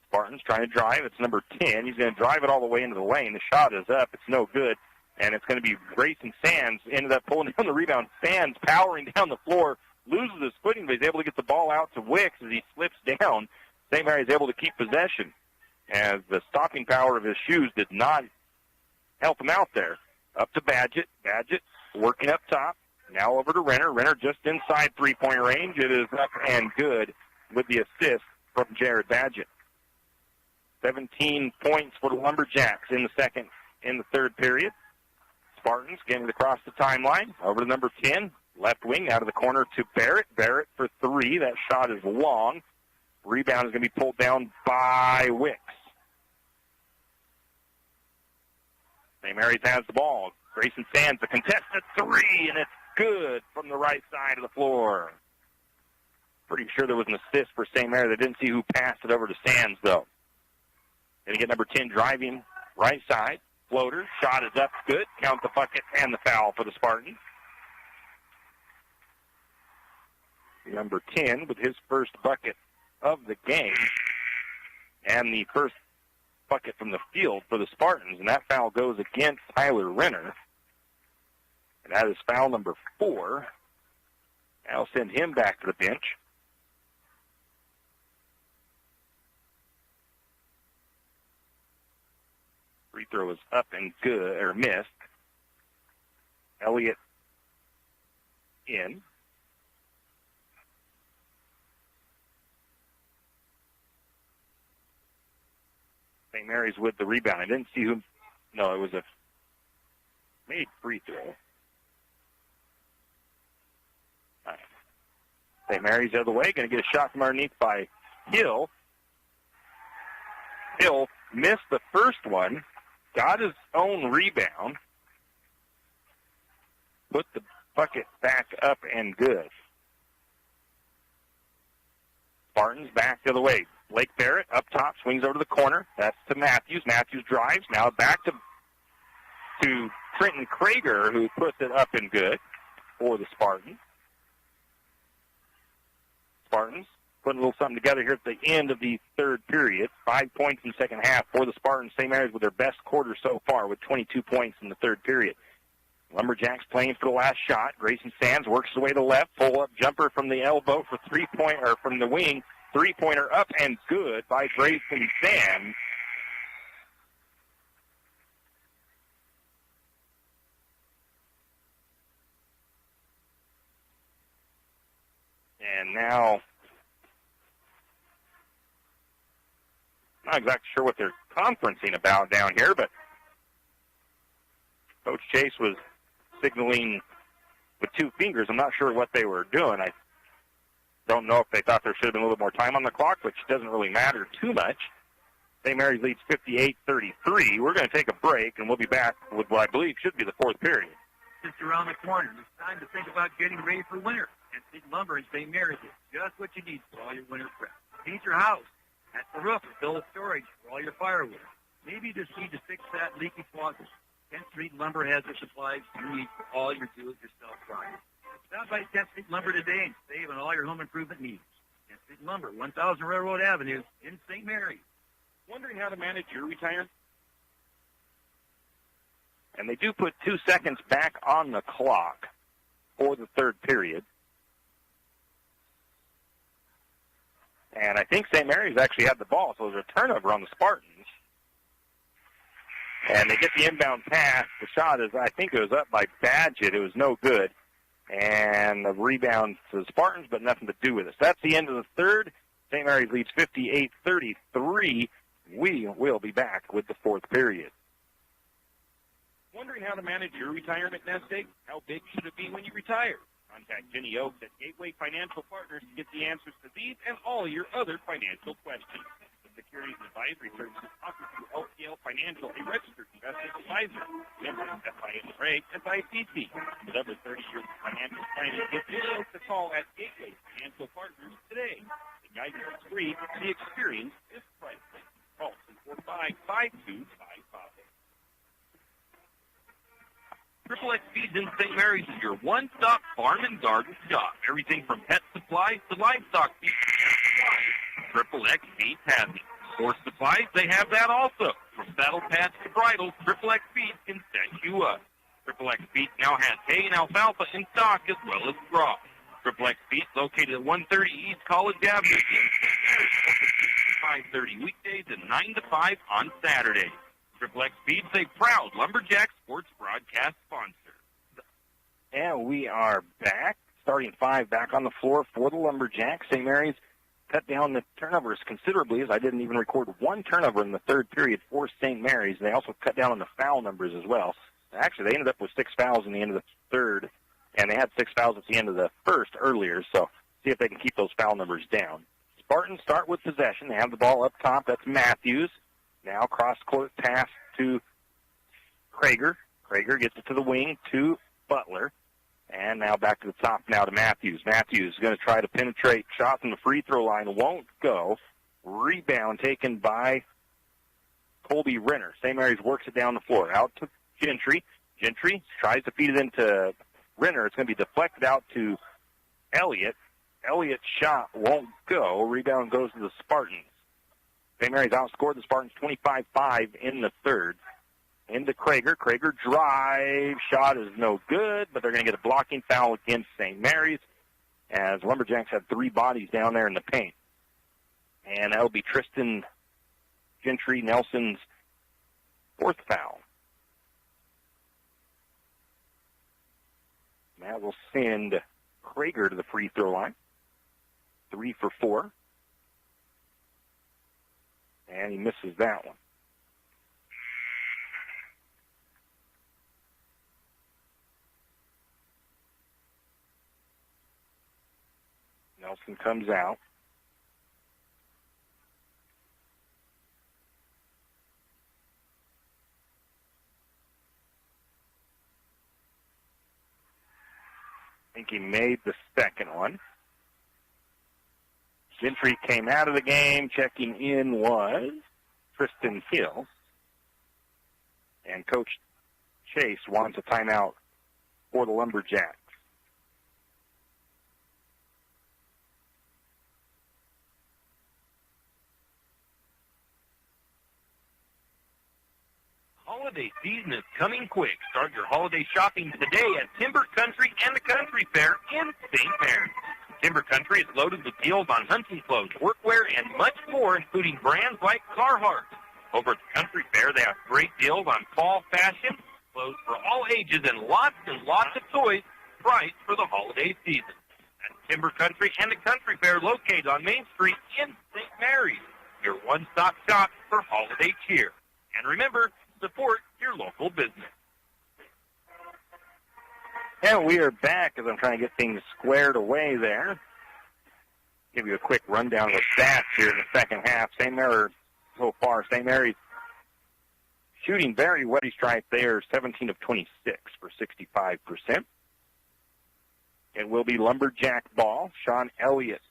Spartans trying to drive. It's number 10. He's going to drive it all the way into the lane. The shot is up. It's no good. And it's going to be Grayson Sands ended up pulling down the rebound. Sands powering down the floor, loses his footing, but he's able to get the ball out to Wicks as he slips down. St. Mary's able to keep possession, as the stopping power of his shoes did not help him out there. Up to Badgett. Badgett working up top. Now over to Renner. Renner just inside three-point range. It is up and good with the assist from Jared Badgett. 17 points for the Lumberjacks in the third period. Spartans getting it across the timeline. Over to number 10, left wing, out of the corner to Barrett. Barrett for three. That shot is long. Rebound is going to be pulled down by Wicks. St. Mary's has the ball. Grayson Sands, the contested three, and it's good from the right side of the floor. Pretty sure there was an assist for St. Mary's. I didn't see who passed it over to Sands, though. Going to get number 10 driving right side. floater. Shot is up, good. Count the bucket and the foul for the Spartans. Number 10 with his first bucket of the game. And the first bucket from the field for the Spartans. And that foul goes against Tyler Renner. And that is foul number 4. I'll send him back to the bench. Free throw is up and good, or missed. Elliott in. St. Mary's with the rebound. I didn't see who. No, it was a made free throw. All right. St. Mary's the other way. Going to get a shot from underneath by Hill. Hill missed the first one. Got his own rebound. Put the bucket back up and good. Spartans back the other way. Blake Barrett up top, swings over to the corner. That's to Matthews. Matthews drives. Now back to Trenton Krager, who puts it up and good for the Spartans. Spartans putting a little something together here at the end of the third period. 5 points in the second half for the Spartans. St. Mary's with their best quarter so far with 22 points in the third period. Lumberjacks playing for the last shot. Grayson Sands works his way to the left. Pull-up jumper from the elbow for three-pointer from the wing. Three-pointer up and good by Grayson Sands. And now, not exactly sure what they're conferencing about down here, but Coach Chase was signaling with two fingers. I'm not sure what they were doing. I don't know if they thought there should have been a little more time on the clock, which doesn't really matter too much. St. Mary's leads 58-33. We're going to take a break, and we'll be back with what I believe should be the fourth period. Just around the corner. It's time to think about getting ready for winter. And Big Lumber in St. Mary's is just what you need for all your winter prep. Paint your house. At the roof, build a storage for all your firewood. Maybe you just need to fix that leaky faucet. 10th Street Lumber has the supplies you need for all your do-it-yourself projects. Stop by 10th Street Lumber today and save on all your home improvement needs. 10th Street Lumber, 1000 Railroad Avenue in St. Mary's. Wondering how to manage your retirement? And they do put 2 seconds back on the clock for the third period. And I think St. Mary's actually had the ball, so it was a turnover on the Spartans. And they get the inbound pass. The shot is, I think it was up by Badgett. It was no good. And the rebound to the Spartans, but nothing to do with it. So that's the end of the third. St. Mary's leads 58-33. We will be back with the fourth period. Wondering how to manage your retirement nest egg? How big should it be when you retire? Contact Jenny Oaks at Gateway Financial Partners to get the answers to these and all your other financial questions. The Securities and Advisory Services offered through LPL Financial, a registered investment advisor. Member FINRA, SIPC. With over 30 years of financial planning, give Jenny Oaks a call at Gateway Financial Partners today. The guidance is free. The experience is priceless. Call 245-5255. Triple X Feeds in St. Mary's is your one-stop farm and garden shop. Everything from pet supplies to livestock feed. Triple X Feeds has it. Horse supplies, they have that also. From saddle pads to bridles, Triple X Feeds can set you up. Triple X Feeds now has hay and alfalfa in stock as well as straw. Triple X Feeds located at 130 East College Avenue. 5:30 weekdays and 9 to 5 on Saturday. Triple X Feeds, a proud Lumberjack sports broadcast sponsor. And we are back. Starting five back on the floor for the Lumberjacks. St. Mary's cut down the turnovers considerably, as I didn't even record one turnover in the third period for St. Mary's. They also cut down on the foul numbers as well. Actually, they ended up with 6 fouls in the end of the third, and they had 6 fouls at the end of the first earlier, so see if they can keep those foul numbers down. Spartans start with possession. They have the ball up top. That's Matthews. Now cross-court pass to Krager. Krager gets it to the wing to Butler. And now back to the top now to Matthews. Matthews is going to try to penetrate. Shot from the free throw line won't go. Rebound taken by Colby Renner. St. Mary's works it down the floor. Out to Gentry. Gentry tries to feed it into Renner. It's going to be deflected out to Elliott. Elliott's shot won't go. Rebound goes to the Spartans. St. Mary's outscored the Spartans 25-5 in the third. Into Krager. Krager drive. Shot is no good, but they're going to get a blocking foul against St. Mary's as Lumberjacks have 3 bodies down there in the paint. And that'll be Tristan Gentry Nelson's 4th foul. That will send Krager to the free throw line. 3 for 4. And he misses that one. Nelson comes out. I think he made the second one. Gentry came out of the game. Checking in was Tristan Hill. And Coach Chase wants a timeout for the Lumberjacks. Holiday season is coming quick. Start your holiday shopping today at Timber Country and the Country Fair in St. Mary's. Timber Country is loaded with deals on hunting clothes, workwear, and much more, including brands like Carhartt. Over at the Country Fair, they have great deals on fall fashion, clothes for all ages, and lots of toys priced for the holiday season. At Timber Country and the Country Fair, located on Main Street in St. Mary's, your one-stop shop for holiday cheer. And remember, support your local business. And we are back as I'm trying to get things squared away there. Give you a quick rundown of the stats here in the second half. St. Mary's so far. St. Mary's shooting very wetty stripe there, 17 of 26 for 65%. It will be Lumberjack ball. Sean Elliott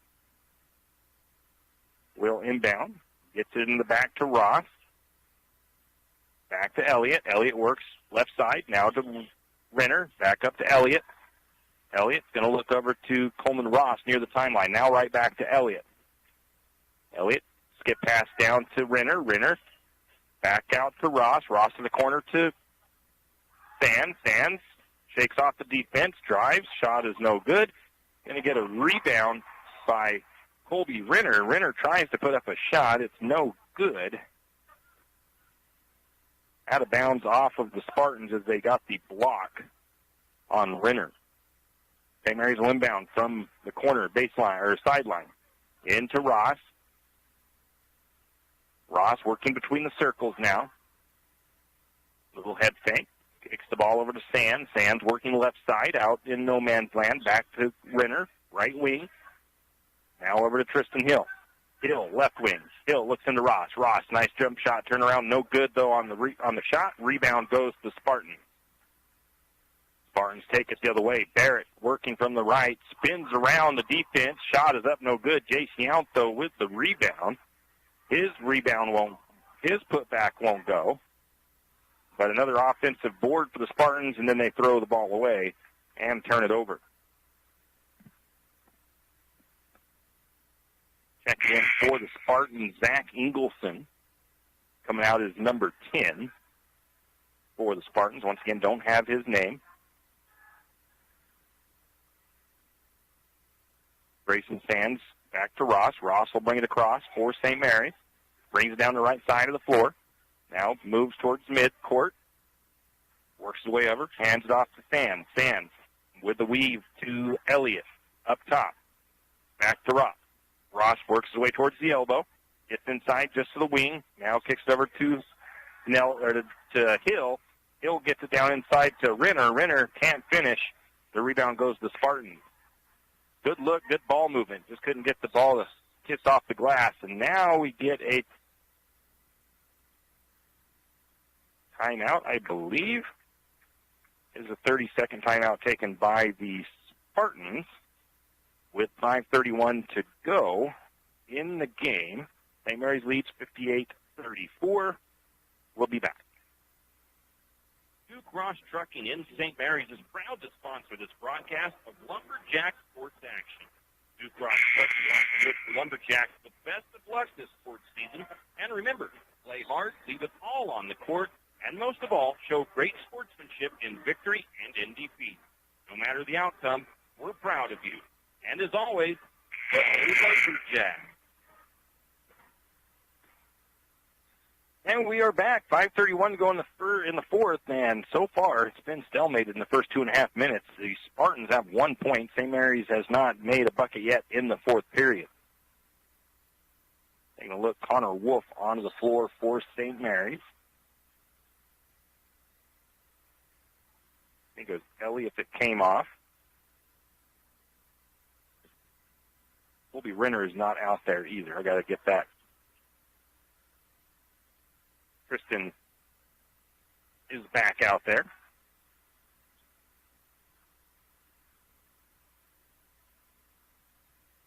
will inbound. Gets it in the back to Ross. Back to Elliott. Elliott works left side. Now to Renner. Back up to Elliott. Elliott's going to look over to Coleman Ross near the timeline. Now right back to Elliott. Elliott skip pass down to Renner. Renner back out to Ross. Ross in the corner to Sands. Sands shakes off the defense. Drives. Shot is no good. Going to get a rebound by Colby Renner. Renner tries to put up a shot. It's no good. Out of bounds off of the Spartans as they got the block on Renner. St. Mary's will inbound from the corner, baseline, or sideline. Into Ross. Ross working between the circles now. Little head fake. Kicks the ball over to Sands. Sands working left side, out in no man's land. Back to Renner, right wing. Now over to Tristan Hill. Hill, left wing. Hill looks into Ross. Ross, nice jump shot. Turn around, no good, though, on the shot. Rebound goes to Spartans. Spartans take it the other way. Barrett working from the right. Spins around the defense. Shot is up, no good. J.C. Alto with the rebound. His putback won't go. But another offensive board for the Spartans, and then they throw the ball away and turn it over. Checking in for the Spartans, Zach Ingleson. Coming out as number 10 for the Spartans. Once again, don't have his name. Grayson Sands back to Ross. Ross will bring it across for St. Mary's. Brings it down the right side of the floor. Now moves towards mid-court. Works his way over. Hands it off to Sands. Sands with the weave to Elliott up top. Back to Ross. Ross works his way towards the elbow. Gets inside just to the wing. Now kicks it over to Hill. Hill gets it down inside to Renner. Renner can't finish. The rebound goes to Spartans. Good look, good ball movement. Just couldn't get the ball to kiss off the glass. And now we get a timeout, I believe. Is a 30-second timeout taken by the Spartans with 5:31 to go in the game. St. Mary's leads 58-34. We'll be back. Duke Ross Trucking in St. Mary's is proud to sponsor this broadcast of Lumberjack Sports Action. Duke Ross Trucking wants to wish the Lumberjacks the best of luck this sports season. And remember, play hard, leave it all on the court, and most of all, show great sportsmanship in victory and in defeat. No matter the outcome, we're proud of you. And as always, go Lumberjacks. And we are back. 5:31 to go in the fourth, and so far it's been stalemated in the first 2.5 minutes. The Spartans have 1 point. St. Mary's has not made a bucket yet in the fourth period. Taking a look, Connor Wolf onto the floor for St. Mary's. I think it was Elliott that came off. Renner is not out there either. I got to get that. Tristan is back out there.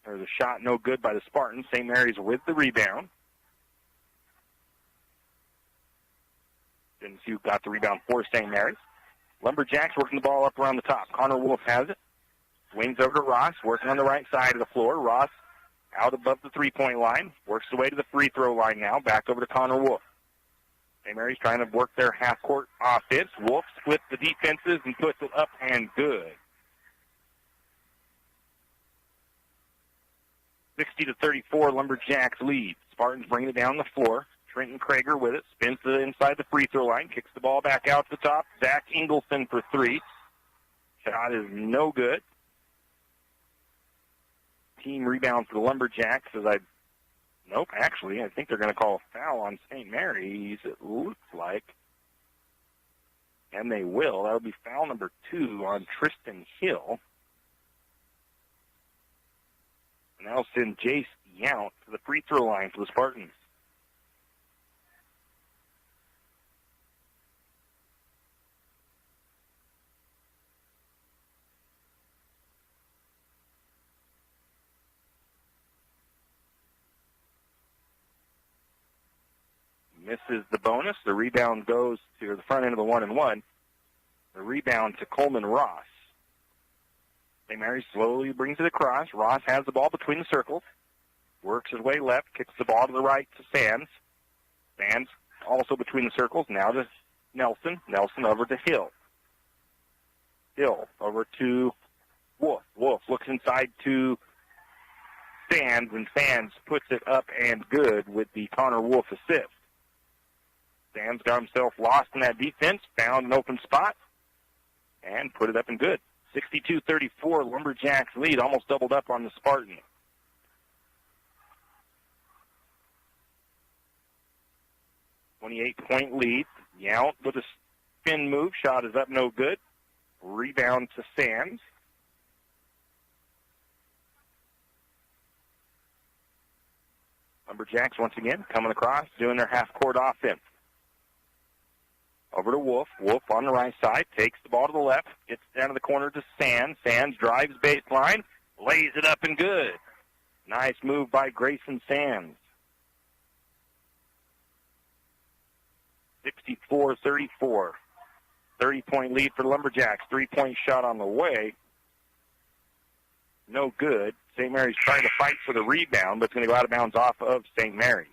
There's a shot, no good by the Spartans. St. Mary's with the rebound. Didn't see who got the rebound for St. Mary's. Lumberjacks working the ball up around the top. Connor Wolf has it. Swings over to Ross, working on the right side of the floor. Ross out above the three-point line. Works the way to the free throw line now. Back over to Connor Wolf. St. Mary's trying to work their half-court offense. Wolf splits the defenses and puts it up and good. 60-34, Lumberjacks lead. Spartans bring it down the floor. Trenton Krager with it. Spins it inside the free throw line. Kicks the ball back out to the top. Zach Ingleson for three. Shot is no good. Team rebound for the Lumberjacks Nope, actually, I think they're going to call a foul on St. Mary's, it looks like. And they will. That would be foul number 2 on Tristan Hill. And that'll send Jace Yount to the free throw line for the Spartans. Misses the bonus. The rebound goes to the front end of the 1-and-1. The rebound to Coleman Ross. St. Mary slowly brings it across. Ross has the ball between the circles. Works his way left. Kicks the ball to the right to Sands. Sands also between the circles. Now to Nelson. Nelson over to Hill. Hill over to Wolf. Wolf looks inside to Sands, and Sands puts it up and good with the Connor Wolf assist. Sands got himself lost in that defense, found an open spot, and put it up and good. 62-34, Lumberjacks lead, almost doubled up on the Spartans. .28 lead. Yount with a spin move. Shot is up, no good. Rebound to Sands. Lumberjacks once again coming across, doing their half-court offense. Over to Wolf. Wolf on the right side. Takes the ball to the left. Gets down to the corner to Sands. Sands drives baseline. Lays it up and good. Nice move by Grayson Sands. 64-34. 30-point lead for the Lumberjacks. 3-point shot on the way. No good. St. Mary's trying to fight for the rebound, but it's going to go out of bounds off of St. Mary's.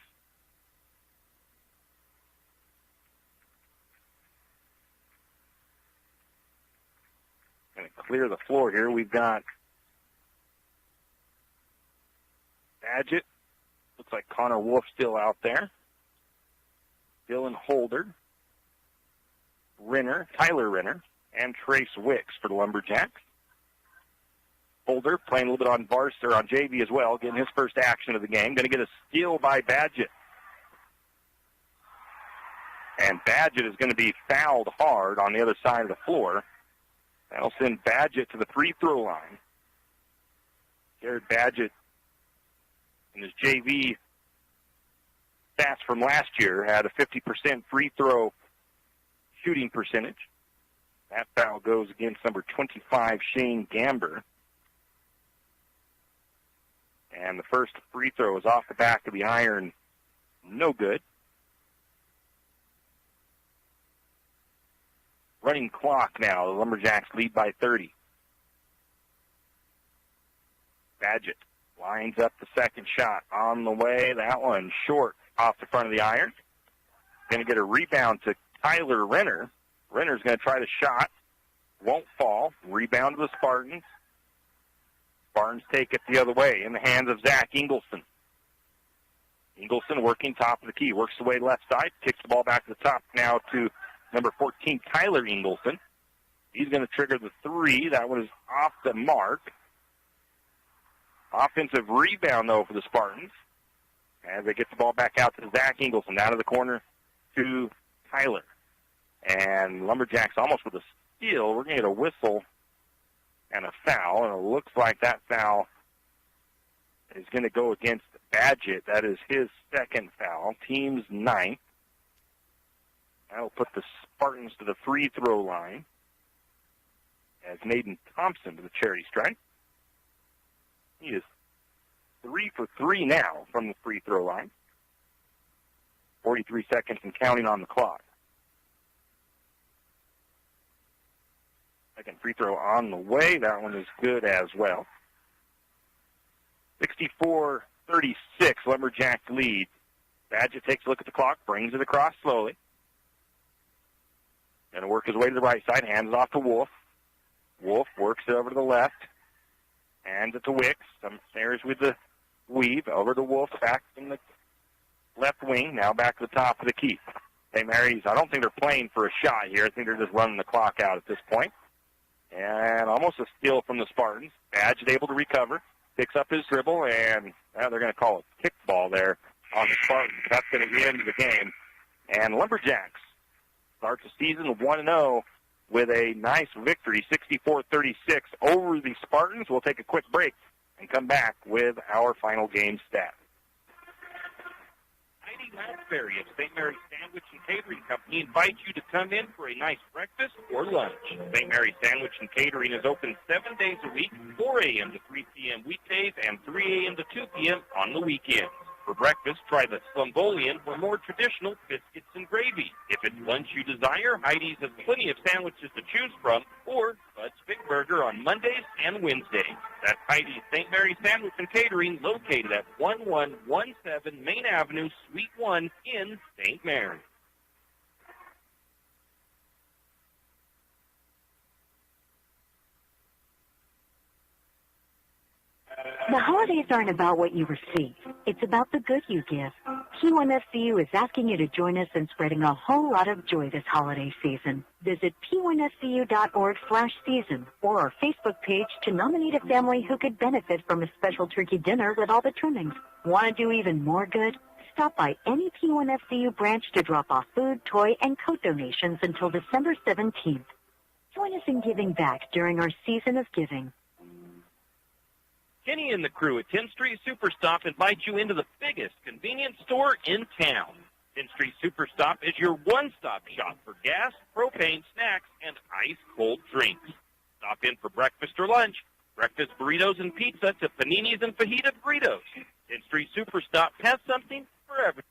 Going to clear the floor here. We've got Badgett. Looks like Connor Wolf still out there. Dylan Holder. Renner, Tyler Renner, and Trace Wicks for the Lumberjacks. Holder playing a little bit on varsity, on JV as well, getting his first action of the game. Going to get a steal by Badgett. And Badgett is going to be fouled hard on the other side of the floor. That'll send Badgett to the free throw line. Jared Badgett, in his JV stats from last year, had a 50% free throw shooting percentage. That foul goes against number 25, Shane Gamber. And the first free throw is off the back of the iron. No good. running clock now. The Lumberjacks lead by 30. Badgett lines up the second shot on the way. That one short off the front of the iron. Going to get a rebound to Tyler Renner. Renner's going to try the shot. Won't fall. Rebound to the Spartans. Spartans take it the other way in the hands of Zach Ingleson. Ingleson working top of the key. Works the way left side. Kicks the ball back to the top now to number 14, Tyler Ingleson. He's going to trigger the three. That one is off the mark. Offensive rebound, though, for the Spartans. As they get the ball back out to Zach Ingleson. Out of the corner to Tyler. And Lumberjacks almost with a steal. We're going to get a whistle and a foul. And it looks like that foul is going to go against Badgett. That is his second foul. Team's ninth. That will put the Spartans to the free throw line. As Naden Thompson to the charity stripe. He is 3 for 3 now from the free throw line. 43 seconds and counting on the clock. Second free throw on the way. That one is good as well. 64-36, Lumberjacks lead. Badgett takes a look at the clock, brings it across slowly. Going to work his way to the right side, hands it off to Wolf. Wolf works it over to the left, hands it to Wicks. Some snares with the weave, over to Wolf, back in the left wing, now back to the top of the key. St. Mary's, I don't think they're playing for a shot here. I think they're just running the clock out at this point. And almost a steal from the Spartans. Badgett able to recover, picks up his dribble, and they're going to call a kickball there on the Spartans. That's going to end the game. And Lumberjacks starts the season 1-0 with a nice victory, 64-36 over the Spartans. We'll take a quick break and come back with our final game stats. Heidi Lansbury of St. Mary's Sandwich and Catering Company invites you to come in for a nice breakfast or lunch. St. Mary's Sandwich and Catering is open 7 days a week, 4 a.m. to 3 p.m. weekdays, and 3 a.m. to 2 p.m. on the weekends. For breakfast, try the Slumbolian or more traditional biscuits and gravy. If it's lunch you desire, Heidi's has plenty of sandwiches to choose from, or Bud's Big Burger on Mondays and Wednesdays. That's Heidi's St. Mary's Sandwich and Catering, located at 1117 Main Avenue, Suite 1 in St. Mary. The holidays aren't about what you receive. It's about the good you give. P1FCU is asking you to join us in spreading a whole lot of joy this holiday season. Visit p1fcu.org/season or our Facebook page to nominate a family who could benefit from a special turkey dinner with all the trimmings. Want to do even more good? Stop by any P1FCU branch to drop off food, toy, and coat donations until December 17th. Join us in giving back during our season of giving. Kenny and the crew at 10th Street Superstop invite you into the biggest convenience store in town. 10th Street Superstop is your one-stop shop for gas, propane, snacks, and ice-cold drinks. Stop in for breakfast or lunch. Breakfast burritos and pizza to paninis and fajita burritos. 10th Street Superstop has something for everyone.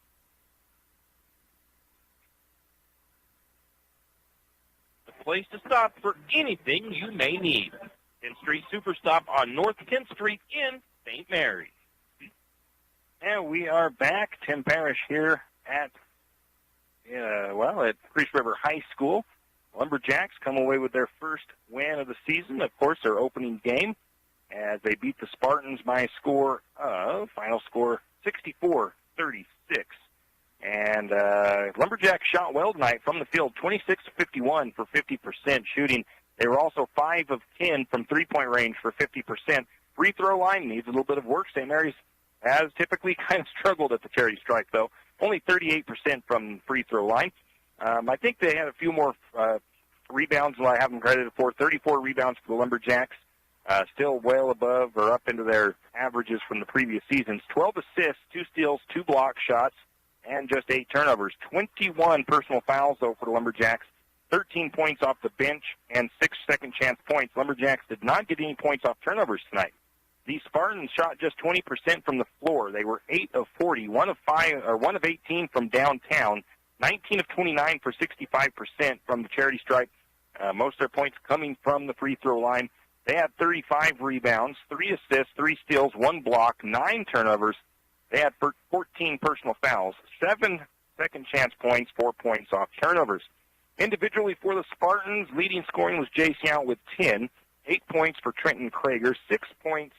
The place to stop for anything you may need. 10th Street Superstop on North 10th Street in St. Mary's. And we are back. Tim Parrish here at Priest River High School. Lumberjacks come away with their first win of the season. Of course, their opening game as they beat the Spartans by a final score 64-36. And Lumberjacks shot well tonight from the field, 26-51 for 50% shooting. They were also 5 of 10 from three-point range for 50%. Free throw line needs a little bit of work. St. Mary's has typically kind of struggled at the charity stripe, though. Only 38% from free throw line. I think they had a few more rebounds than I have them credited for. 34 rebounds for the Lumberjacks. Still well above or up into their averages from the previous seasons. 12 assists, 2 steals, 2 block shots, and just 8 turnovers. 21 personal fouls, though, for the Lumberjacks. 13 points off the bench and 6 second-chance points. Lumberjacks did not get any points off turnovers tonight. The Spartans shot just 20% from the floor. They were 8 of 40, 1 of 18 from downtown, 19 of 29 for 65% from the charity stripe, Most of their points coming from the free throw line. They had 35 rebounds, 3 assists, 3 steals, 1 block, 9 turnovers. They had 14 personal fouls, 7 second chance points, 4 points off turnovers. Individually for the Spartans, leading scoring was Jace Yount with 10, 8 points for Trenton Krager, 6 points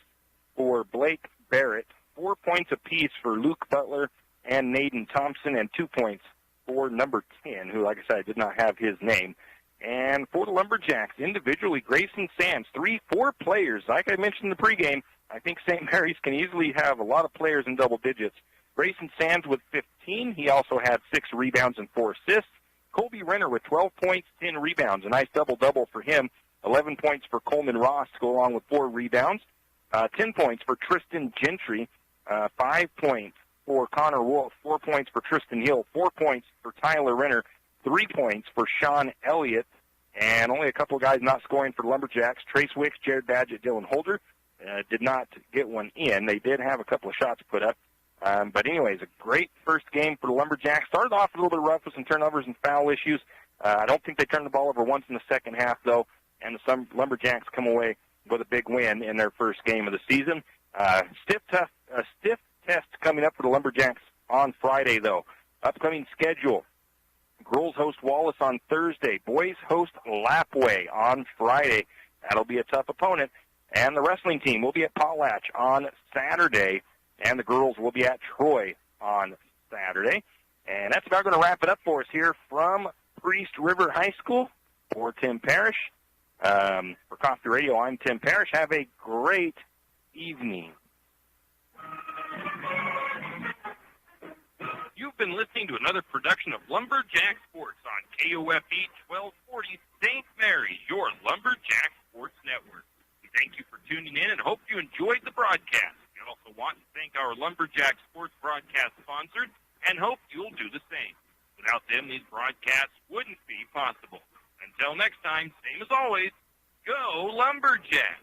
for Blake Barrett, 4 points apiece for Luke Butler and Naden Thompson, and 2 points for number 10, who, like I said, I did not have his name. And for the Lumberjacks, individually, Grayson Sands, 4 players. Like I mentioned in the pregame, I think St. Mary's can easily have a lot of players in double digits. Grayson Sands with 15. He also had 6 rebounds and 4 assists. Colby Renner with 12 points, 10 rebounds. A nice double-double for him. 11 points for Coleman Ross to go along with 4 rebounds. 10 points for Tristan Gentry. 5 points for Connor Wolf. 4 points for Tristan Hill. 4 points for Tyler Renner. 3 points for Sean Elliott. And only a couple of guys not scoring for the Lumberjacks. Trace Wicks, Jared Badgett, Dylan Holder did not get one in. They did have a couple of shots put up. But anyways, a great first game for the Lumberjacks. Started off a little bit rough with some turnovers and foul issues. I don't think they turned the ball over once in the second half, though. And the Lumberjacks come away with a big win in their first game of the season. Stiff test coming up for the Lumberjacks on Friday, though. Upcoming schedule. Girls host Wallace on Thursday. Boys host Lapway on Friday. That'll be a tough opponent. And the wrestling team will be at Potlatch on Saturday. And the girls will be at Troy on Saturday. And that's about going to wrap it up for us here from Priest River High School. For Tim Parrish, for Coffee Radio, I'm Tim Parrish. Have a great evening. You've been listening to another production of Lumberjack Sports on KOFE 1240 St. Mary's, your Lumberjack Sports Network. We thank you for tuning in and hope you enjoyed the broadcast. We also want to thank our Lumberjack Sports broadcast sponsors and hope you'll do the same. Without them, these broadcasts wouldn't be possible. Until next time, same as always, go Lumberjack!